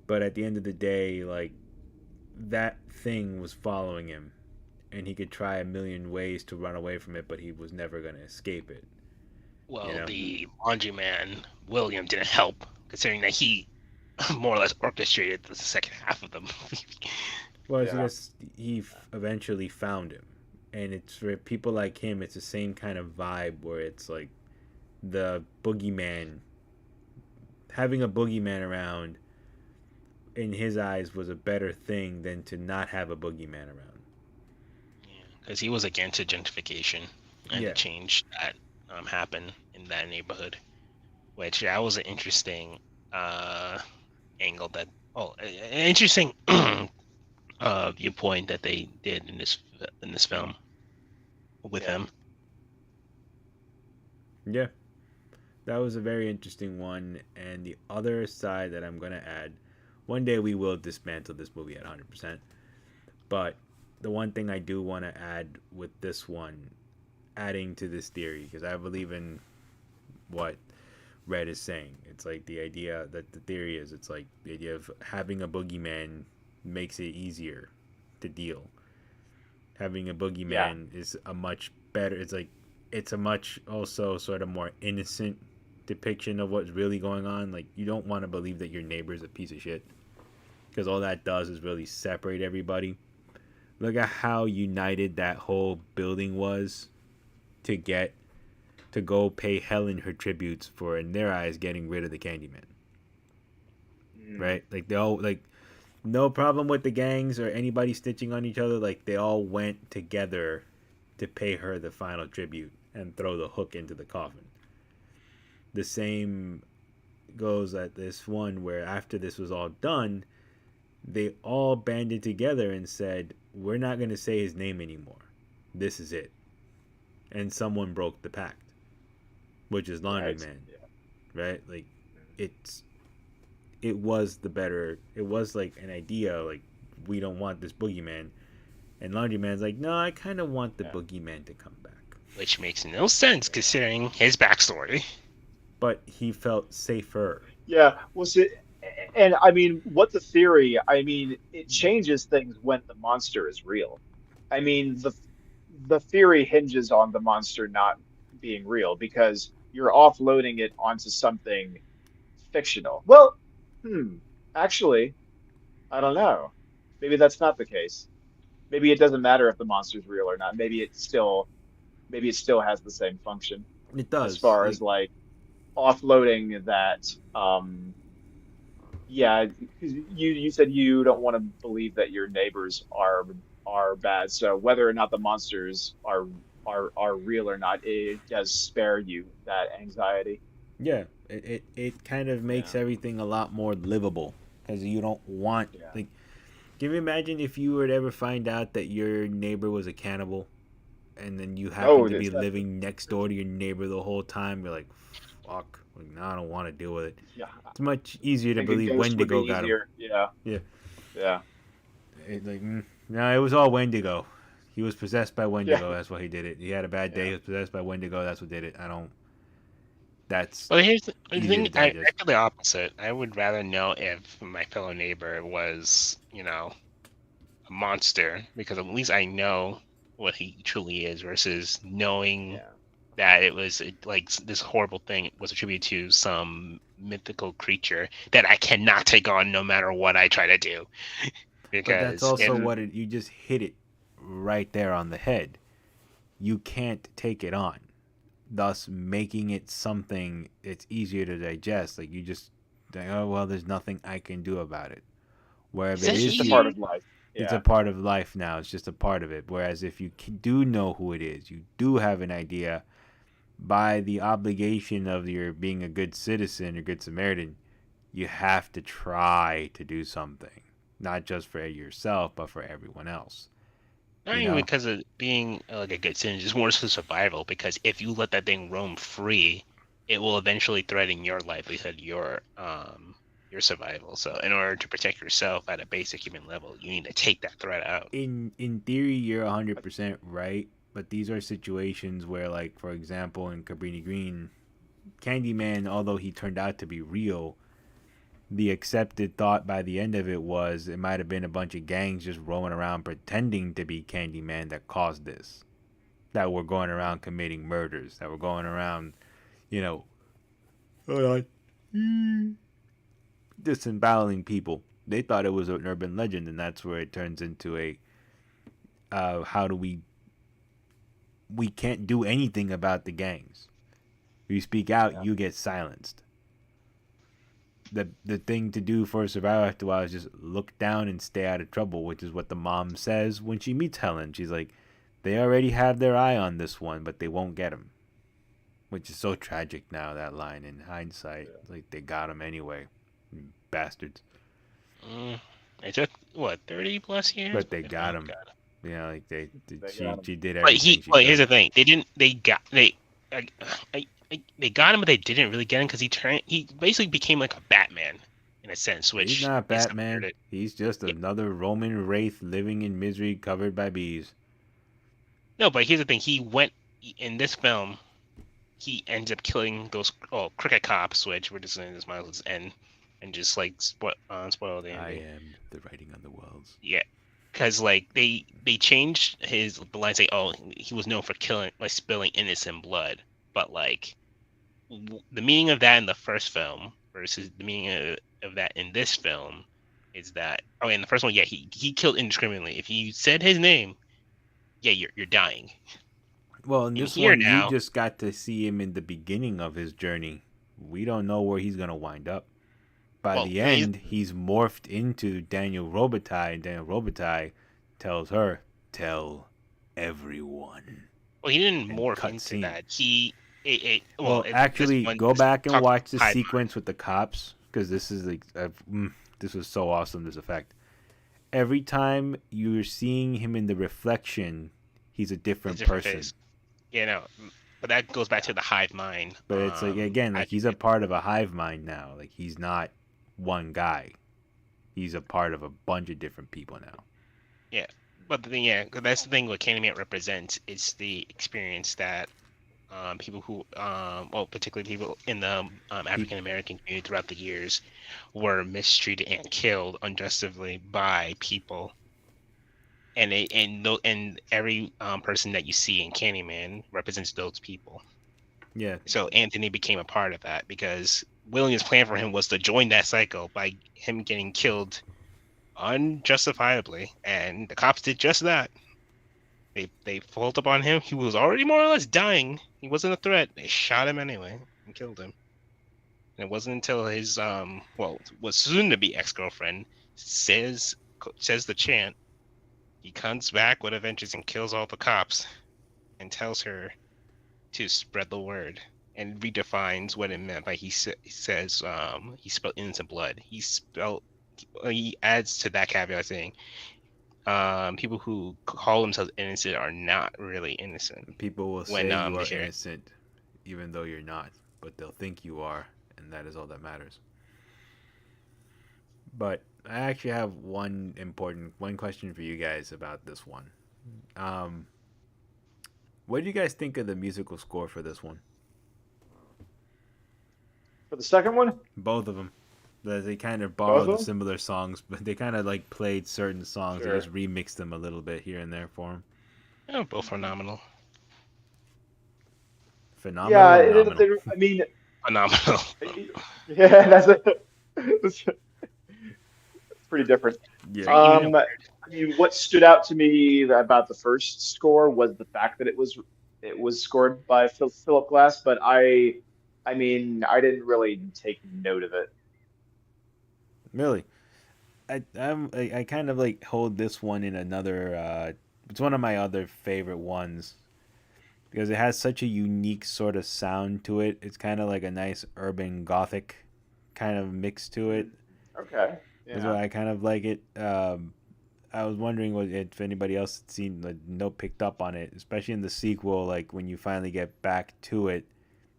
But at the end of the day, like, that thing was following him, and he could try a million ways to run away from it, but he was never going to escape it. You Well, know. Mhm. the laundryman William didn't help, considering that he more or less orchestrated the second half of the movie. Well, it's Yeah. just he eventually found him, and it's for people like him. It's the same kind of vibe where it's like the boogeyman. Having a boogeyman around in his eyes was a better thing than to not have a boogeyman around. Because he was against gentrification and the Yeah. change that happened in that neighborhood, which that was an interesting uh, angle that an interesting viewpoint that they did in this film with Yeah. him. Yeah. That was a very interesting one. And the other side that I'm going to add, one day we will dismantle this movie at 100%. But the one thing I do want to add with this one, adding to this theory, because I believe in what Red is saying. It's like the idea that the theory is, it's like the idea of having a boogeyman makes it easier to deal. Having a Yeah. boogeyman is a much better, it's like, it's a much also sort of more innocent depiction of what's really going on. Like, you don't want to believe that your neighbor's a piece of shit, because all that does is really separate everybody. Look at how united that whole building was to get to go pay Helen her tributes for, in their eyes, getting rid of the Candyman. Mm. Right? Like, they all, like, no problem with the gangs or anybody stitching on each other. Like, they all went together to pay her the final tribute and throw the hook into the coffin. The same goes at this one where after this was all done, they all banded together and said, "We're not going to say his name anymore. This is it." And someone broke the pact, which is Right. Laundryman, Yeah. right? Like, Mhm. it's it was the better. It was like an idea, like, we don't want this boogeyman, and Laundryman's like, no, I kind of want the Yeah. boogeyman to come back, Which makes no sense considering his backstory. but he felt safer. Yeah. Well, see, and I mean, what the theory, I mean, it changes things when the monster is real. I mean, the theory hinges on the monster not being real because you're offloading it onto something fictional. Well, hmm, actually, I don't know. Maybe that's not the case. Maybe it doesn't matter if the monster's real or not. Maybe it still has the same function It as does. far Like, as like offloading that. Yeah, because you said you don't want to believe that your neighbors are bad. So whether or not the monsters are real or not, it does spare you that anxiety. yeah, it kind of makes Yeah. everything a lot more livable, because you don't want, Yeah. like, can you imagine if you were to ever find out that your neighbor was a cannibal, and then you happen Oh, to be that's living next door to your neighbor the whole time? You're like, fuck, like, no, I don't want to deal with it. yeah. It's much easier I to think a believe ghost would be Wendigo got him. easier. Yeah. Yeah, Yeah. like, no, it was all Wendigo. He was possessed by Yeah. Wendigo. That's why he did it. He had a bad day. Yeah. He was possessed by Wendigo. That's what did it. I don't. That's But here's the easier to thing: I digest. feel the opposite. I would rather know if my fellow neighbor was, a monster, because at least I know what he truly is, versus knowing Yeah. that it was like this horrible thing was attributed to some mythical creature that I cannot take on no matter what I try to do. But that's Because if also Hmm. what it. You just hit it right there on the head. You can't take it on, thus making it something it's easier to digest. Like, you just think, oh well, there's nothing I can do about it. Where if it's it It's that is just a you, part easy. of life. it's a Yeah. part of life now. It's just a part of it. Whereas if you do know who it is, you do have an idea by the obligation of your being a good citizen or good Samaritan, you have to try to do something, not just for yourself, but for everyone else. Not You even know, because of being like a good sin, just more so survival. Because if you let that thing roam free, it will eventually threaten your livelihood, your survival. So, in order to protect yourself at a basic human level, you need to take that threat out. in theory, you're 100% right. But these are situations where, like, for example, in Cabrini Green, Candyman, although he turned out to be real, the accepted thought by the end of it was it might have been a bunch of gangs just roaming around pretending to be Candyman that caused this. That were going around committing murders. That were going around, you know, disemboweling people. They thought it was an urban legend, and that's where it turns into a how do we can't do anything about the gangs. If you speak out, Yeah. you get silenced. The thing to do for a survivor after a while is just look down and stay out of trouble, which is what the mom says when she meets Helen. She's like, they already have their eye on this one, but they won't get him. Which is so tragic now, that line in hindsight. Yeah. Like, they got him anyway. Bastards. Mm, it took what 30 plus years, But but they they got finally him. got him. You know, like They got him. she did But everything she here's could. the thing: I, they got him, but they didn't really get him because he basically became like a Batman in a sense, He's which not is Batman. compared to. He's just Yeah, another Roman wraith living in misery covered by bees. no, but here's the thing: he went in this film. He ends up killing those cricket cops, which we're just in his mindless and just like spoil the I ending. am the writing on the walls. Yeah, because like they changed the line say, oh, he was known for killing like spilling innocent blood, but like the meaning of that in the first film versus the meaning of that in this film is that in the first one, yeah, he killed indiscriminately. If you said his name, yeah, you're dying. Well, in In this here one, you now, just got to see him in the beginning of his journey. We don't know where he's gonna wind up. By well, the end, he's morphed into Daniel Robitaille, and Daniel Robitaille tells her, "Tell everyone." he didn't And morph cut into scene. that. Well, Well, actually, one go this back and talks about watch the hive sequence with the cops because this is like this was so awesome. This effect. Every time you're seeing him in the reflection, he's a mind, a different different person. face. Yeah, no, but that goes back to Yeah. the hive mind But it's like again, like he's a attribute. part of a hive mind now. Like he's not one guy. He's a part of a bunch of different people now. Yeah, but the thing, yeah, 'cause that's the thing. What Candyman represents is the experience that people who, well, particularly people in the He, African American community throughout the years, were mistreated and killed unjustly by people, and every person that you see in Candyman represents those people. yeah. So Anthony became a part of that because William's plan for him was to join that cycle by him getting killed unjustifiably, and the cops did just that. They pulled up on him. He was already more or less dying. He wasn't a threat. They shot him anyway and killed him. And it wasn't until his was soon to be ex girlfriend says the chant. He comes back with a vengeance and kills all the cops and tells her to spread the word and redefines what it meant by says he spelled innocent blood. He adds to that caveat saying people who call themselves innocent are not really innocent People will when say you they are hear it. innocent, even though you're not. But they'll think you are, and that is all that matters. But I actually have one question for you guys about this one. Um, what do you guys think of the musical score for this one? For the second one, Both of them. They kind of both borrowed the of them. similar songs, but they kind of like played certain songs. They just Sure. remixed them a little bit here and there for him. Oh, both phenomenal. Phenomenal Yeah, or nominal? I mean, Phenomenal. yeah, that's pretty different. Yeah. For even I mean, what stood out to me about the first score was the fact that it was scored by Philip Glass, but I mean, I didn't really take note of it. Really? I kind of like hold this one in another. It's one of my other favorite ones because it has such a unique sort of sound to it. It's kind of like a nice urban gothic kind of mix to it. Hmm. Okay. That's Yeah. why I kind of like it. I was wondering if anybody else had seen like no picked up on it, especially in the sequel. Like when you finally get back to it,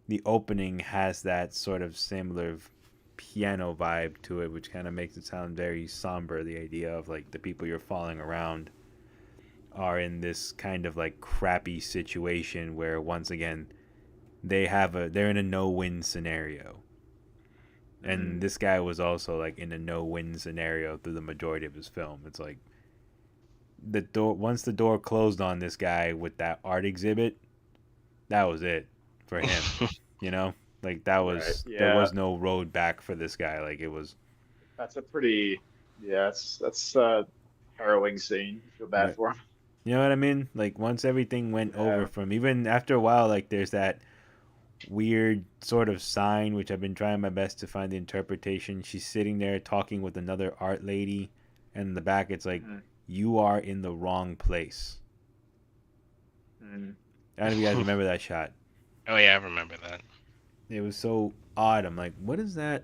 the opening has that sort of similar piano vibe to it, which kind of makes it sound very somber. The idea of like the people you're following around are in this kind of like crappy situation where once again they're in a no-win scenario. And Mm. this guy was also like in a no-win scenario through the majority of his film. It's like the door once the door closed on this guy with that art exhibit, that was it for him. You know, like Right. there Yeah. was no road back for this guy. Like it was That's a pretty, yeah, that's harrowing scene. You feel bad right. for him. You know what I mean? Like once everything went over Yeah. from even after a while, like there's that weird sort of sign which I've been trying my best to find the interpretation. She's sitting there talking with another art lady, and in the back it's like Hmm. you are in the wrong place. Hmm. I don't know if you guys remember that shot. Oh yeah, I remember that. It was so odd. I'm like, what is that?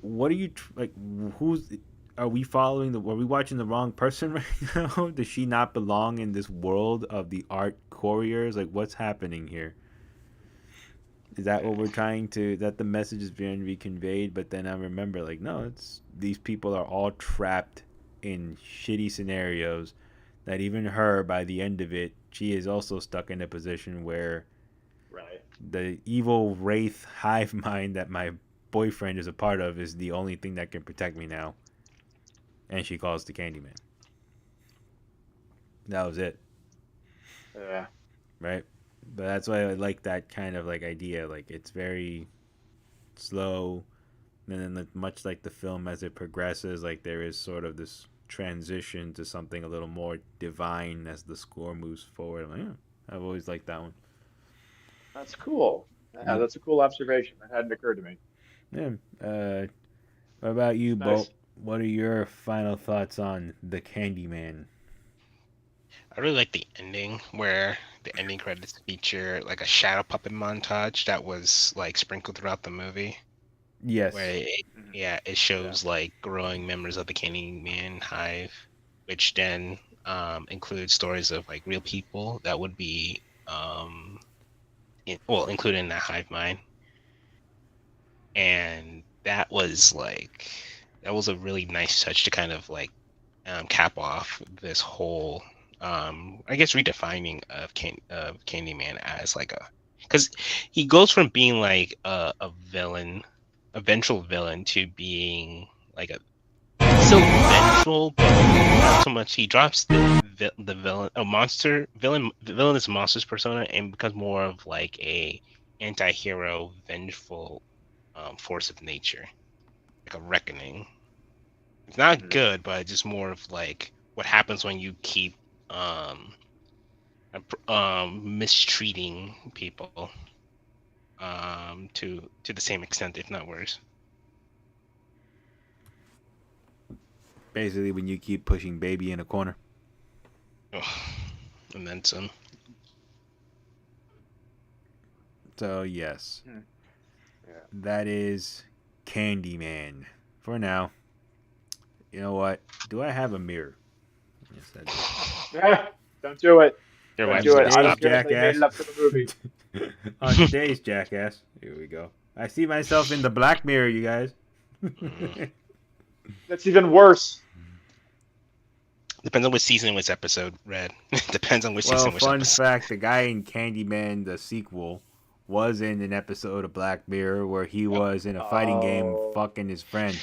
What are you like? Who's are we following the? Are we watching the wrong person right now? Does she not belong in this world of the art couriers? Like, what's happening here? Is that what we're trying to? Is that the message is being to be conveyed? But then I remember, like, no, it's these people are all trapped in shitty scenarios. That even her, by the end of it, she is also stuck in a position where Right. the evil wraith hive mind that my boyfriend is a part of is the only thing that can protect me now, and she calls the Candyman. That was it, Yeah. right? But that's why I like that kind of like idea. Like it's very slow, and then much like the film as it progresses, like there is sort of this transition to something a little more divine as the score moves forward. Like, yeah, I've always liked that one. That's cool. Yeah, You, that's a cool observation. That hadn't occurred to me. yeah. What about you, Bolt? Nice. What are your final thoughts on the Candyman? I really like the ending where the ending credits feature like a shadow puppet montage that was like sprinkled throughout the movie, where Yes. Hmm. yeah, it Yeah. shows like growing members of the Candyman hive, which then includes stories of like real people that would be included in that hive mind, and that was a really nice touch to kind of like cap off this whole I guess redefining of Candyman as like a, because he goes from being like a villain, a vengeful villain, to being like a still vengeful, but not so much. He drops the villain, a monster villainous monsters persona, and becomes more of like a anti-hero, vengeful force of nature, like a reckoning. It's not Hmm. good, but just more of like what happens when you keep um mistreating people to the same extent, if not worse. Basically, when you keep pushing baby in a corner. Ugh. And then some. So, yes, Hmm. Yeah. that is Candyman. For now, you know what? Do I have a mirror? Yes, I do. Yeah. Don't do it. Your Don't On wife's do it. gonna I today's was stop you. gonna say made it Jackass. up for the movie. On today's Jackass. Here we go. I see myself in the black mirror, you guys. Mm. That's even worse. Depends on which season, which episode. Red. Depends on which Well, season, which fun episode. fact the guy in Candyman, the sequel, was in an episode of Black Mirror where he was in a fighting game Oh, fucking his friend.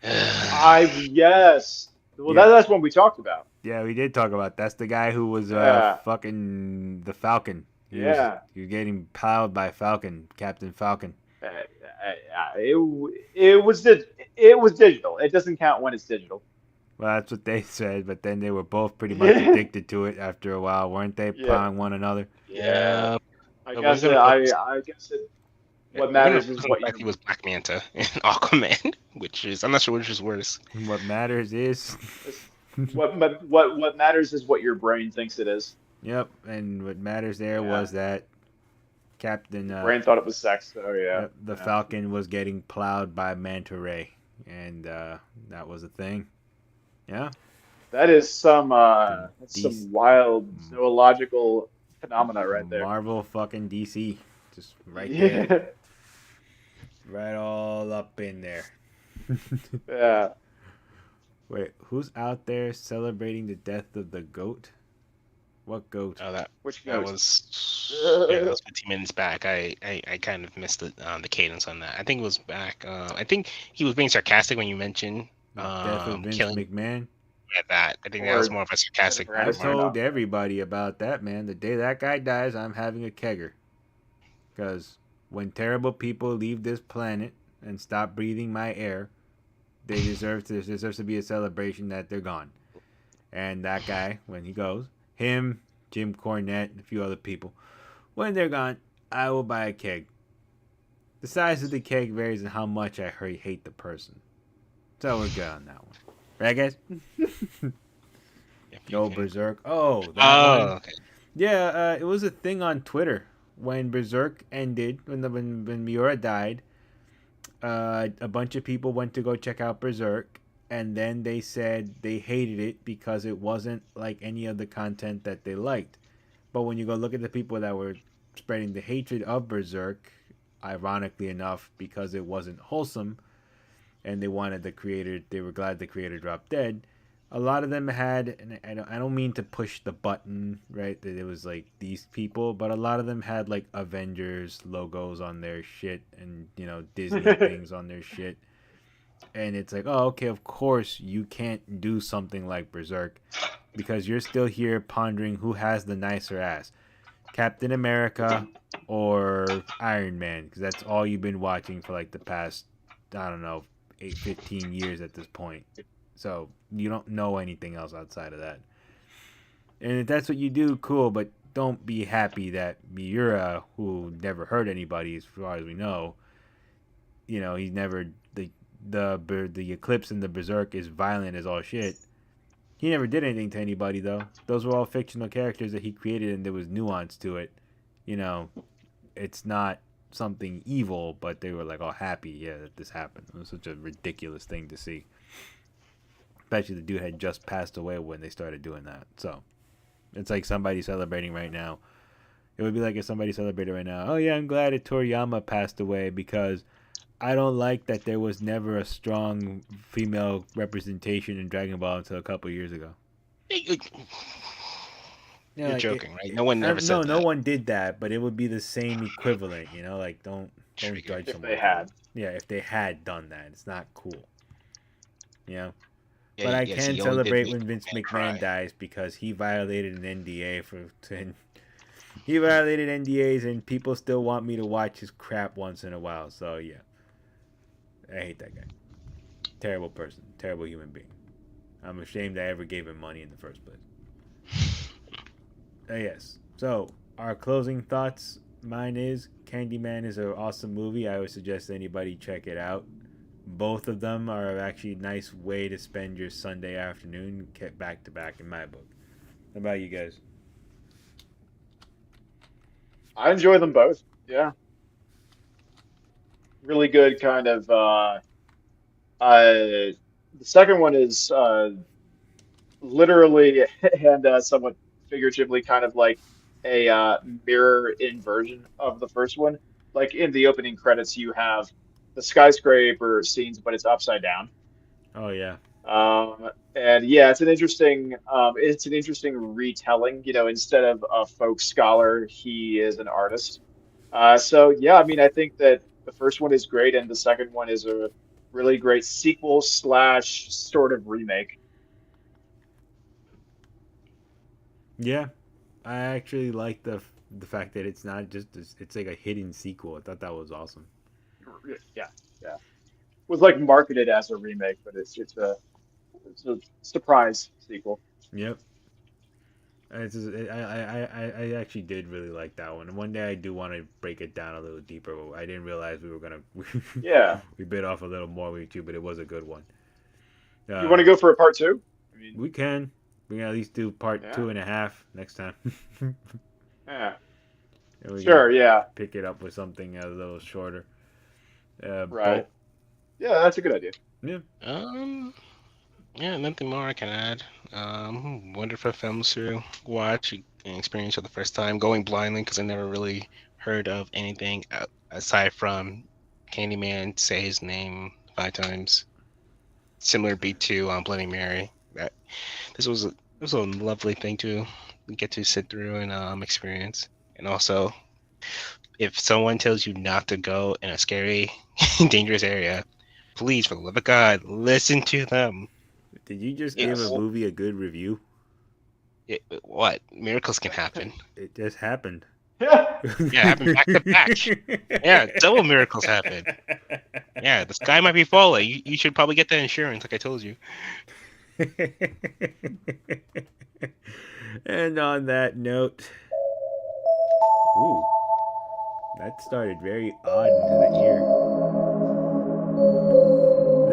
yes. Well, Yeah, that's one we talked about. yeah, we did talk about. That's the guy who was Yeah. fucking the Falcon. Yeah. He was getting plowed by Falcon, Captain Falcon. It was it was digital. It doesn't count when it's digital. Well, that's what they said, but then they were both pretty much addicted to it after a while, weren't they? Yeah. Plowing one another. Yeah. Yeah, I but we're guess gonna focus. I guess Yeah, what we're gonna matters is focus on the what fact you're he was Black Manta and Aquaman, which is I'm not sure which is worse. What matters is, it's- what matters is what your brain thinks it is. yep. And what matters there Yeah. was that Captain, Your brain thought it was sex, so yeah. yep, the Yeah. Falcon was getting plowed by Manta Ray, and that was a thing. Yeah. That is some The that's DC, some wild zoological phenomena right there. Marvel fucking DC, just right there, Yeah. right all up in there. Yeah. Wait, who's out there celebrating the death of the goat? What goat? Oh, that Which that goat? was yeah, that was 15 minutes back. I kind of missed the cadence on that. I think it was back. I think he was being sarcastic when you mentioned Death of Vince killing McMahon. at that. I think that was Or more of a sarcastic Jennifer I've Aniston? remark. No. told everybody about that, man. The day that guy dies, I'm having a kegger. Because when terrible people leave this planet and stop breathing my air, there deserves to be a celebration that they're gone. And that guy, when he goes, him, Jim Cornette, and a few other people, when they're gone, I will buy a keg. The size of the keg varies on how much I hate the person. So we're good on that one. Right, guys? If you No can. Berserk. Oh, that one. Oh, okay. Yeah, it was a thing on Twitter when Berserk ended, when Miura died. A bunch of people went to go check out Berserk, and then they said they hated it because it wasn't like any of the content that they liked. But when you go look at the people that were spreading the hatred of Berserk, ironically enough, because it wasn't wholesome, and they were glad the creator dropped dead. A lot of them had, and I don't mean to push the button, right? That it was like these people, but a lot of them had like Avengers logos on their shit and, Disney things on their shit. And it's like, oh, okay, of course you can't do something like Berserk because you're still here pondering who has the nicer ass, Captain America or Iron Man, because that's all you've been watching for like the past, I don't know, 15 years at this point. So you don't know anything else outside of that. And if that's what you do, cool, but don't be happy that Miura, who never hurt anybody as far as we know, he's never the Eclipse and the Berserk is violent as all shit. He never did anything to anybody though. Those were all fictional characters that he created, and there was nuance to it. You know, it's not something evil, but they were like all happy, yeah, that this happened. It was such a ridiculous thing to see. Especially the dude had just passed away when they started doing that. So it's like somebody celebrating right now. It would be like if somebody celebrated right now. Oh yeah, I'm glad that Toriyama passed away because I don't like that there was never a strong female representation in Dragon Ball until a couple years ago. Yeah, You're like joking, right? No one ever no, said no that. one did that, but it would be the same equivalent. Like don't Trigger. judge If they someone for had. that. Yeah, if they had done that, it's not cool. You know. Yeah, But I yes, can he only did celebrate make when Vince man McMahon cry. dies because he violated an NDA he violated NDAs and people still want me to watch his crap once in a while. So yeah, I hate that guy. Terrible person, terrible human being. I'm ashamed I ever gave him money in the first place. Yes. So our closing thoughts. Mine is Candyman is an awesome movie. I would suggest anybody check it out. Both of them are actually a nice way to spend your Sunday afternoon, back to back in my book. How about you guys? I enjoy them both. Yeah. Really good kind of the second one is literally and somewhat figuratively kind of like a mirror inversion of the first one. Like in the opening credits, you have the skyscraper scenes, but it's upside down. Oh yeah, And yeah, it's an interesting retelling. Instead of a folk scholar, he is an artist. So yeah, I mean, I think that the first one is great, and the second one is a really great sequel slash sort of remake. yeah. I actually like the fact that it's not just it's like a hidden sequel. I thought that was awesome. Yeah, yeah. Was like marketed as a remake, but it's a surprise sequel. Yep. I actually did really like that one. And one day I do want to break it down a little deeper. But I didn't realize we were gonna Yeah. we bit off a little more with you, but it was a good one. You want Uh, to go for a part two? I mean, we can at least do part yeah, 2.5 next time, and yeah, we sure, can yeah, pick it up with something a little shorter. right. Bolt. Yeah, that's a good idea. Yeah. Um, Yeah, nothing more I can add. Wonderful films to watch and experience for the first time, going blindly because I never really heard of anything aside from Candyman say his name 5 times. Similar beat to Bloody Mary. That this was a lovely thing to get to sit through and experience. And also, if someone tells you not to go in a scary, dangerous area, please, for the love of God, listen to them. Did you just give a Yes. movie a good review? What miracles can happen? It just happened. Yeah, it happened back to back. Yeah, double miracles happen. Yeah, the sky might be falling. You should probably get that insurance, like I told you. And on that note, ooh, that started very odd into the ear.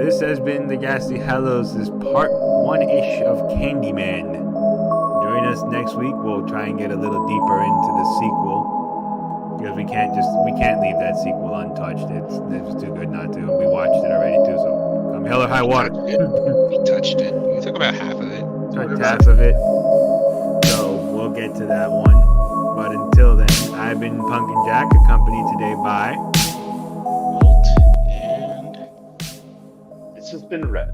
This has been the Ghastly Hallows, this part one-ish of Candyman. Join us next week. We'll try and get a little deeper into the sequel because we can't leave that sequel untouched. It's too good not to. We watched it already too, so come hell or high water. We touched it. We took about half of it. Touched half of it. So we'll get to that one. But until then, I've been Pumpkin Jack, accompanied today by Walt, and This has been Red.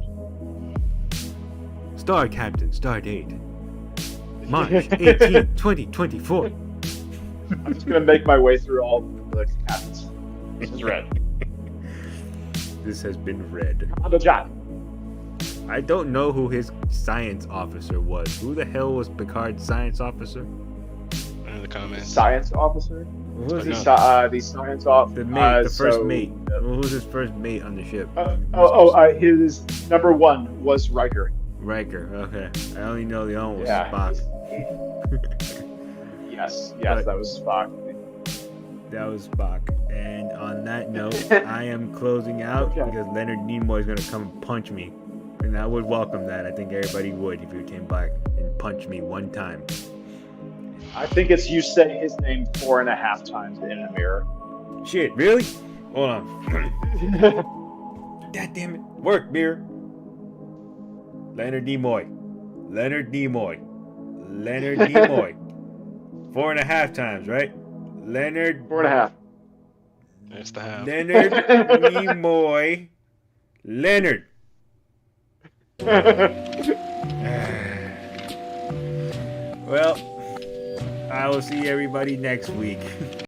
Star Captain, Star Date, March 18, 2024. I'm just gonna make my way through all the captains. This is Red. This has been Red. Commander Jack. I don't know who his science officer was. Who the hell was Picard's science officer? in the comments. Science officer. Who was The, he? the science off. The mate, the first so, mate. Who was his first mate on the ship? His number one was Riker. Riker. Okay, I only know the other one was Yeah. Spock. Yes, But- that was Spock. That was Spock. And on that note, I am closing out Okay. because Leonard Nimoy is going to come and punch me. And I would welcome that. I think everybody would if he came back and punched me one time. I think it's you say his name 4.5 times in a mirror. Shit, really? Hold on. God damn it. Work, mirror. Leonard Nimoy. Leonard Nimoy. Leonard Nimoy. 4.5 times, right? Leonard. 4.5. There's the half. Leonard Nimoy. Leonard. Well, I will see everybody next week.